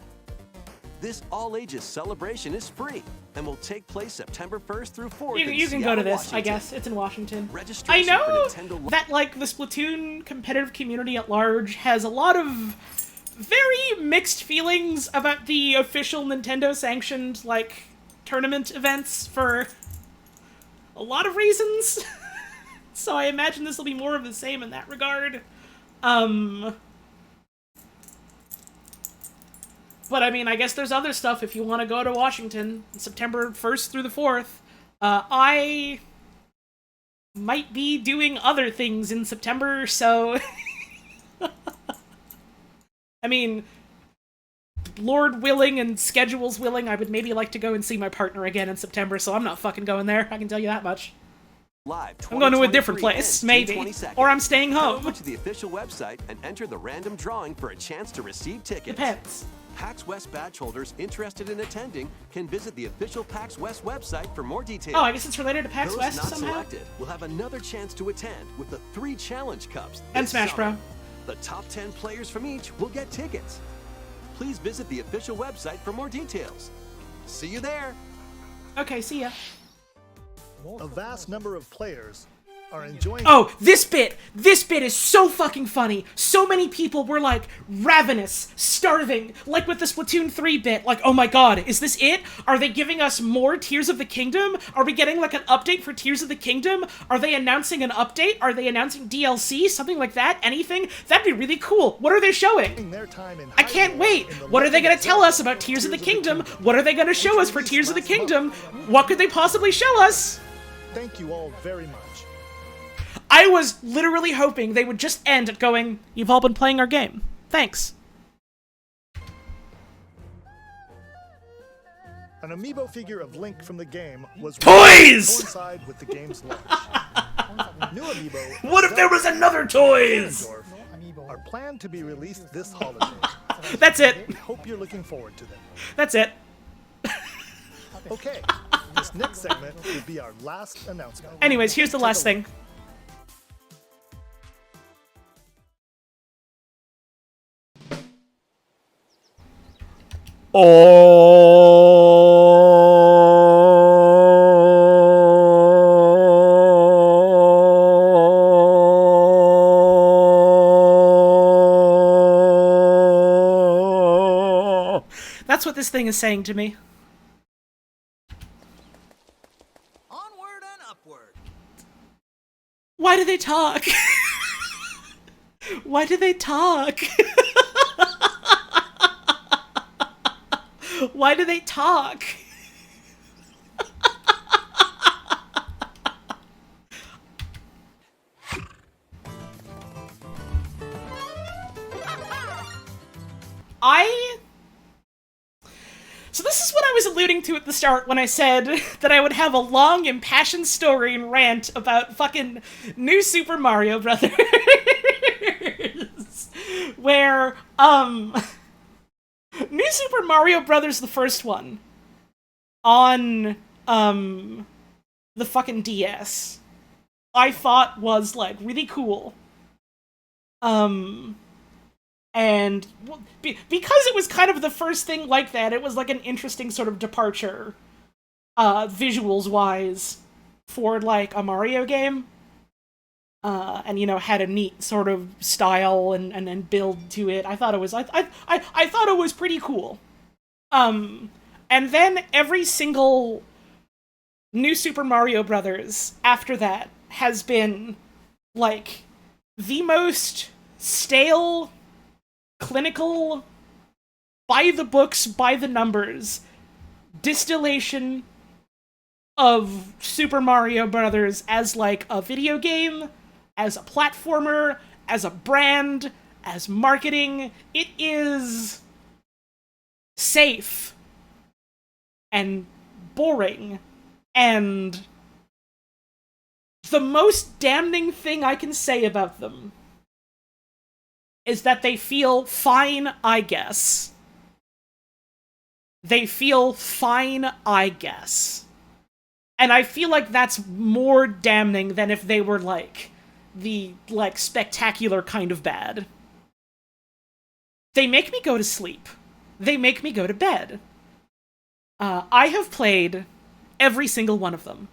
[SPEAKER 4] This all-ages celebration is free and will take place September 1st through 4th in
[SPEAKER 2] You can go to
[SPEAKER 4] Seattle,
[SPEAKER 2] this,
[SPEAKER 4] Washington.
[SPEAKER 2] I guess. It's in Washington. I
[SPEAKER 4] Registration
[SPEAKER 2] know
[SPEAKER 4] for Nintendo
[SPEAKER 2] that, like, the Splatoon competitive community at large has a lot of very mixed feelings about the official Nintendo-sanctioned, like, tournament events for a lot of reasons. So I imagine this will be more of the same in that regard. But I mean, I guess there's other stuff if you want to go to Washington, September 1st through the 4th. I might be doing other things in September, so... I mean, Lord willing and schedules willing, I would maybe like to go and see my partner again in September, so I'm not fucking going there, I can tell you that much.
[SPEAKER 4] Live
[SPEAKER 2] I'm going to a different
[SPEAKER 4] 2023
[SPEAKER 2] place,
[SPEAKER 4] ends
[SPEAKER 2] maybe.
[SPEAKER 4] June 22nd.
[SPEAKER 2] Or I'm staying
[SPEAKER 4] Head
[SPEAKER 2] home.
[SPEAKER 4] over to the official website and enter the random drawing for a chance to receive tickets.
[SPEAKER 2] Depends.
[SPEAKER 4] PAX West badge holders interested in attending can visit the official PAX West website for more details.
[SPEAKER 2] Oh, I guess it's related to PAX
[SPEAKER 4] Those
[SPEAKER 2] West
[SPEAKER 4] not
[SPEAKER 2] somehow?
[SPEAKER 4] selected will have another chance to attend with the 3 challenge cups
[SPEAKER 2] And
[SPEAKER 4] this
[SPEAKER 2] Smash
[SPEAKER 4] summer.
[SPEAKER 2] Bro.
[SPEAKER 4] The top 10 players from each will get tickets. Please visit the official website for more details. See you there.
[SPEAKER 2] Okay, see ya.
[SPEAKER 3] A vast number of players are enjoying.
[SPEAKER 2] Oh, this bit is so fucking funny. So many people were like ravenous, starving, like with the Splatoon 3 bit, like, oh my god, is this it? Are they giving us more Tears of the Kingdom? Are we getting like an update for Tears of the Kingdom? Are they announcing an update? Are they announcing DLC? Something like that? Anything? That'd be really cool. What are they showing?
[SPEAKER 3] Their time in
[SPEAKER 2] I can't wait. What are they gonna tell us about Tears of the Kingdom? What are they gonna show us for Tears of the Kingdom? What could they possibly show us?
[SPEAKER 3] Thank you all very much.
[SPEAKER 2] I was literally hoping they would just end at going, you've all been playing our game. Thanks.
[SPEAKER 3] An amiibo figure of Link from the game was
[SPEAKER 2] Toys!
[SPEAKER 3] to coincide with the game's launch. New amiibo.
[SPEAKER 6] What if there was another Toys?
[SPEAKER 3] Are planned to be released this holiday.
[SPEAKER 2] That's it.
[SPEAKER 3] We hope you're looking forward to them.
[SPEAKER 2] That's it.
[SPEAKER 3] Okay, this next segment will be our last announcement.
[SPEAKER 2] Anyways, here's the last thing. That's what this thing is saying to me.
[SPEAKER 10] Onward and upward.
[SPEAKER 2] Why do they talk? Why do they talk? Why do they talk? So this is what I was alluding to at the start when I said that I would have a long, impassioned story and rant about fucking New Super Mario Brothers. Where, New Super Mario Brothers, the first one, on, the fucking DS, I thought was, like, really cool. And because it was kind of the first thing like that, it was like an interesting sort of departure, visuals-wise, for, like, a Mario game. And, you know, had a neat sort of style and build to it. I thought it was, I thought it was pretty cool. And then every single New Super Mario Brothers after that has been, like, the most stale, clinical, by the books, by the numbers, distillation of Super Mario Brothers as, like, a video game, as a platformer, as a brand, as marketing. It is safe and boring, and the most damning thing I can say about them is that they feel fine, I guess. They feel fine, I guess. And I feel like that's more damning than if they were, like, the, like, spectacular kind of bad. They make me go to sleep. They make me go to bed. I have played every single one of them.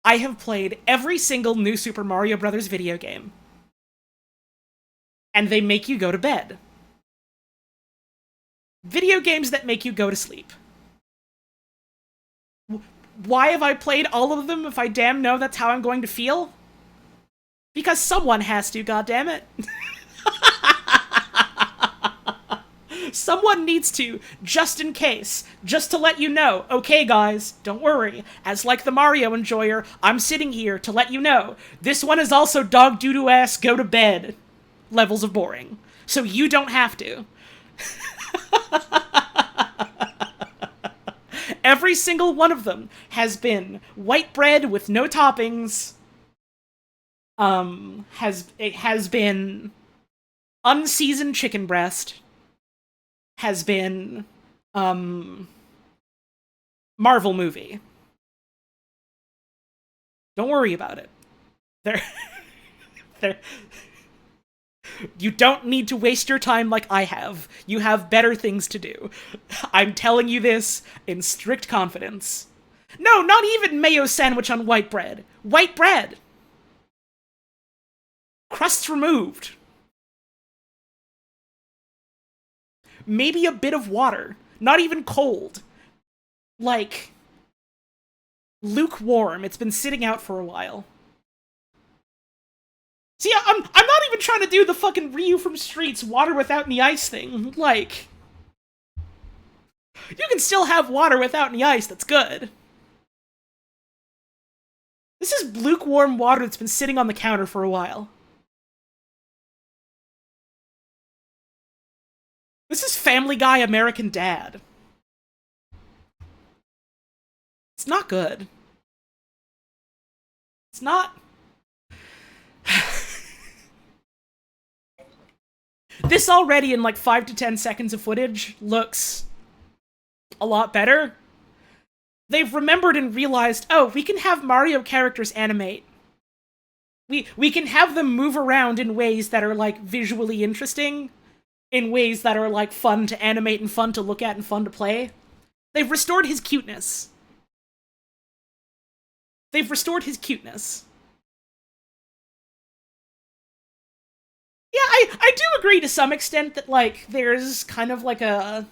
[SPEAKER 2] I have played every single New Super Mario Bros. Video game. And they make you go to bed. Video games that make you go to sleep. Why have I played all of them if I damn know that's how I'm going to feel? Because someone has to, goddammit. Someone needs to, just in case, just to let you know, okay guys, don't worry, as like the Mario enjoyer, I'm sitting here to let you know, this one is also dog doo-doo ass go to bed levels of boring. So you don't have to. Every single one of them has been white bread with no toppings. It has been unseasoned chicken breast. Has been, Marvel movie. Don't worry about it. You don't need to waste your time like I have. You have better things to do. I'm telling you this in strict confidence. No, not even mayo sandwich on white bread. White bread! Crusts removed. Maybe a bit of water. Not even cold. Like, lukewarm. It's been sitting out for a while. See, I'm not even trying to do the fucking Ryu from Streets water without any ice thing. Like, you can still have water without any ice, that's good. This is lukewarm water that's been sitting on the counter for a while. This is Family Guy American Dad. It's not good. It's not... This already in like 5 to 10 seconds of footage looks a lot better. They've remembered and realized, oh, we can have Mario characters animate. We can have them move around in ways that are like visually interesting, in ways that are like fun to animate and fun to look at and fun to play. They've restored his cuteness. They've restored his cuteness. Yeah, I do agree to some extent that, like, there's kind of like a...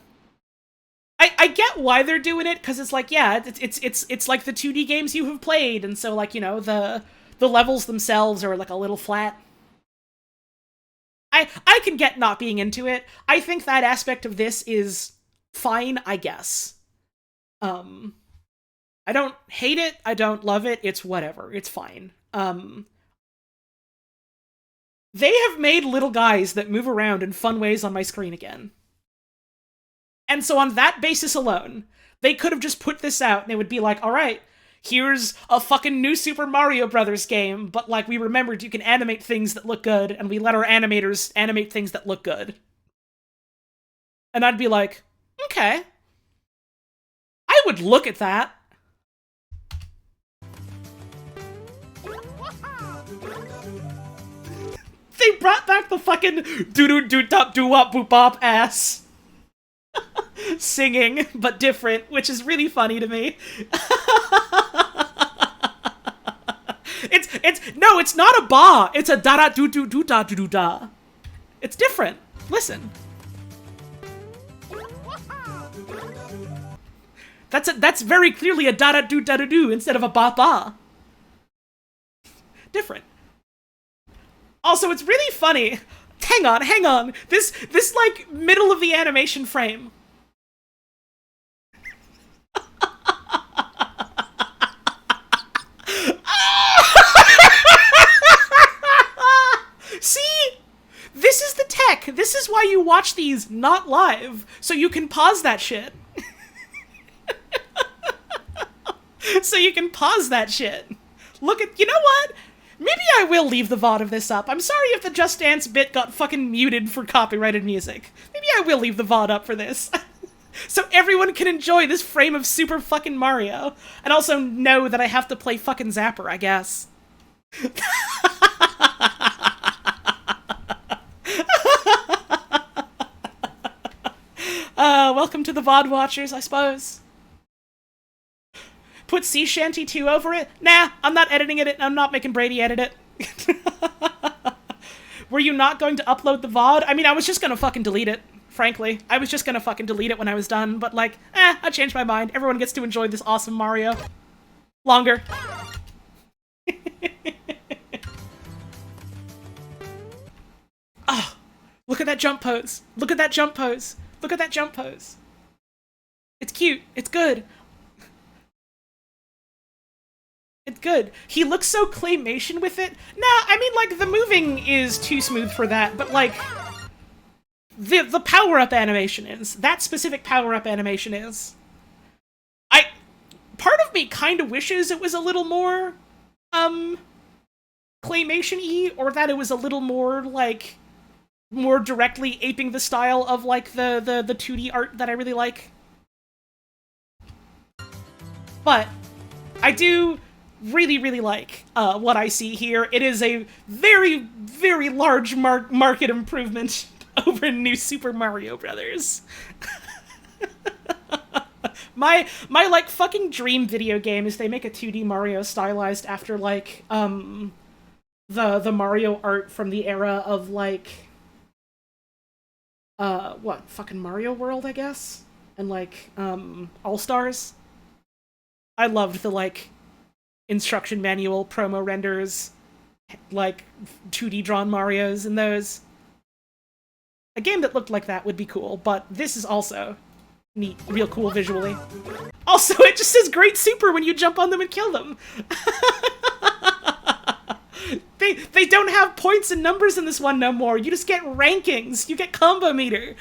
[SPEAKER 2] I get why they're doing it, because it's like, yeah, it's like the 2D games you have played, and so, like, you know, the levels themselves are, like, a little flat. I can get not being into it. I think that aspect of this is fine, I guess. I don't hate it, I don't love it, it's whatever, it's fine. They have made little guys that move around in fun ways on my screen again. And so on that basis alone, they could have just put this out and it would be like, alright, here's a fucking new Super Mario Brothers game, but like we remembered you can animate things that look good, and we let our animators animate things that look good. And I'd be like, okay. I would look at that. They brought back the fucking doo-doo-doo-dop-doo-wop-boop-bop ass singing, but different, which is really funny to me. It's not a ba, it's a da-da-doo-doo-doo-da-doo-doo-da. It's different. Listen. That's very clearly a da-da-doo-da-doo-doo instead of a ba-ba. Different. Also, it's really funny. Hang on. This like middle of the animation frame. See? This is the tech. This is why you watch these not live, so you can pause that shit. So you can pause that shit. Look at, you know what? Maybe I will leave the VOD of this up. I'm sorry if the Just Dance bit got fucking muted for copyrighted music. Maybe I will leave the VOD up for this. So everyone can enjoy this frame of Super fucking Mario. And also know that I have to play fucking Zapper, I guess. Welcome to the VOD watchers, I suppose. Put Sea Shanty 2 over it? Nah, I'm not editing it, I'm not making Brady edit it. Were you not going to upload the VOD? I mean, I was just gonna fucking delete it, frankly. I was just gonna fucking delete it when I was done, but like, I changed my mind. Everyone gets to enjoy this awesome Mario. Longer. Oh, look at that jump pose. Look at that jump pose. Look at that jump pose. It's cute. It's good. It's good. He looks so claymation with it. Nah, I mean, like, the moving is too smooth for that, but, like, the power-up animation is. That specific power-up animation is. Part of me kind of wishes it was a little more, claymation-y, or that it was a little more, like, more directly aping the style of, like, the 2D art that I really like. But I do really, really like what I see here. It is a very, very large market improvement over New Super Mario Brothers. my like fucking dream video game is they make a 2D Mario stylized after like the Mario art from the era of like what, fucking Mario World, I guess? And like All-Stars. I loved the like instruction manual promo renders, like 2D drawn Marios in those. A game that looked like that would be cool, but this is also neat, real cool visually. Also, it just says Great Super when you jump on them and kill them. They don't have points and numbers in this one no more. You just get rankings. You get combo meter.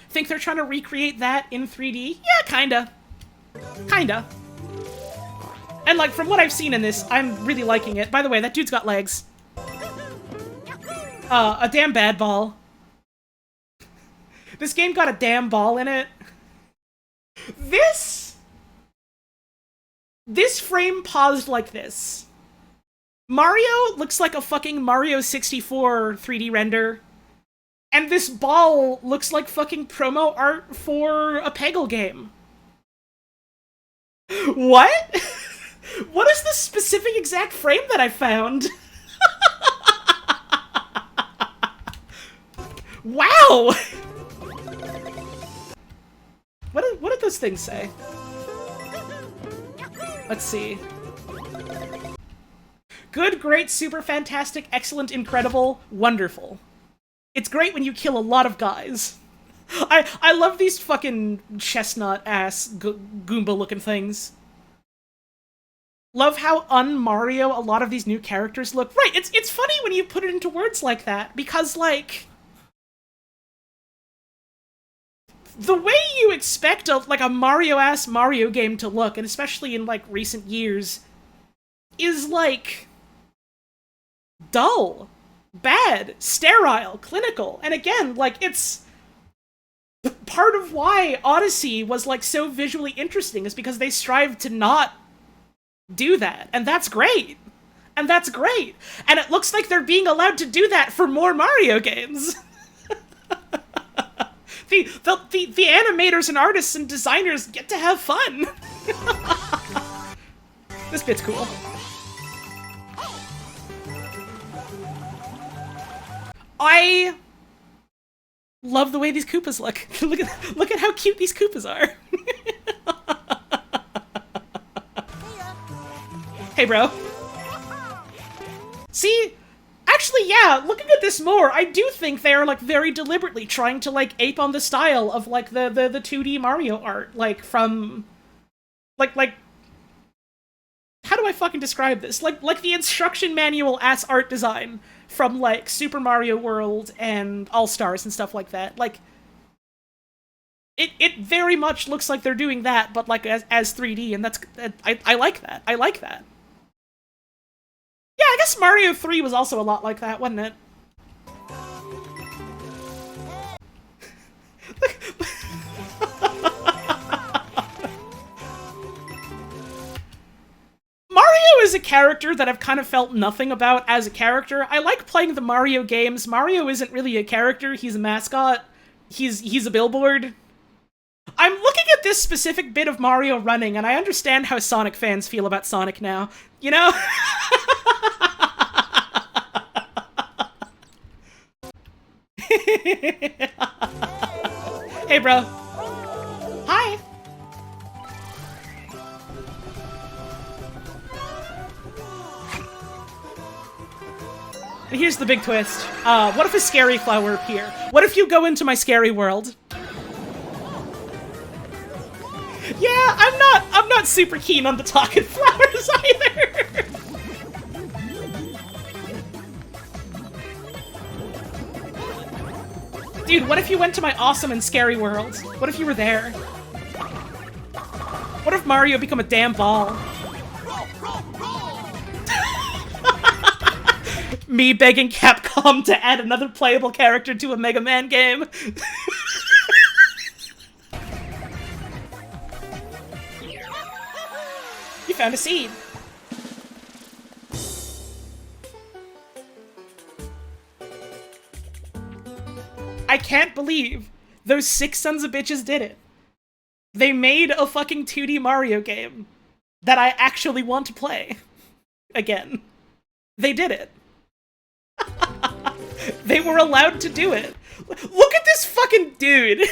[SPEAKER 2] Think they're trying to recreate that in 3D? Yeah, kinda. Kinda. And like, from what I've seen in this, I'm really liking it. By the way, that dude's got legs. A damn bad ball. This game got a damn ball in it. This frame paused like this. Mario looks like a fucking Mario 64 3D render. And this ball looks like fucking promo art for a Peggle game. What? What is the specific exact frame that I found? Wow! What did those things say? Let's see. Good, great, super, fantastic, excellent, incredible, wonderful. It's great when you kill a lot of guys. I love these fucking chestnut-ass Goomba-looking things. Love how un-Mario a lot of these new characters look. Right, it's funny when you put it into words like that, because, like... the way you expect a Mario-ass Mario game to look, and especially in, like, recent years, is, like... dull. Bad. Sterile. Clinical. And again, like, it's... part of why Odyssey was, like, so visually interesting is because they strived to not do that. And that's great. And that's great. And it looks like they're being allowed to do that for more Mario games. The animators and artists and designers get to have fun. This bit's cool. I love the way these Koopas look. Look at how cute these Koopas are. Hey, bro. See? Actually, yeah, looking at this more, I do think they are, like, very deliberately trying to, like, ape on the style of, like, the 2D Mario art, like, from... Like... how do I fucking describe this? Like the instruction manual-ass art design from, like, Super Mario World and All-Stars and stuff like that. Like, it very much looks like they're doing that, but, like, as 3D, and that's... I like that. I like that. Yeah, I guess Mario 3 was also a lot like that, wasn't it? Mario is a character that I've kind of felt nothing about as a character. I like playing the Mario games. Mario isn't really a character, he's a mascot. He's a billboard. I'm looking at this specific bit of Mario running, and I understand how Sonic fans feel about Sonic now. You know? Hey, bro. Hi. And here's the big twist. What if a scary flower appear? What if you go into my scary world? Yeah, I'm not super keen on the talking flowers either. Dude, what if you went to my awesome and scary world? What if you were there? What if Mario become a damn ball? Me begging Capcom to add another playable character to a Mega Man game. You found a seed. I can't believe those 6 sons of bitches did it. They made a fucking 2D Mario game that I actually want to play. Again. They did it. They were allowed to do it. Look at this fucking dude!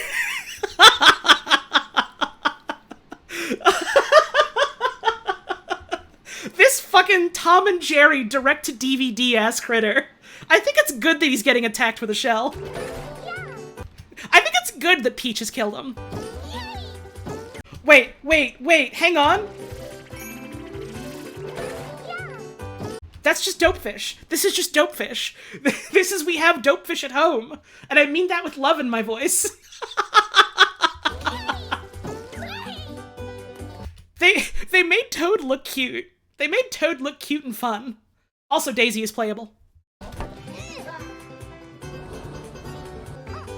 [SPEAKER 2] This fucking Tom and Jerry direct-to-DVD ass critter. I think it's good that he's getting attacked with a shell. I think it's good that Peach has killed him. Wait, hang on. That's just Dopefish. This is just Dopefish. This is we have Dopefish at home. And I mean that with love in my voice. They made Toad look cute. They made Toad look cute and fun. Also, Daisy is playable.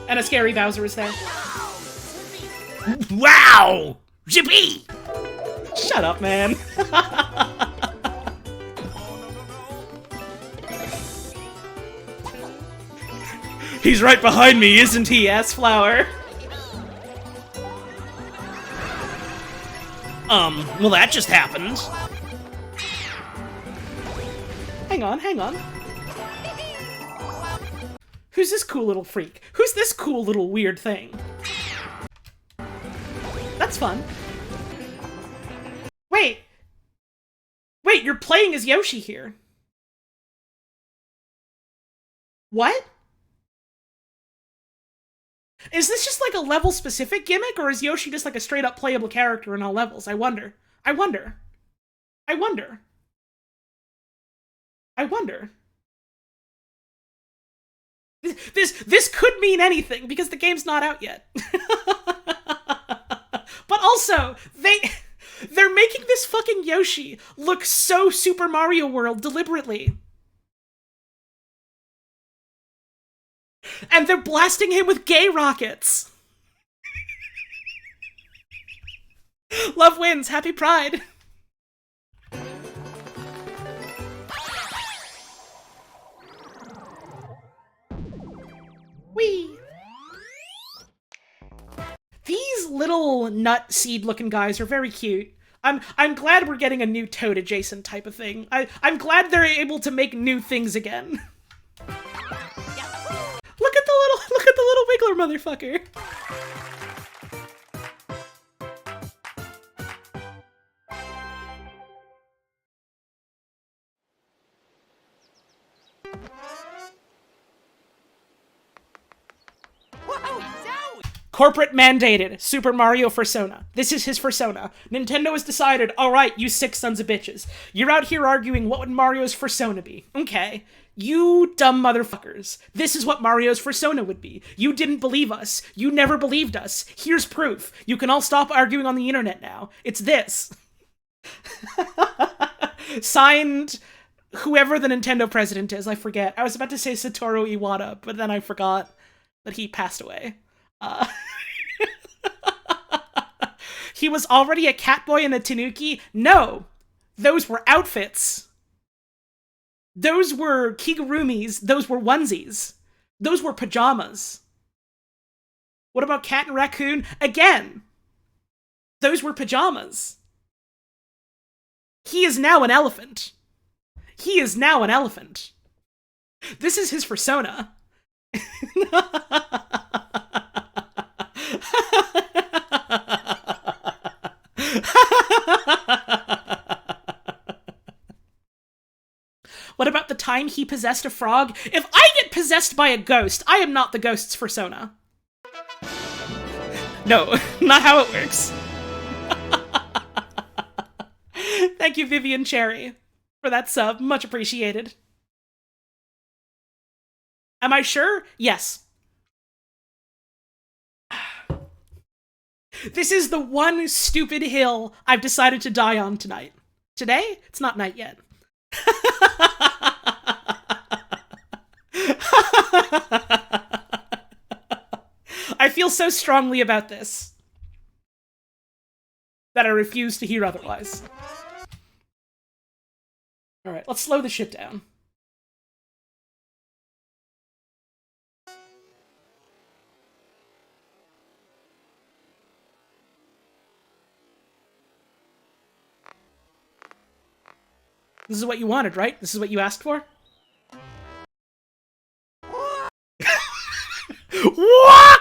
[SPEAKER 2] And a scary Bowser is there.
[SPEAKER 6] Wow! Yippee!
[SPEAKER 2] Shut up, man.
[SPEAKER 6] He's right behind me, isn't he, ass-flower? Well that just happened.
[SPEAKER 2] Hang on, hang on. Who's this cool little freak? Who's this cool little weird thing? That's fun. Wait! Wait, you're playing as Yoshi here. What? Is this just like a level-specific gimmick, or is Yoshi just like a straight-up playable character in all levels? I wonder. I wonder. I wonder. I wonder. This could mean anything, because the game's not out yet. But also, they're making this fucking Yoshi look so Super Mario World deliberately. And they're blasting him with gay rockets. Love wins. Happy Pride. Whee! These little nut seed looking guys are very cute. I'm glad we're getting a new Toad adjacent type of thing. I'm glad they're able to make new things again. Look at the little wiggler motherfucker. Corporate mandated Super Mario Fursona. This is his Fursona. Nintendo has decided, alright, you sick sons of bitches. You're out here arguing what would Mario's Fursona be. Okay. You dumb motherfuckers. This is what Mario's Fursona would be. You didn't believe us. You never believed us. Here's proof. You can all stop arguing on the internet now. It's this. Signed, whoever the Nintendo president is, I forget. I was about to say Satoru Iwata, but then I forgot that he passed away. He was already a Catboy and a Tanuki? No! Those were outfits. Those were kigurumis. Those were onesies. Those were pajamas. What about Cat and Raccoon? Again! Those were pajamas. He is now an elephant. He is now an elephant. This is his persona. What about the time he possessed a frog? If I get possessed by a ghost, I am not the ghost's persona. No, not how it works. Thank you, Vivian Cherry, for that sub. Much appreciated. Am I sure? Yes. This is the one stupid hill I've decided to die on tonight. Today? It's not night yet. I feel so strongly about this that I refuse to hear otherwise. Alright, let's slow the shit down. This is what you wanted, right? This is what you asked for? What?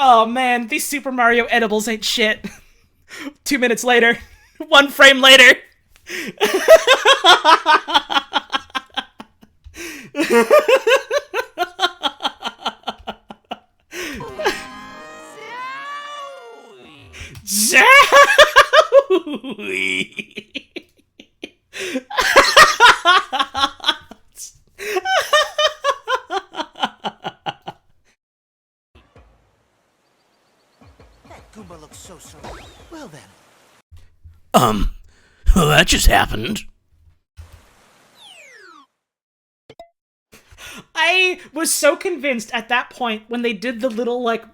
[SPEAKER 2] Oh man, these Super Mario edibles ain't shit. 2 minutes later. 1 frame later.
[SPEAKER 10] That Goomba looks so. Well then.
[SPEAKER 6] Well, that just happened.
[SPEAKER 2] I was so convinced at that point when they did the little, like,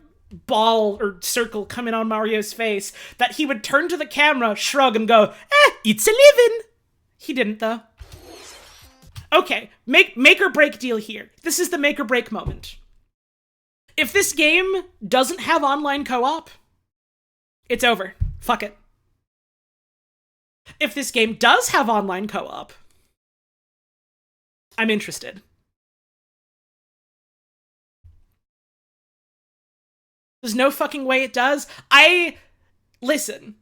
[SPEAKER 2] ball or circle coming on Mario's face that he would turn to the camera, shrug, and go, it's a living. He didn't, though. Okay, make or break deal here. This is the make or break moment. If this game doesn't have online co-op, it's over. Fuck it. If this game does have online co-op, I'm interested. There's no fucking way it does. Listen.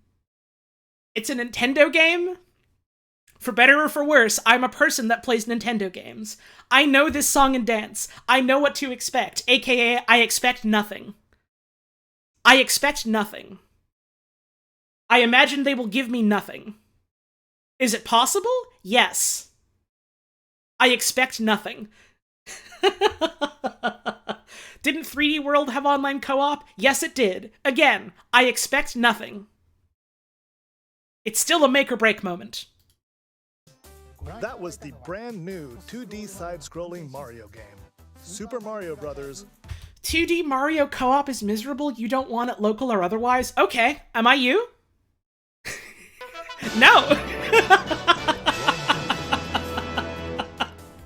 [SPEAKER 2] It's a Nintendo game. For better or for worse, I'm a person that plays Nintendo games. I know this song and dance. I know what to expect, aka I expect nothing. I expect nothing. I imagine they will give me nothing. Is it possible? Yes. I expect nothing. Didn't 3D World have online co-op? Yes, it did. Again, I expect nothing. It's still a make or break moment.
[SPEAKER 3] That was the brand new 2D side-scrolling Mario game, Super Mario Bros.
[SPEAKER 2] 2D Mario co-op is miserable? You don't want it local or otherwise? Okay, am I you? No!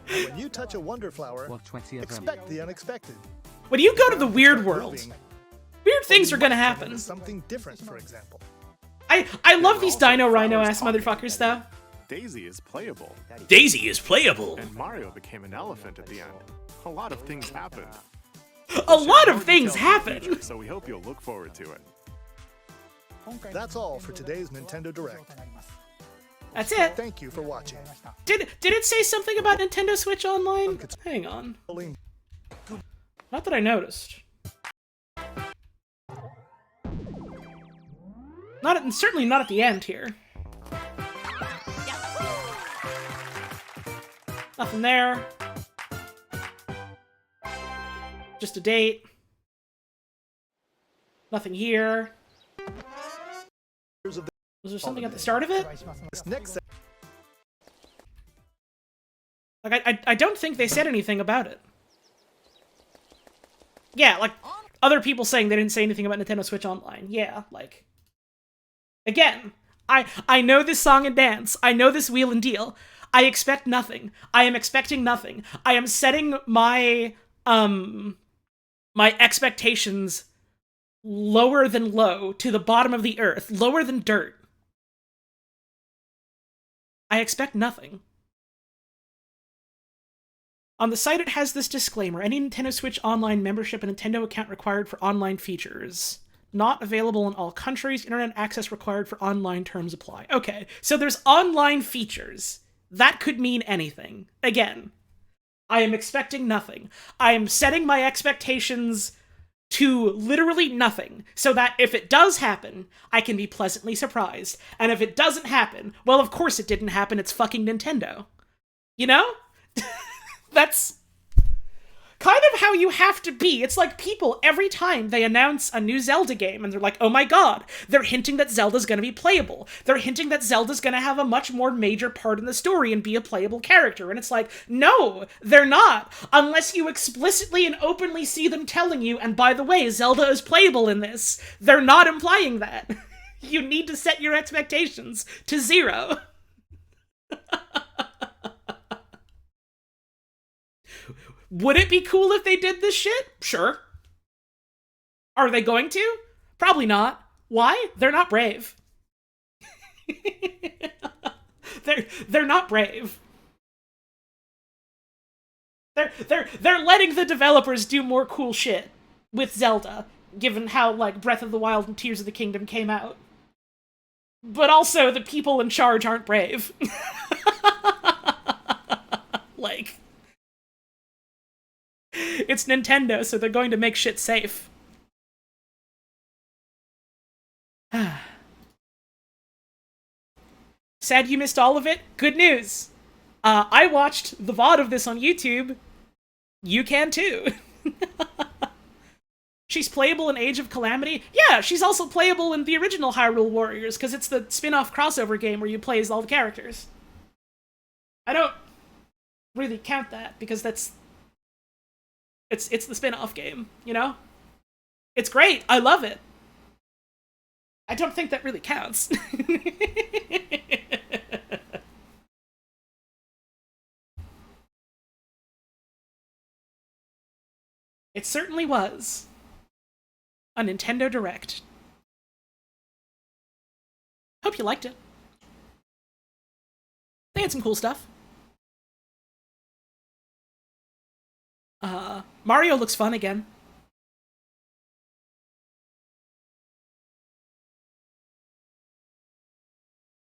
[SPEAKER 3] When you touch a Wonder Flower, expect the unexpected.
[SPEAKER 2] When you go to the weird world, weird things are gonna happen.
[SPEAKER 3] Something different, for example.
[SPEAKER 2] I love these Dino Rhino-ass motherfuckers, though.
[SPEAKER 9] Daisy is playable.
[SPEAKER 6] Daisy is playable.
[SPEAKER 9] And Mario became an elephant at the end. A lot of things happened.
[SPEAKER 2] A lot of things happen!
[SPEAKER 9] So we hope you'll look forward to it.
[SPEAKER 3] That's all for today's Nintendo Direct.
[SPEAKER 2] That's it.
[SPEAKER 3] Thank you for watching.
[SPEAKER 2] Did it say something about Nintendo Switch Online? Hang on. Not that I noticed. Certainly not at the end here. Nothing there. Just a date. Nothing here. Was there something at the start of it? Like, I don't think they said anything about it. Yeah, like, other people saying they didn't say anything about Nintendo Switch Online. Yeah, like... Again, I know this song and dance. I know this wheel and deal. I expect nothing. I am expecting nothing. I am setting my, my expectations lower than low, to the bottom of the earth, lower than dirt. I expect nothing. On the site it has this disclaimer: any Nintendo Switch Online membership and Nintendo account required for online features. Not available in all countries. Internet access required for online terms apply. Okay, so there's online features. That could mean anything. Again, I am expecting nothing. I am setting my expectations to literally nothing, so that if it does happen, I can be pleasantly surprised. And if it doesn't happen, well, of course it didn't happen, it's fucking Nintendo. You know? That's kind of how you have to be. It's like people, every time they announce a new Zelda game, and they're like, oh my god, they're hinting that Zelda's gonna be playable. They're hinting that Zelda's gonna have a much more major part in the story and be a playable character. And it's like, no, they're not. Unless you explicitly and openly see them telling you, and by the way, Zelda is playable in this. They're not implying that. You need to set your expectations to 0. Would it be cool if they did this shit? Sure. Are they going to? Probably not. Why? They're not brave. They're not brave. They're letting the developers do more cool shit with Zelda, given how, like, Breath of the Wild and Tears of the Kingdom came out. But also, the people in charge aren't brave. Like, it's Nintendo, so they're going to make shit safe. Sad you missed all of it? Good news! I watched the VOD of this on YouTube. You can too. She's playable in Age of Calamity? Yeah, she's also playable in the original Hyrule Warriors, because it's the spin-off crossover game where you play as all the characters. I don't really count that, because that's... It's the spin-off game, you know? It's great, I love it. I don't think that really counts. It certainly was a Nintendo Direct. Hope you liked it. They had some cool stuff. Mario looks fun again.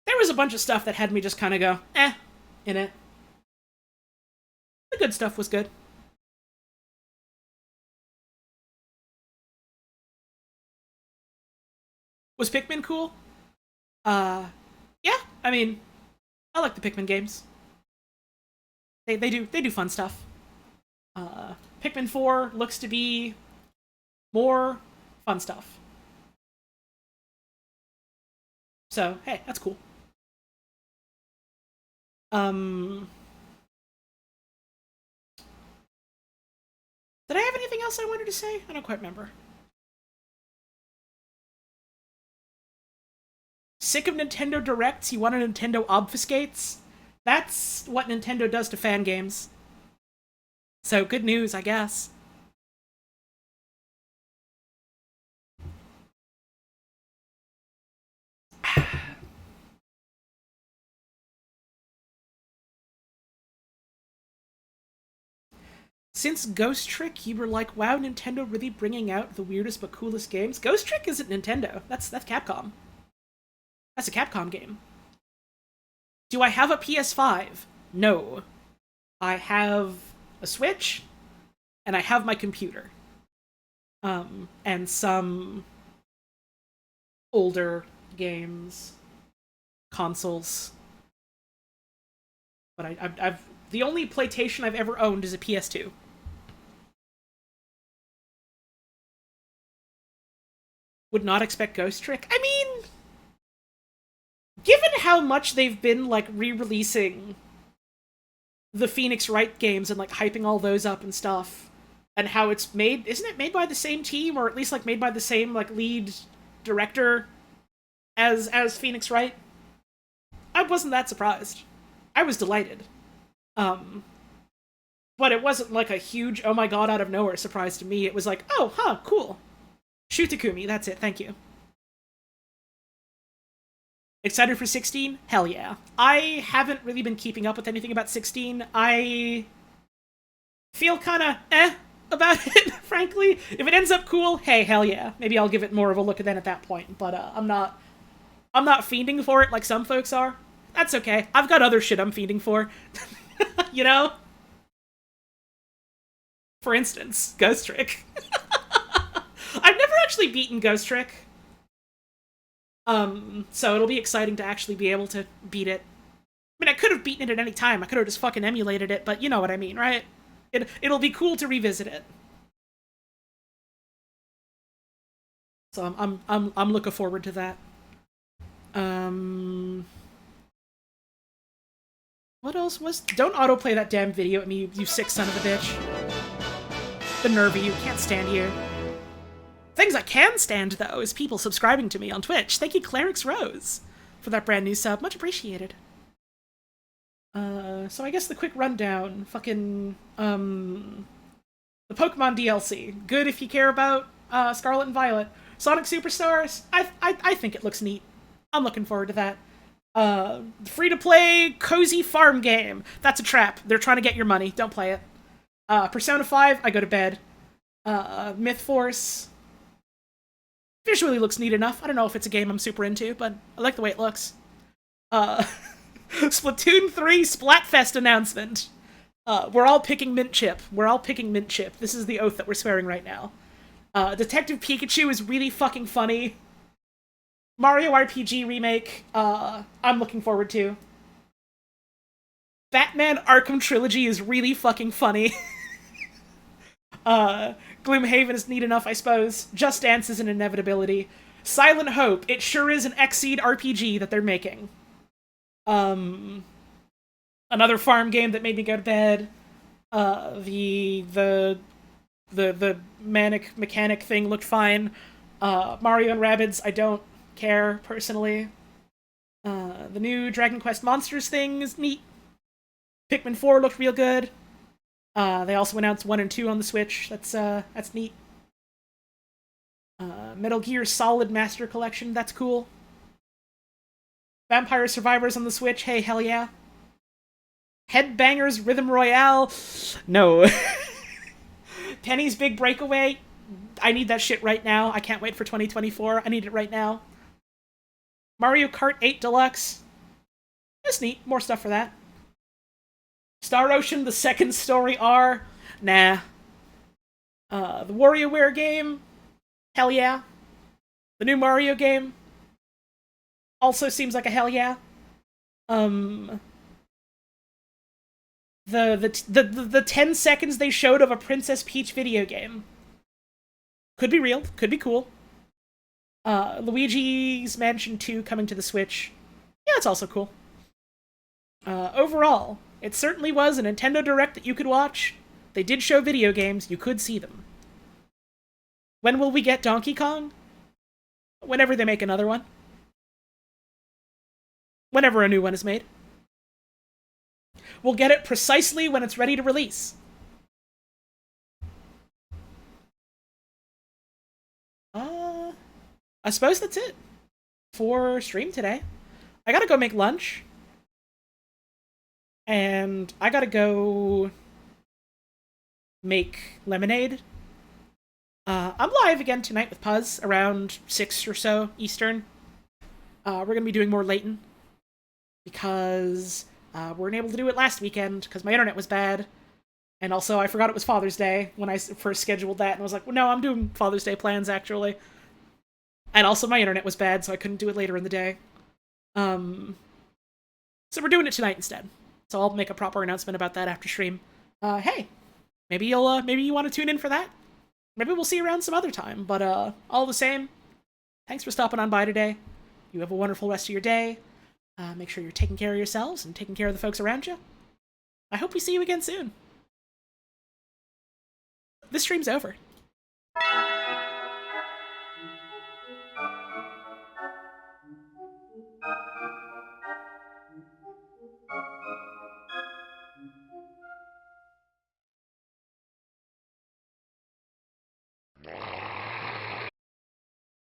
[SPEAKER 2] There was a bunch of stuff that had me just kind of go, eh, in it. The good stuff was good. Was Pikmin cool? Yeah, I mean, I like the Pikmin games. They do fun stuff. Pikmin 4 looks to be more fun stuff. So, hey, that's cool. Did I have anything else I wanted to say? I don't quite remember. Sick of Nintendo Directs? You want a Nintendo obfuscates? That's what Nintendo does to fan games. So, good news, I guess. Since Ghost Trick, you were like, wow, Nintendo really bringing out the weirdest but coolest games? Ghost Trick isn't Nintendo. That's Capcom. That's a Capcom game. Do I have a PS5? No. I have a Switch, and I have my computer. And some older games, consoles. But I've the only PlayStation I've ever owned is a PS2. Would not expect Ghost Trick. I mean, given how much they've been, like, re-releasing the Phoenix Wright games and, like, hyping all those up and stuff, and how it's made... Isn't it made by the same team, or at least, like, made by the same, like, lead director as Phoenix Wright? I wasn't that surprised. I was delighted. But it wasn't, like, a huge, oh my god, out of nowhere surprise to me. It was like, oh, huh, cool. Shutakumi, that's it, thank you. Excited for 16? Hell yeah. I haven't really been keeping up with anything about 16. I feel kinda about it, frankly. If it ends up cool, hey, hell yeah. Maybe I'll give it more of a look then at that point, but I'm not fiending for it like some folks are. That's okay. I've got other shit I'm fiending for. You know? For instance, Ghost Trick. I've never actually beaten Ghost Trick. So it'll be exciting to actually be able to beat it. I mean, I could have beaten it at any time. I could have just fucking emulated it, but you know what I mean, right? It'll be cool to revisit it. So I'm looking forward to that. What else was... Don't autoplay that damn video at me, you sick son of a bitch. The nerve of you. Can't stand you. Things I can stand, though, is people subscribing to me on Twitch. Thank you, Clerix Rose, for that brand new sub. Much appreciated. So I guess the quick rundown. Fucking, the Pokemon DLC. Good if you care about, Scarlet and Violet. Sonic Superstars. I think it looks neat. I'm looking forward to that. Free-to-play, cozy farm game. That's a trap. They're trying to get your money. Don't play it. Persona 5, I go to bed. Myth Force. Visually looks neat enough. I don't know if it's a game I'm super into, but I like the way it looks. Splatoon 3 Splatfest announcement. We're all picking Mint Chip. We're all picking Mint Chip. This is the oath that we're swearing right now. Detective Pikachu is really fucking funny. Mario RPG remake, I'm looking forward to. Batman Arkham Trilogy is really fucking funny. Gloomhaven is neat enough, I suppose. Just Dance is an inevitability. Silent Hope, it sure is an Xseed RPG that they're making. Another farm game that made me go to bed. The manic mechanic thing looked fine. Mario and Rabbids, I don't care, personally. The new Dragon Quest Monsters thing is neat. Pikmin 4 looked real good. They also announced 1 and 2 on the Switch. That's neat. Metal Gear Solid Master Collection, that's cool. Vampire Survivors on the Switch, hey, hell yeah. Headbangers Rhythm Royale, no. Penny's Big Breakaway, I need that shit right now. I can't wait for 2024. I need it right now. Mario Kart 8 Deluxe, that's neat. More stuff for that. Star Ocean, the second story R, nah. The WarioWare game, hell yeah. The new Mario game also seems like a hell yeah. The 10 seconds they showed of a Princess Peach video game could be real, could be cool. Luigi's Mansion 2 coming to the Switch, yeah, it's also cool. Overall, it certainly was a Nintendo Direct that you could watch. They did show video games, you could see them. When will we get Donkey Kong? Whenever they make another one. Whenever a new one is made. We'll get it precisely when it's ready to release. I suppose that's it for stream today. I gotta go make lunch. And I gotta go make lemonade. I'm live again tonight with Puzz around 6 or so Eastern. We're gonna be doing more Layton because we weren't able to do it last weekend because my internet was bad. And also I forgot it was Father's Day when I first scheduled that, and I was like, well, no, I'm doing Father's Day plans actually. And also my internet was bad, so I couldn't do it later in the day. So we're doing it tonight instead. So I'll make a proper announcement about that after stream. Hey, maybe you want to tune in for that? Maybe we'll see you around some other time, but all the same, thanks for stopping on by today. You have a wonderful rest of your day. Make sure you're taking care of yourselves and taking care of the folks around you. I hope we see you again soon. This stream's over.